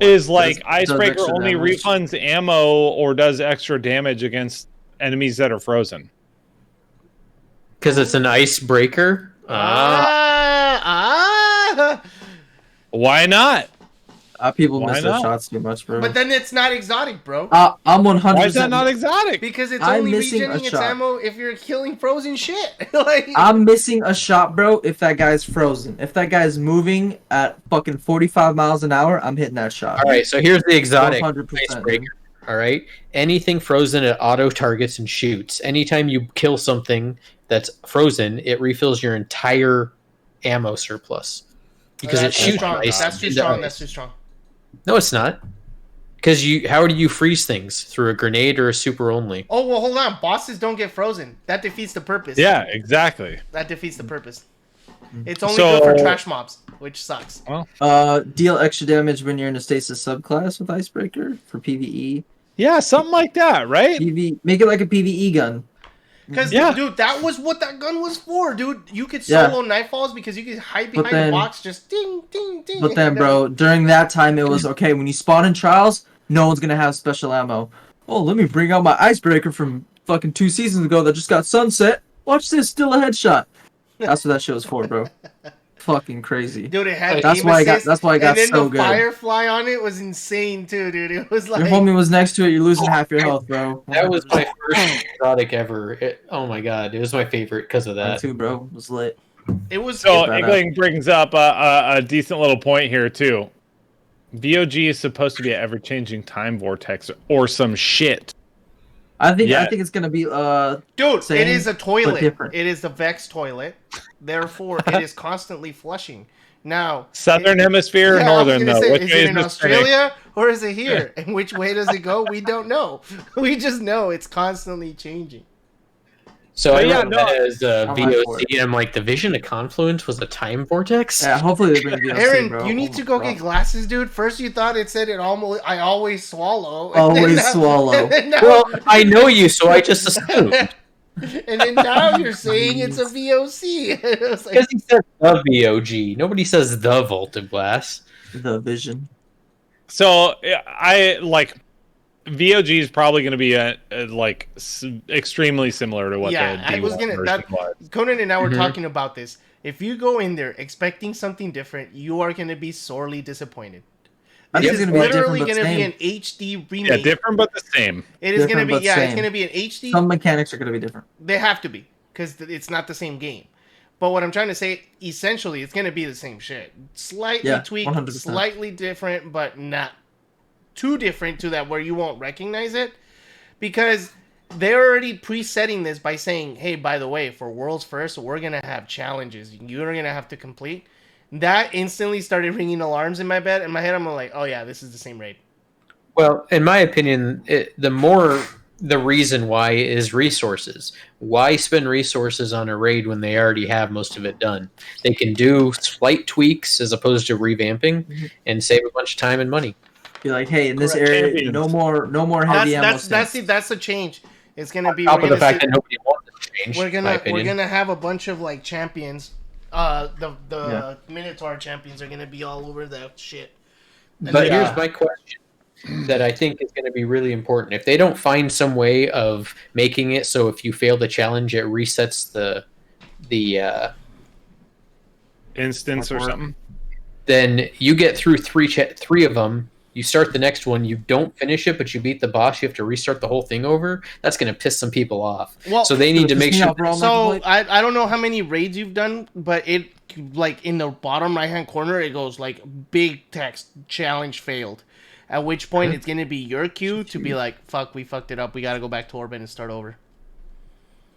Is like does Icebreaker extra only damage. refunds ammo or does extra damage against enemies that are frozen. Because it's an icebreaker. Why not? People Why miss their not? shots too much, bro. But then it's not exotic, bro. I'm 100%. Why is that not exotic? Because it's I'm only missing a regenerating its shot. ammo if you're killing frozen shit. Like, I'm missing a shot, bro, if that guy's frozen. If that guy's moving at fucking 45 miles an hour, I'm hitting that shot. All right, so here's the exotic 100%, icebreaker. All right, anything frozen it auto targets and shoots. Anytime you kill something that's frozen, it refills your entire ammo surplus because it that's too shoots strong. ice That's too into strong. ice. That's too strong. No, it's not. Because how do you freeze things through a grenade or a super only? Oh well, hold on. Bosses don't get frozen. That defeats the purpose. Yeah, exactly. That defeats the purpose. It's only So- good for trash mobs, which sucks. Deal extra damage when you're in a stasis subclass with Icebreaker for PvE. Yeah, something like that, right? Make it like a PvE gun. Because, Yeah. dude, that was what that gun was for, dude. You could Yeah. solo Nightfalls because you could hide But behind then- the box, just ding, ding, ding. But then, bro, during that time, it was okay. When you spawn in trials, no one's gonna have special ammo. Oh, let me bring out my Icebreaker from fucking 2 seasons ago that just got sunset. Watch this, still a headshot. That's what that shit was for, bro. Fucking crazy. Dude, it had That's aim why I got- assist, that's why I got and then so the good. Firefly on it was insane too, dude. It was like Your homie was next to it. You're losing half your health, bro. That was my first exotic ever. Oh my god, it was my favorite because of Mine that. too, bro. It was lit. it was. So badass. Inkling brings up a decent little point here too. VOG is supposed to be an ever-changing time vortex or some shit. I think Yeah. it's gonna be Dude, same, it is a toilet. different. It is the Vex toilet. Therefore, it is constantly flushing. Now, Southern Hemisphere or yeah, I was Northern gonna though? say, Which is way it in this spinning? Australia or is it here? And which way does it go? We don't know. We just know it's constantly changing. So I But yeah, read that as I'm hyped for VOC, and I'm like, the Vision of Confluence was a time vortex? yeah. Hopefully they bring DLC, Aaron, bro. you need Oh to my go God. get glasses, dude. First, you thought it said I always swallow. Always swallow. And then now, Well, I know you, so I just assumed. and then now you're saying it's a VOC. It was like, Because he said the VOG. Nobody says the Vaulted Glass. The Vision. So I like VOG is probably going to be extremely similar to what Yeah, the I was D1 gonna- version that- was. Conan and I were Mhm. talking about this. If you go in there expecting something different, you are going to be sorely disappointed. I This think is it's gonna be literally different, but going to be same. an HD Yeah, remake. different but the same. It is going to Different, be, but yeah, it's same. going to be an HD. Some mechanics are gonna be different. They have to be because it's not the same game. But what I'm trying to say, essentially, it's going to be the same shit. Slightly Yeah, tweaked, 100%. slightly different, but not too different to that where you won't recognize it. Because they're already presetting this by saying, hey, by the way, for World's First, we're going to have challenges you're going to have to complete. That instantly started ringing alarms in my head. I'm like, oh yeah, this is the same raid. Well, in my opinion, the reason why is resources. Why spend resources on a raid when they already have most of it done? They can do slight tweaks as opposed to revamping and save a bunch of time and money. Be like, hey, in this Correct. area, Champions. no more heavy ammo. That's the change. It's gonna be. On top we're of the gonna fact see- that nobody wanted to change, we're in my opinion. gonna have a bunch of like champions. The Yeah. Minotaur champions are gonna be all over that shit. And But then- here's my question that I think is going to be really important. If they don't find some way of making it so if you fail the challenge, it resets the Instance or Or- something. then you get through three of them. You start the next one, you don't finish it, but you beat the boss. You have to restart the whole thing over. That's going to piss some people off. Well, so they need to make sure. So I don't know how many raids you've done, but it like in the bottom right hand corner it goes like big text challenge failed. At which point it's going to be your cue to be like, fuck, we fucked it up. We got to go back to orbit and start over.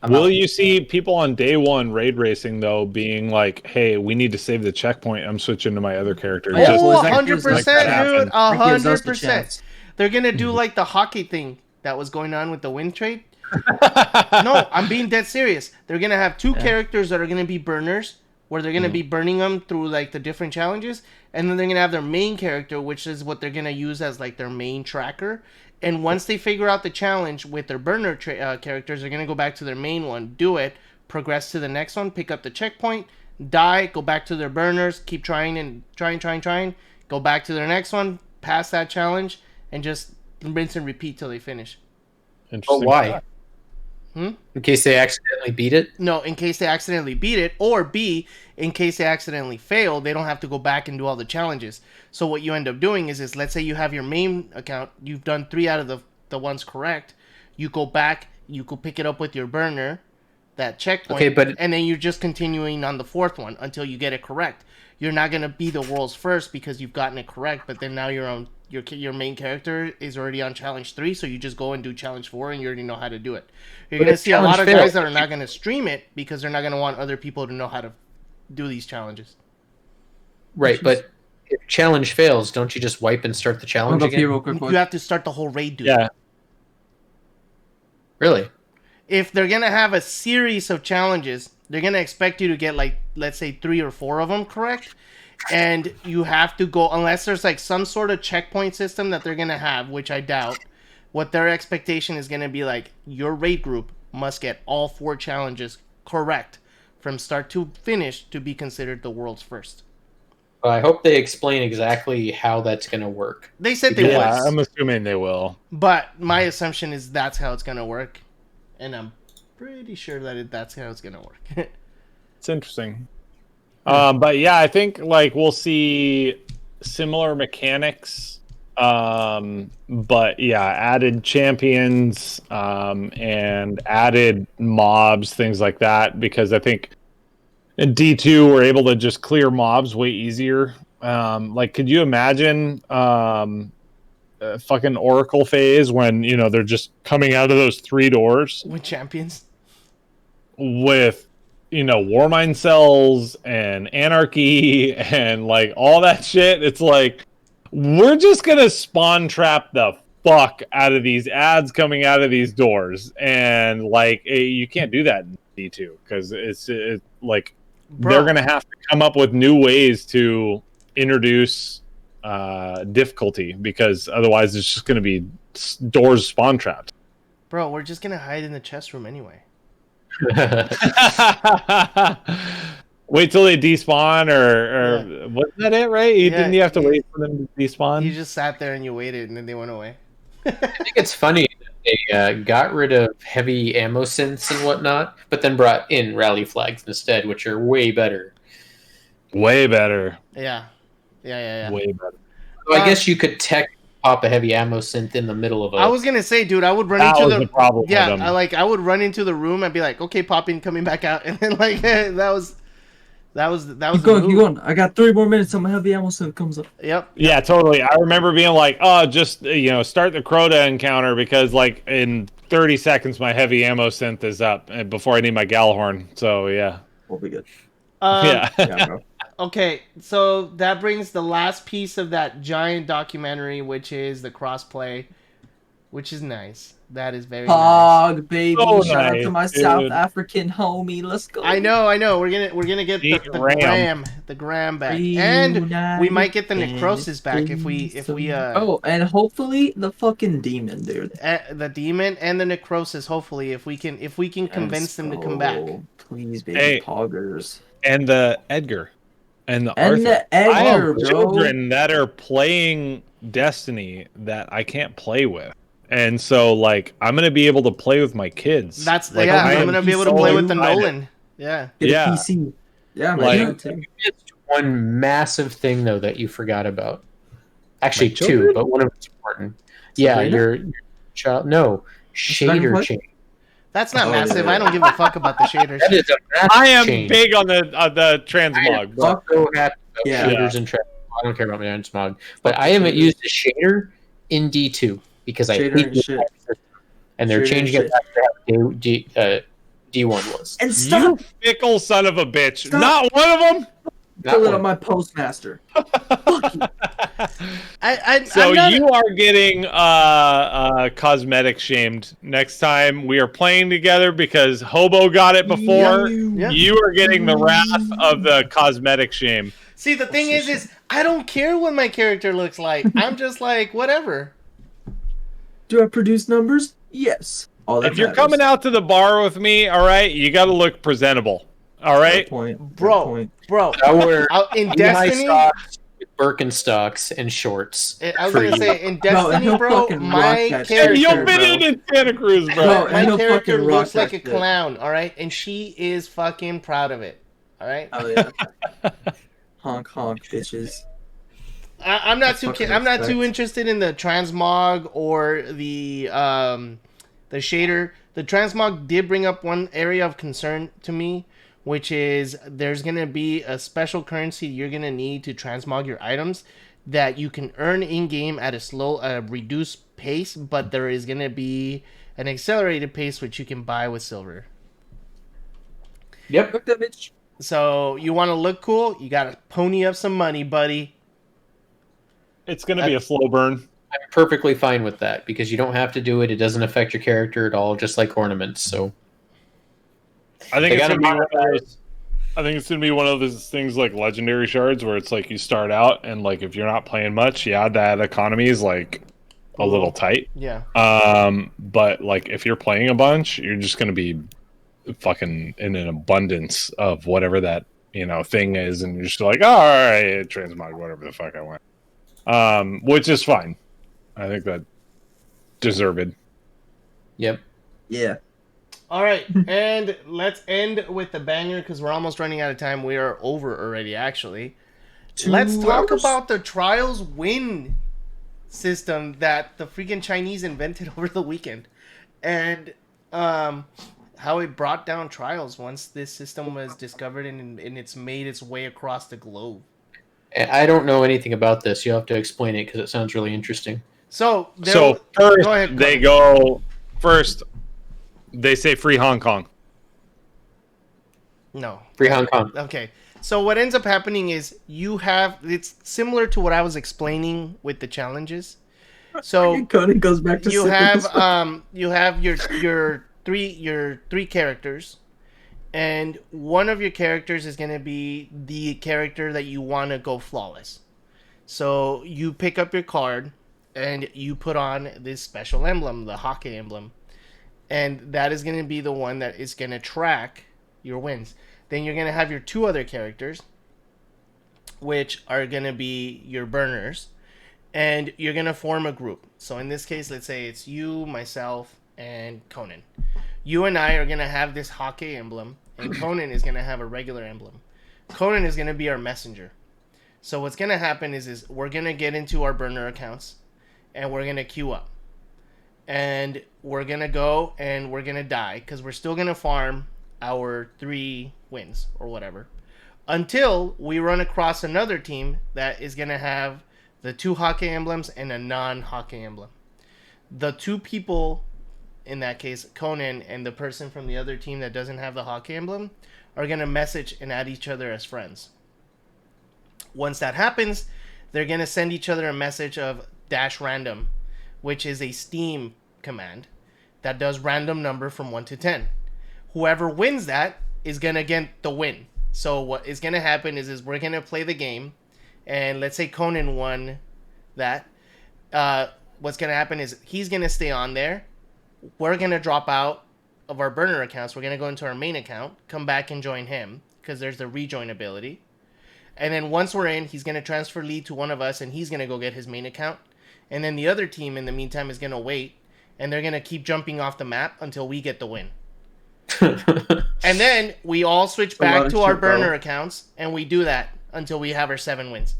Will you see people on day one raid racing though being like, "Hey, we need to save the checkpoint. I'm switching to my other character." Oh, Just 100%, dude. That gives us the 100%. chance. They're going to do like the hockey thing that was going on with the win trade. No, I'm being dead serious. They're going to have two characters that are going to be burners, where they're going to be burning them through like the different challenges, and then they're going to have their main character, which is what they're going to use as like their main tracker. And once they figure out the challenge with their burner characters, they're going to go back to their main one, do it, progress to the next one, pick up the checkpoint, die, go back to their burners, keep trying and trying, go back to their next one, pass that challenge, and just rinse and repeat till they finish. Oh, why? In case they accidentally beat it? No, in case they accidentally beat it, or B, in case they accidentally fail, they don't have to go back and do all the challenges. So what you end up doing is let's say you have your main account, you've done 3 out of the ones correct, you go back, you could pick it up with your burner, that checkpoint, and then you're just continuing on the 4th one until you get it correct. You're not going to be the world's first because you've gotten it correct, but then now your main character is already on challenge 3, so you just go and do challenge 4 and you already know how to do it. You're going to see a lot of guys that are not going to stream it because they're not going to want other people to know how to do these challenges. Right, but if challenge fails, don't you just wipe and start the challenge again? You have to start the whole raid, dude. Yeah. Really? If they're going to have a series of challenges, they're going to expect you to get like, let's say 3 or 4 of them correct. And you have to go, unless there's like some sort of checkpoint system that they're going to have, which I doubt, what their expectation is going to be like, your raid group must get all 4 challenges correct from start to finish to be considered the world's first. I hope they explain exactly how that's going to work. They said they would. Yeah, I'm assuming they will. But my assumption is that's how it's going to work. And I'm pretty sure that that's how it's going to work. It's interesting. But yeah, I think like we'll see similar mechanics, but yeah, added champions, and added mobs, things like that, because I think in D2 we're able to just clear mobs way easier. Like, could you imagine fucking Oracle phase when, they're just coming out of those 3 doors with champions? With Warmind cells and anarchy and like all that shit. It's like we're just gonna spawn trap the fuck out of these ads coming out of these doors, and like you can't do that in D2 because it's like they're gonna have to come up with new ways to introduce difficulty, because otherwise it's just gonna be doors spawn trapped. Bro, we're just gonna hide in the chest room anyway. Wait till they despawn, or wasn't that it, right? Didn't you have to wait for them to despawn? You just sat there and you waited, and then they went away. I think it's funny that they got rid of heavy ammo synths and whatnot, but then brought in rally flags instead, which are way better. Way better. Yeah. Way better. So I guess you could pop a heavy ammo synth in the middle of it. I was gonna say, dude, I would run into the problem. Yeah, I would run into the room and be like, okay, pop in, coming back out, and then like that was. Keep going. I got 3 more minutes. I'm heavy ammo synth comes up. Yep. Yeah, totally. I remember being like, oh, just start the Crota encounter because like in 30 seconds my heavy ammo synth is up before I need my Gjallarhorn. So yeah, we'll be good. Yeah. Bro. Okay, so that brings the last piece of that giant documentary, which is the crossplay, which is nice. That is very nice. Baby. So Shout out nice, to my dude. South African homie. Let's go. I know. We're gonna get the Gram back, and we might get the Necrosis back if we Oh, and hopefully the fucking demon, dude. The demon and the Necrosis. Hopefully, if we can convince them to come back. Please, baby, poggers. And the Edgar. And the Arthur. I have children that are playing Destiny that I can't play with. And so, like, I'm going to be able to play with my kids. I'm going to be able to play with the Nolan. Yeah. Get a PC. Yeah, my like, one massive thing though that you forgot about. Actually, My two, children? but one of them's important. Yeah, Sabrina? your child. No, Dragon shader Quest? change. That's not Oh, massive. yeah. I don't give a fuck about the shaders. That is a massive I am change. big on the transmog, bro. Fuck, So happy about Yeah. shaders and transmog. I don't care about transmog, but Fuck I the haven't shaders. used a shader in D2 because I Shader hate and the shit. system. And they're Shader and changing it shit. back to how D1 was. And You stop fickle son of a bitch. Stop. Not one of them. Not filling one. up my postmaster. Fuck you. So I'm not, you are getting cosmetic shamed next time we are playing together because Hobo got it before. Yeah. You are getting the wrath of the cosmetic shame. see, the thing is I don't care what my character looks like. I'm just like, whatever. Do I produce numbers? Yes. All that If you're matters. coming out to the bar with me, all right, you got to look presentable. All Good right. point. Good Bro, point. bro. I wear In knee-high Destiny, socks with Birkenstocks and shorts. I was for gonna you. say in Bro, Destiny, he'll bro, fucking my rock that Hey, character, shit, you'll fit bro. in Santa Cruz, bro. Bro, my he'll character fucking rock looks like that a shit. clown, all right, and she is fucking proud of it, all right. Oh yeah. Honk honk, bitches. I'm not too fucking I'm not too respect. interested in the transmog or the shader. The transmog did bring up one area of concern to me, which is there's gonna be a special currency you're gonna need to transmog your items that you can earn in game at a slow, reduced pace, but there is gonna be an accelerated pace which you can buy with silver. Yep. Fuck that bitch. So you want to look cool? You gotta pony up some money, buddy. It's going to be a slow burn. I'm perfectly fine with that because you don't have to do it. It doesn't affect your character at all, just like ornaments. So I think They it's gotta going to be one of modify those. I think it's going to be one of those things like legendary shards where it's like you start out and like if you're not playing much, yeah, that economy is like a little tight. Yeah. But like if you're playing a bunch, you're just going to be fucking in an abundance of whatever that thing is, and you're just like, oh, all right, transmog whatever the fuck I want, which is fine. I think that deserved. yep. Yeah. All right, and let's end with the banger because we're almost running out of time. We are over already, actually. Let's talk about the Trials win system that the freaking Chinese invented over the weekend, and how it brought down Trials once this system was discovered and it's made its way across the globe. I don't know anything about this. You'll have to explain it because it sounds really interesting. So First, go ahead, they Colin. go first. They say free Hong Kong. No. Free Hong Kong. Okay. So what ends up happening is it's similar to what I was explaining with the challenges. So Conan goes back to you sipping have his- you have your three characters, and one of your characters is going to be the character that you want to go flawless. So you pick up your card and you put on this special emblem, the hockey emblem, and that is going to be the one that is going to track your wins. Then you're going to have your two other characters, which are going to be your burners, and you're going to form a group. So in this case, let's say it's you, myself, and Conan. You and I are going to have this hockey emblem, and Conan is going to have a regular emblem. Conan is going to be our messenger. So what's going to happen is we're going to get into our burner accounts, and we're going to queue up. And we're going to go, and we're going to die, because we're still going to farm our 3 wins, or whatever, until we run across another team that is going to have the 2 hockey emblems and a non-hockey emblem. The 2 people, in that case, Conan and the person from the other team that doesn't have the hockey emblem, are going to message and add each other as friends. Once that happens, they're going to send each other a message of -random, which is a Steam command that does random number from 1 to 10. Whoever wins that is going to get the win. So what is going to happen is we're going to play the game, and let's say Conan won that. What's going to happen is he's going to stay on there. We're going to drop out of our burner accounts. We're going to go into our main account, come back and join him, because there's the rejoin ability. And then once we're in, he's going to transfer lead to one of us, and he's going to go get his main account. And then the other team, in the meantime, is going to wait, and they're going to keep jumping off the map until we get the win. And then we all switch A lot back of to our shit, bro. burner accounts, and we do that until we have our 7 wins.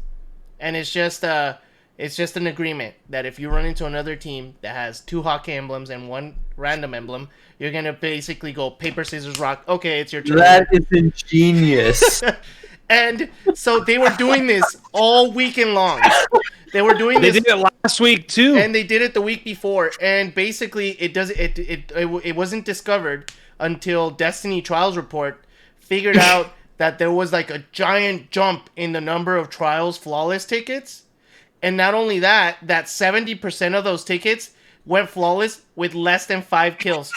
And it's just an agreement that if you run into another team that has 2 hockey emblems and 1 random emblem, you're gonna basically go paper, scissors, rock. Okay, it's your turn. That is ingenious. And so they were doing this all weekend long. They were doing They this. did it last week too. And they did it the week before, and basically it wasn't discovered until Destiny Trials Report figured out that there was like a giant jump in the number of Trials flawless tickets, and not only that 70% of those tickets went flawless with less than 5 kills.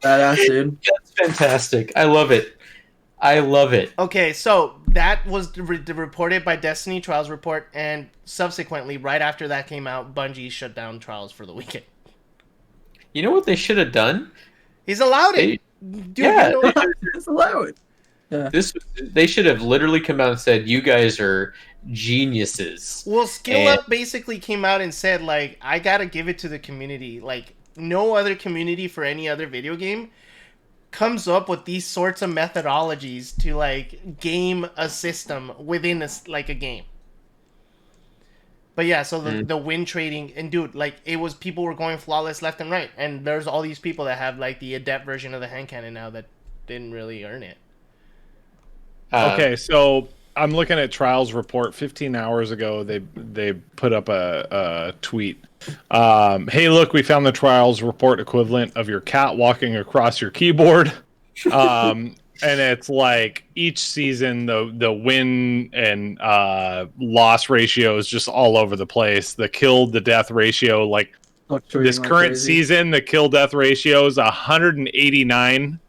Badass, dude. That's fantastic. I love it. I love it. Okay, so that was reported by Destiny Trials Report, and subsequently, right after that came out, Bungie shut down Trials for the weekend. You know what they should have done? He's allowed it. Dude, yeah. you know, Just allow it. Yeah. They should have literally come out and said, "You guys are geniuses." well, Skill Up basically came out and said, like, I gotta give it to the community. Like, no other community for any other video game comes up with these sorts of methodologies to, like, game a system within a game. But yeah, so the win trading, and dude, like, it was, people were going flawless left and right, and there's all these people that have, like, the adept version of the hand cannon now that didn't really earn it. Okay, so I'm looking at Trials Report. 15 hours ago, they put up a tweet. Hey, look, we found the Trials Report equivalent of your cat walking across your keyboard. And it's like each season, the win and loss ratio is just all over the place. The kill to death ratio, like this current season, the kill death ratio is 189.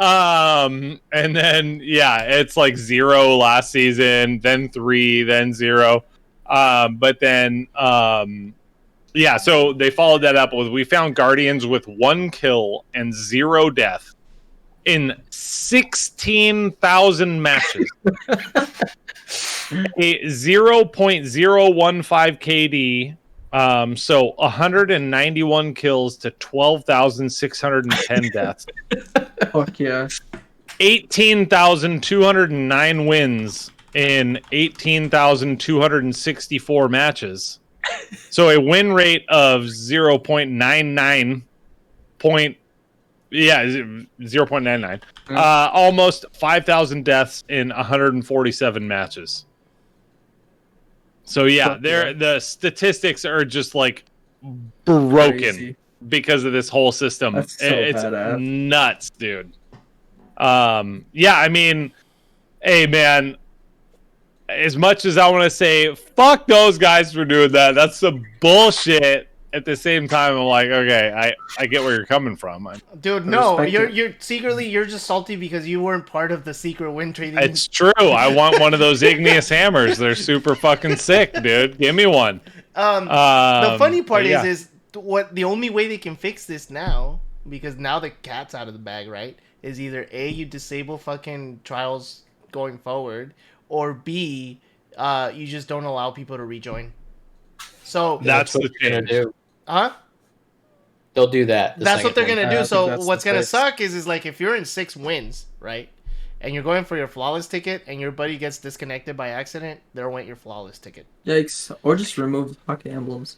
And then it's like 0 last season, then 3, then 0. But then so they followed that up with, we found Guardians with 1 kill and 0 death in 16,000 matches. A 0.015 KD. So 191 kills to 12,610 deaths. Fuck yeah. 18,209 wins in 18,264 matches. So a win rate of 0.99 0.99. Almost 5,000 deaths in 147 matches. So the statistics are just like broken. Crazy. Because of this whole system. That's so it's badass. Nuts, dude. I mean, hey man, as much as I want to say fuck those guys for doing that, that's some bullshit. At the same time, I'm like, okay, I get where you're coming from. Dude, no, you're secretly, you're just salty because you weren't part of the secret win trading. It's true. I want one of those igneous hammers. They're super fucking sick, dude. Give me one. The funny part is what the only way they can fix this now, because now the cat's out of the bag, right? Is either A, you disable fucking Trials going forward, or B, you just don't allow people to rejoin. So that's what they're gonna do. Huh? They'll do that. That's what they're gonna do. So what's gonna suck is like if you're in 6 wins, right, and you're going for your flawless ticket, and your buddy gets disconnected by accident, they'll want your flawless ticket. Yikes! Or just remove hockey emblems.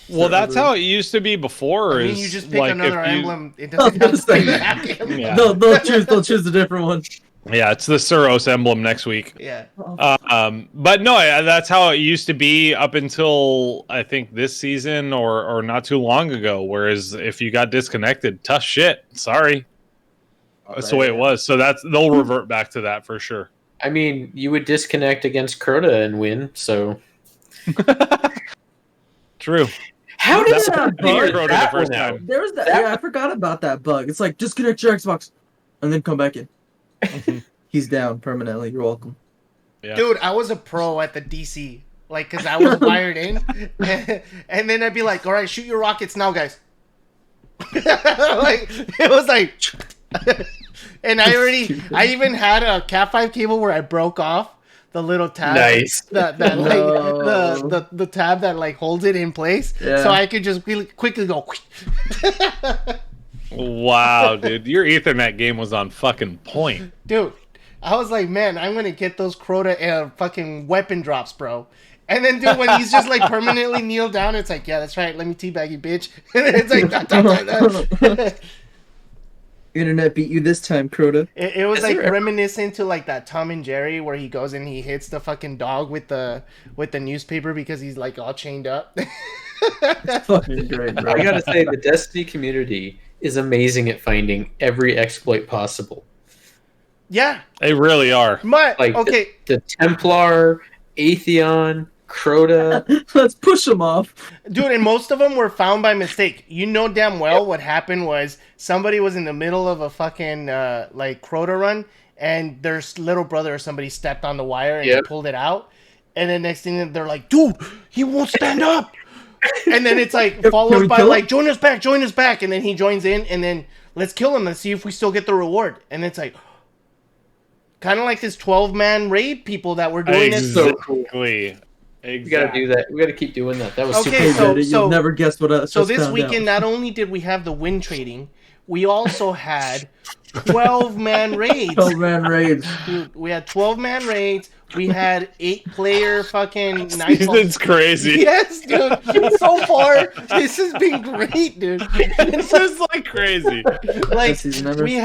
Well, that's how it used to be before. I mean, you just pick like another emblem. It doesn't have to be the hockey emblem. Yeah. They'll choose a different one. Yeah, it's the Suros emblem next week. Yeah. But no, that's how it used to be up until I think this season or not too long ago. Whereas if you got disconnected, tough shit. Sorry, that's the way it was. So they'll revert back to that for sure. I mean, you would disconnect against Crota and win. So true. How did that bug? The first time? There was that. Yeah, I forgot about that bug. It's like disconnect your Xbox and then come back in. He's down permanently. You're welcome. Yeah. Dude, I was a pro at the DC, like, because I was wired in, and then I'd be like, all right, shoot your rockets now, guys. Like, it was like, and I even had a Cat5 cable where I broke off the little tab. Nice. That like the tab that like holds it in place, so I could just really quickly go. Wow, dude, your Ethernet game was on fucking point. Dude, I was like, man, I'm gonna get those Crota fucking weapon drops, bro. And then, dude, when he's just like permanently kneeled down, it's like, yeah, that's right. Let me teabag you, bitch. And then it's like, dot, dot, dot, dot. Internet beat you this time, Crota. It was Is like there ever- reminiscent to like that Tom and Jerry where he goes and he hits the fucking dog with the newspaper because he's like all chained up. Fucking great, bro. I gotta say, the Destiny community is amazing at finding every exploit possible. Yeah, They really are. but Like okay, the Templar, Atheon, Crota. Let's push him off. dude, and most of them were found by mistake. You know damn well what happened was somebody was in the middle of a fucking like Crota run, and their little brother or somebody stepped on the wire and Yep. pulled it out, and then next thing they're like, dude, he won't stand up. And then it's like Can followed we by kill him? like join us back, and then he joins in, and then let's kill him and see if we still get the reward. And it's like kind of like this 12-man raid people that were doing it. so cool. Exactly. We gotta do that. We gotta keep doing that. That was Okay, super. Hey, so- Daddy, you'll never guess what I So just this found weekend, out. not only did we have the win trading, we also had 12-man raids. 12-man raids. Dude, we had 12-man raids. We had 8-player fucking Nightfall. Season's crazy. Yes, dude. So far, this has been great, dude. It's just like crazy. Like Best season ever. we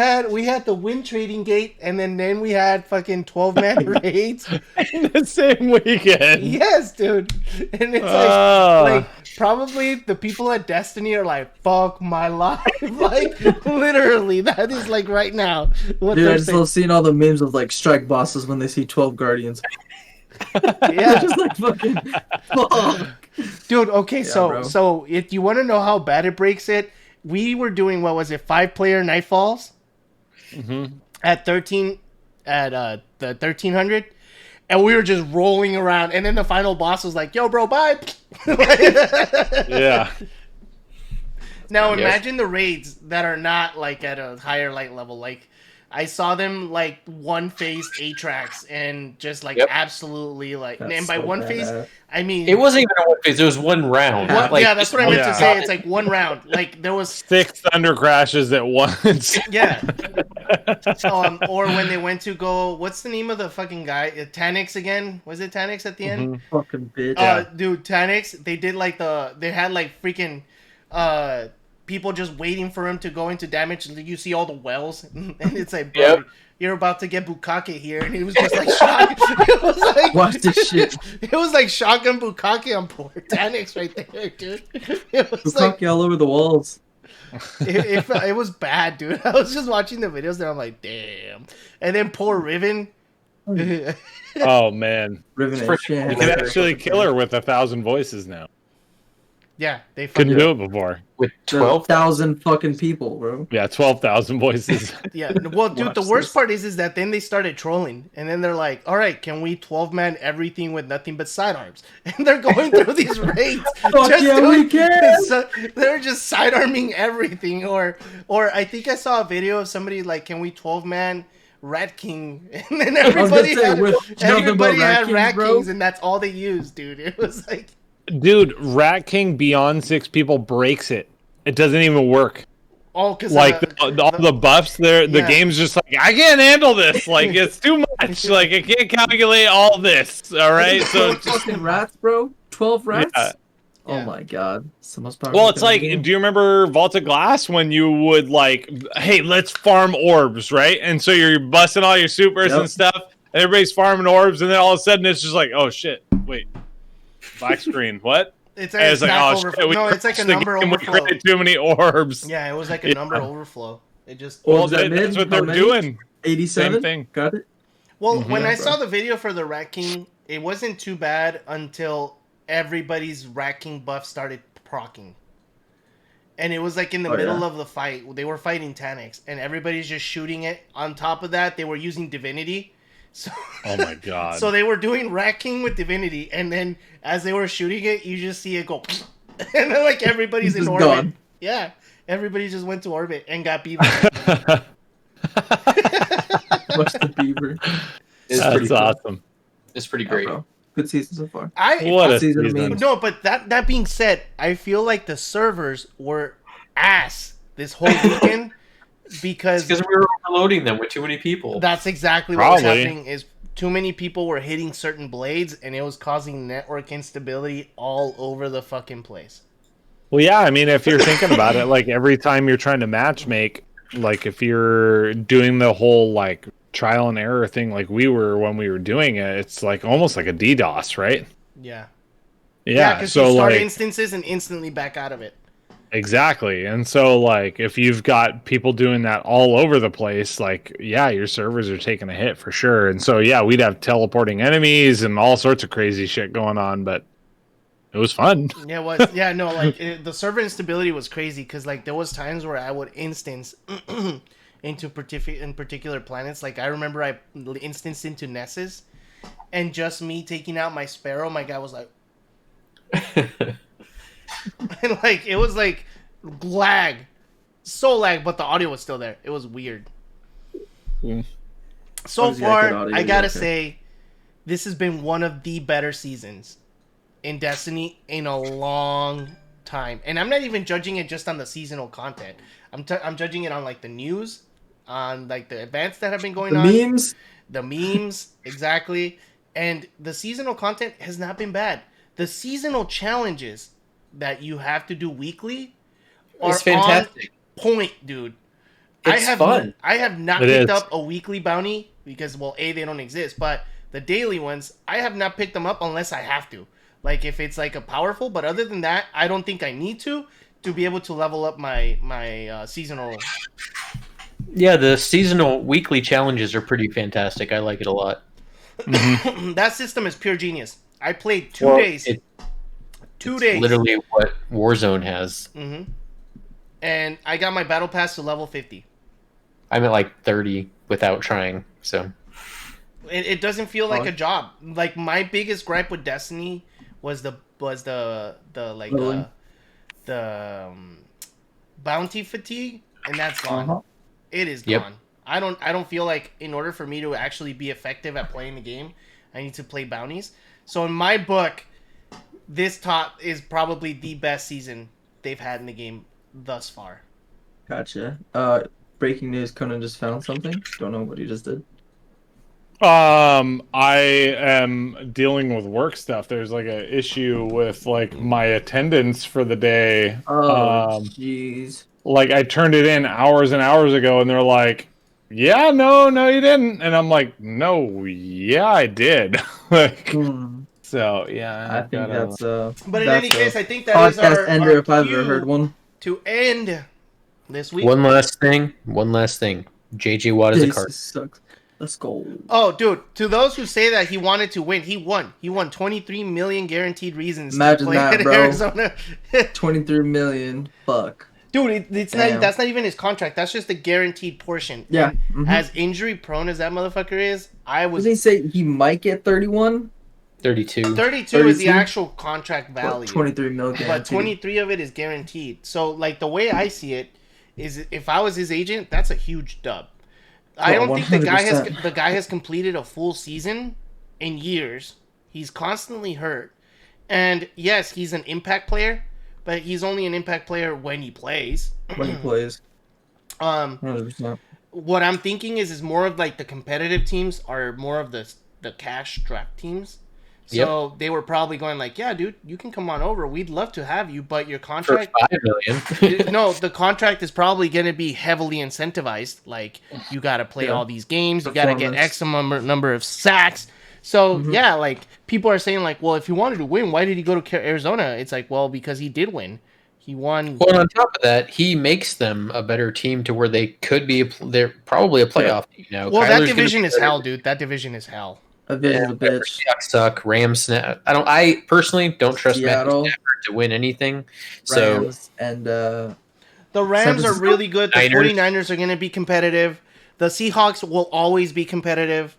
had the win trading gate, and then we had fucking 12-man raids. In the same weekend. Yes, dude. And it's Oh. like probably the people at Destiny are like, fuck my life. Like literally, that is like right now what Dude, I they're just saying. love seeing all the memes of like strike bosses when they see 12 guardians. Yeah, Just like fucking. Fuck. dude. Okay, bro. so if you want to know how bad it breaks it, we were doing what was it, 5-player Nightfalls at 13 at the 1300. And we were just rolling around, and then the final boss was like, "Yo, bro, bye." Yeah. Now Yes. imagine the raids that are not like at a higher light level. Like I saw them like one phase Atrax and just like Yep. absolutely like, That's and by so one phase badass. I mean It wasn't even a one phase. It was one round. one, Like, yeah, that's what I meant yeah. to say. It's like one round. Like there was 6 thunder crashes at once. yeah. Or when they went to go, what's the name of the fucking guy? Tanix again? Was it Tanix at the end? Fucking bitch. Dude, Tanix, they did like they had like freaking people just waiting for him to go into damage. You see all the wells, and it's like, bro, Yep. you're about to get Bukake here, and he was just like, it was like, Watch this shit. It was like shotgun Bukake on poor Tanix right there, dude. It was like, Bukake all over the walls. it was bad, dude. I was just watching the videos, and I'm like, damn. And then poor Riven. Oh man. Riven and Frick. shit. You can actually kill her with 1,000 voices now. Yeah, they Couldn't fucking, do it before. with 12. 12,000 fucking people, bro. Yeah, 12,000 voices. yeah. Well, dude, Watch the worst this. part is that then they started trolling, and then they're like, "All right, can we 12-man everything with nothing but sidearms?" And they're going through these raids. Fuck yeah, we can! So they're just sidearming everything, or I think I saw a video of somebody like, "Can we 12-man Rat King?" And then everybody say, had with nothing but everybody Rat had Kings, Rat bro. Kings, and that's all they used, dude. It was like. Dude, Rat King Beyond 6 people breaks it. It doesn't even work. Oh, because Like all the buffs there, the Yeah. game's just like, I can't handle this. Like it's too much. Like I can't calculate all this. All right, so 12 it's just, fucking rats, bro. 12 rats. Yeah. Oh Yeah. my god, it's the most powerful. well, it's thing like, in the game. do you remember Vault of Glass when you would like, hey, let's farm orbs, right? And so you're busting all your supers Yep. and stuff, and everybody's farming orbs, and then all of a sudden it's just like, oh shit, wait, black screen, what? it's And like, it's like, not oh overflow. shit, we No, it's like a crashed the number game, we overflow. created too many orbs. Yeah, it was like a Yeah. number overflow. It just Well, Well, is that that's mid? what How they're many? doing. 87. Same thing. Got it. well, when I bro. saw the video for the Rat King, it wasn't too bad until everybody's Rat King buff started proccing. And it was like in the Oh, middle yeah. of the fight, they were fighting Tanix, and everybody's just shooting it. On top of that, they were using Divinity. So, Oh my god. so they were doing Rat King with Divinity, and then as they were shooting it, you just see it go, and then like everybody's in Just orbit. gone. Yeah, everybody just went to orbit and got beaver. Watch the beaver. It's That's pretty cool. awesome. It's pretty Yeah, great. bro. Good season so far. What a season of season. memes. No, but that being said, I feel like the servers were ass this whole weekend because Because we were overloading them with too many people. that's exactly what was Probably. happening. Is too many people were hitting certain blades, and it was causing network instability all over the fucking place. Well, yeah, I mean, if you're thinking about it, like every time you're trying to match make, like if you're doing the whole like trial and error thing, like we were when we were doing it, it's like almost like a DDoS, right? Yeah. Yeah. because So you start like instances and instantly back out of it. exactly, and so like if you've got people doing that all over the place, like yeah, your servers are taking a hit for sure. And so yeah, we'd have teleporting enemies and all sorts of crazy shit going on, but it was fun. Yeah, it was. Yeah, no, like the server instability was crazy because like there was times where I would instance into in particular planets. Like I remember I instanced into Nessus, and just me taking out my Sparrow, my guy was like, and like it was like lag, so lag, but the audio was still there. It was weird. Mm. So Obviously, I could far, audio I you, gotta okay. say, this has been one of the better seasons in Destiny in a long time, and I'm not even judging it just on the seasonal content. I'm judging it on like the news, on like the events that have been going The on, memes. the memes, exactly, and the seasonal content has not been bad. The seasonal challenges that you have to do weekly are It's fantastic. on point, dude. It's fun. I have not It picked is. up a weekly bounty because, well, A, they don't exist, but the daily ones, I have not picked them up unless I have to. Like, if it's like a powerful, but other than that, I don't think I need to be able to level up my seasonal. Yeah, the seasonal weekly challenges are pretty fantastic. I like it a lot. That system is pure genius. I played 2 Well, days. it- 2 days. Literally what Warzone has. And I got my battle pass to level 50. I'm at like 30 without trying. So It doesn't feel like Oh. a job. Like my biggest gripe with Destiny was the like Really? the bounty fatigue, and that's gone. Uh-huh. It is Yep. gone. I don't feel like in order for me to actually be effective at playing the game, I need to play bounties. So in my book, this top is probably the best season they've had in the game thus far. Gotcha. Breaking news: Conan just found something. Don't know what he just did. I am dealing with work stuff. There's like a issue with like my attendance for the day. Oh, jeez. Like I turned it in hours and hours ago, and they're like, "Yeah, no, you didn't." And I'm like, "No, yeah, I did." Like, so yeah, I think that's But in that's any a case, I think that is podcast our ender our if I've cue ever heard one. to end this week. one last thing. JJ Watt is a card. Jesus sucks. Let's go. Oh, dude! To those who say that he wanted to win, he won. He won 23 million guaranteed reasons Imagine to play that, at bro. Arizona. 23 million. Fuck. Dude, it's Damn. not. That's not even his contract. That's just the guaranteed portion. Yeah. And Mhm. as injury prone as that motherfucker is, I was Doesn't he say he might get 31? 32. 32 is the 32? actual contract Well, value. 23 mil But guaranteed. 23 of it is guaranteed. So, like, the way I see it is if I was his agent, that's a huge dub. I Oh, don't think the guy 100%. has completed a full season in years. He's constantly hurt. And yes, he's an impact player, but he's only an impact player when he plays. when he plays. 100%. 100%. What I'm thinking is more of like the competitive teams are more of the cash draft teams. So they were probably going like, yeah, dude, you can come on over. We'd love to have you, but your For contract 5 million. no, the contract is probably going to be heavily incentivized. Like, you got to play Yeah. all these games. You got to get Performance. X number of sacks. So, yeah, like, people are saying, like, well, if he wanted to win, why did he go to Arizona? It's like, well, because he did win. He won. Well, on top of that, he makes them a better team to where they could be. They're probably a playoff team now. Well, Kyler's that gonna division be is better. hell, dude. That division is hell. A vision's a bitch. Seahawks suck. Rams. I personally don't trust Seattle. Matthew Stafford to win anything. So Rams and The Rams are Francisco? really good. The Niners. 49ers are going to be competitive. The Seahawks will always be competitive.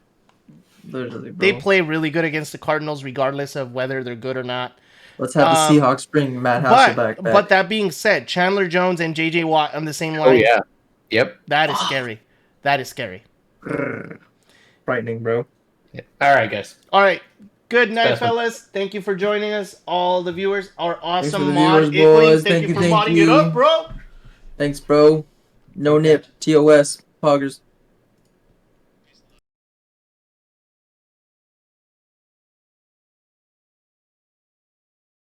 literally, bro. They play really good against the Cardinals, regardless of whether they're good or not. Let's have the Seahawks bring Matt Hasselbeck back. But that being said, Chandler Jones and J.J. Watt on the same line. oh yeah, yep. That is scary. That is scary. Frightening, bro. Yeah. All right, guys. All right. Good night, Special. fellas. Thank you for joining us. All the viewers, our for awesome the mod viewers, Ickling. boys. Thank you for thank modding you. it up, bro. Thanks, bro. No nip. TOS. Poggers.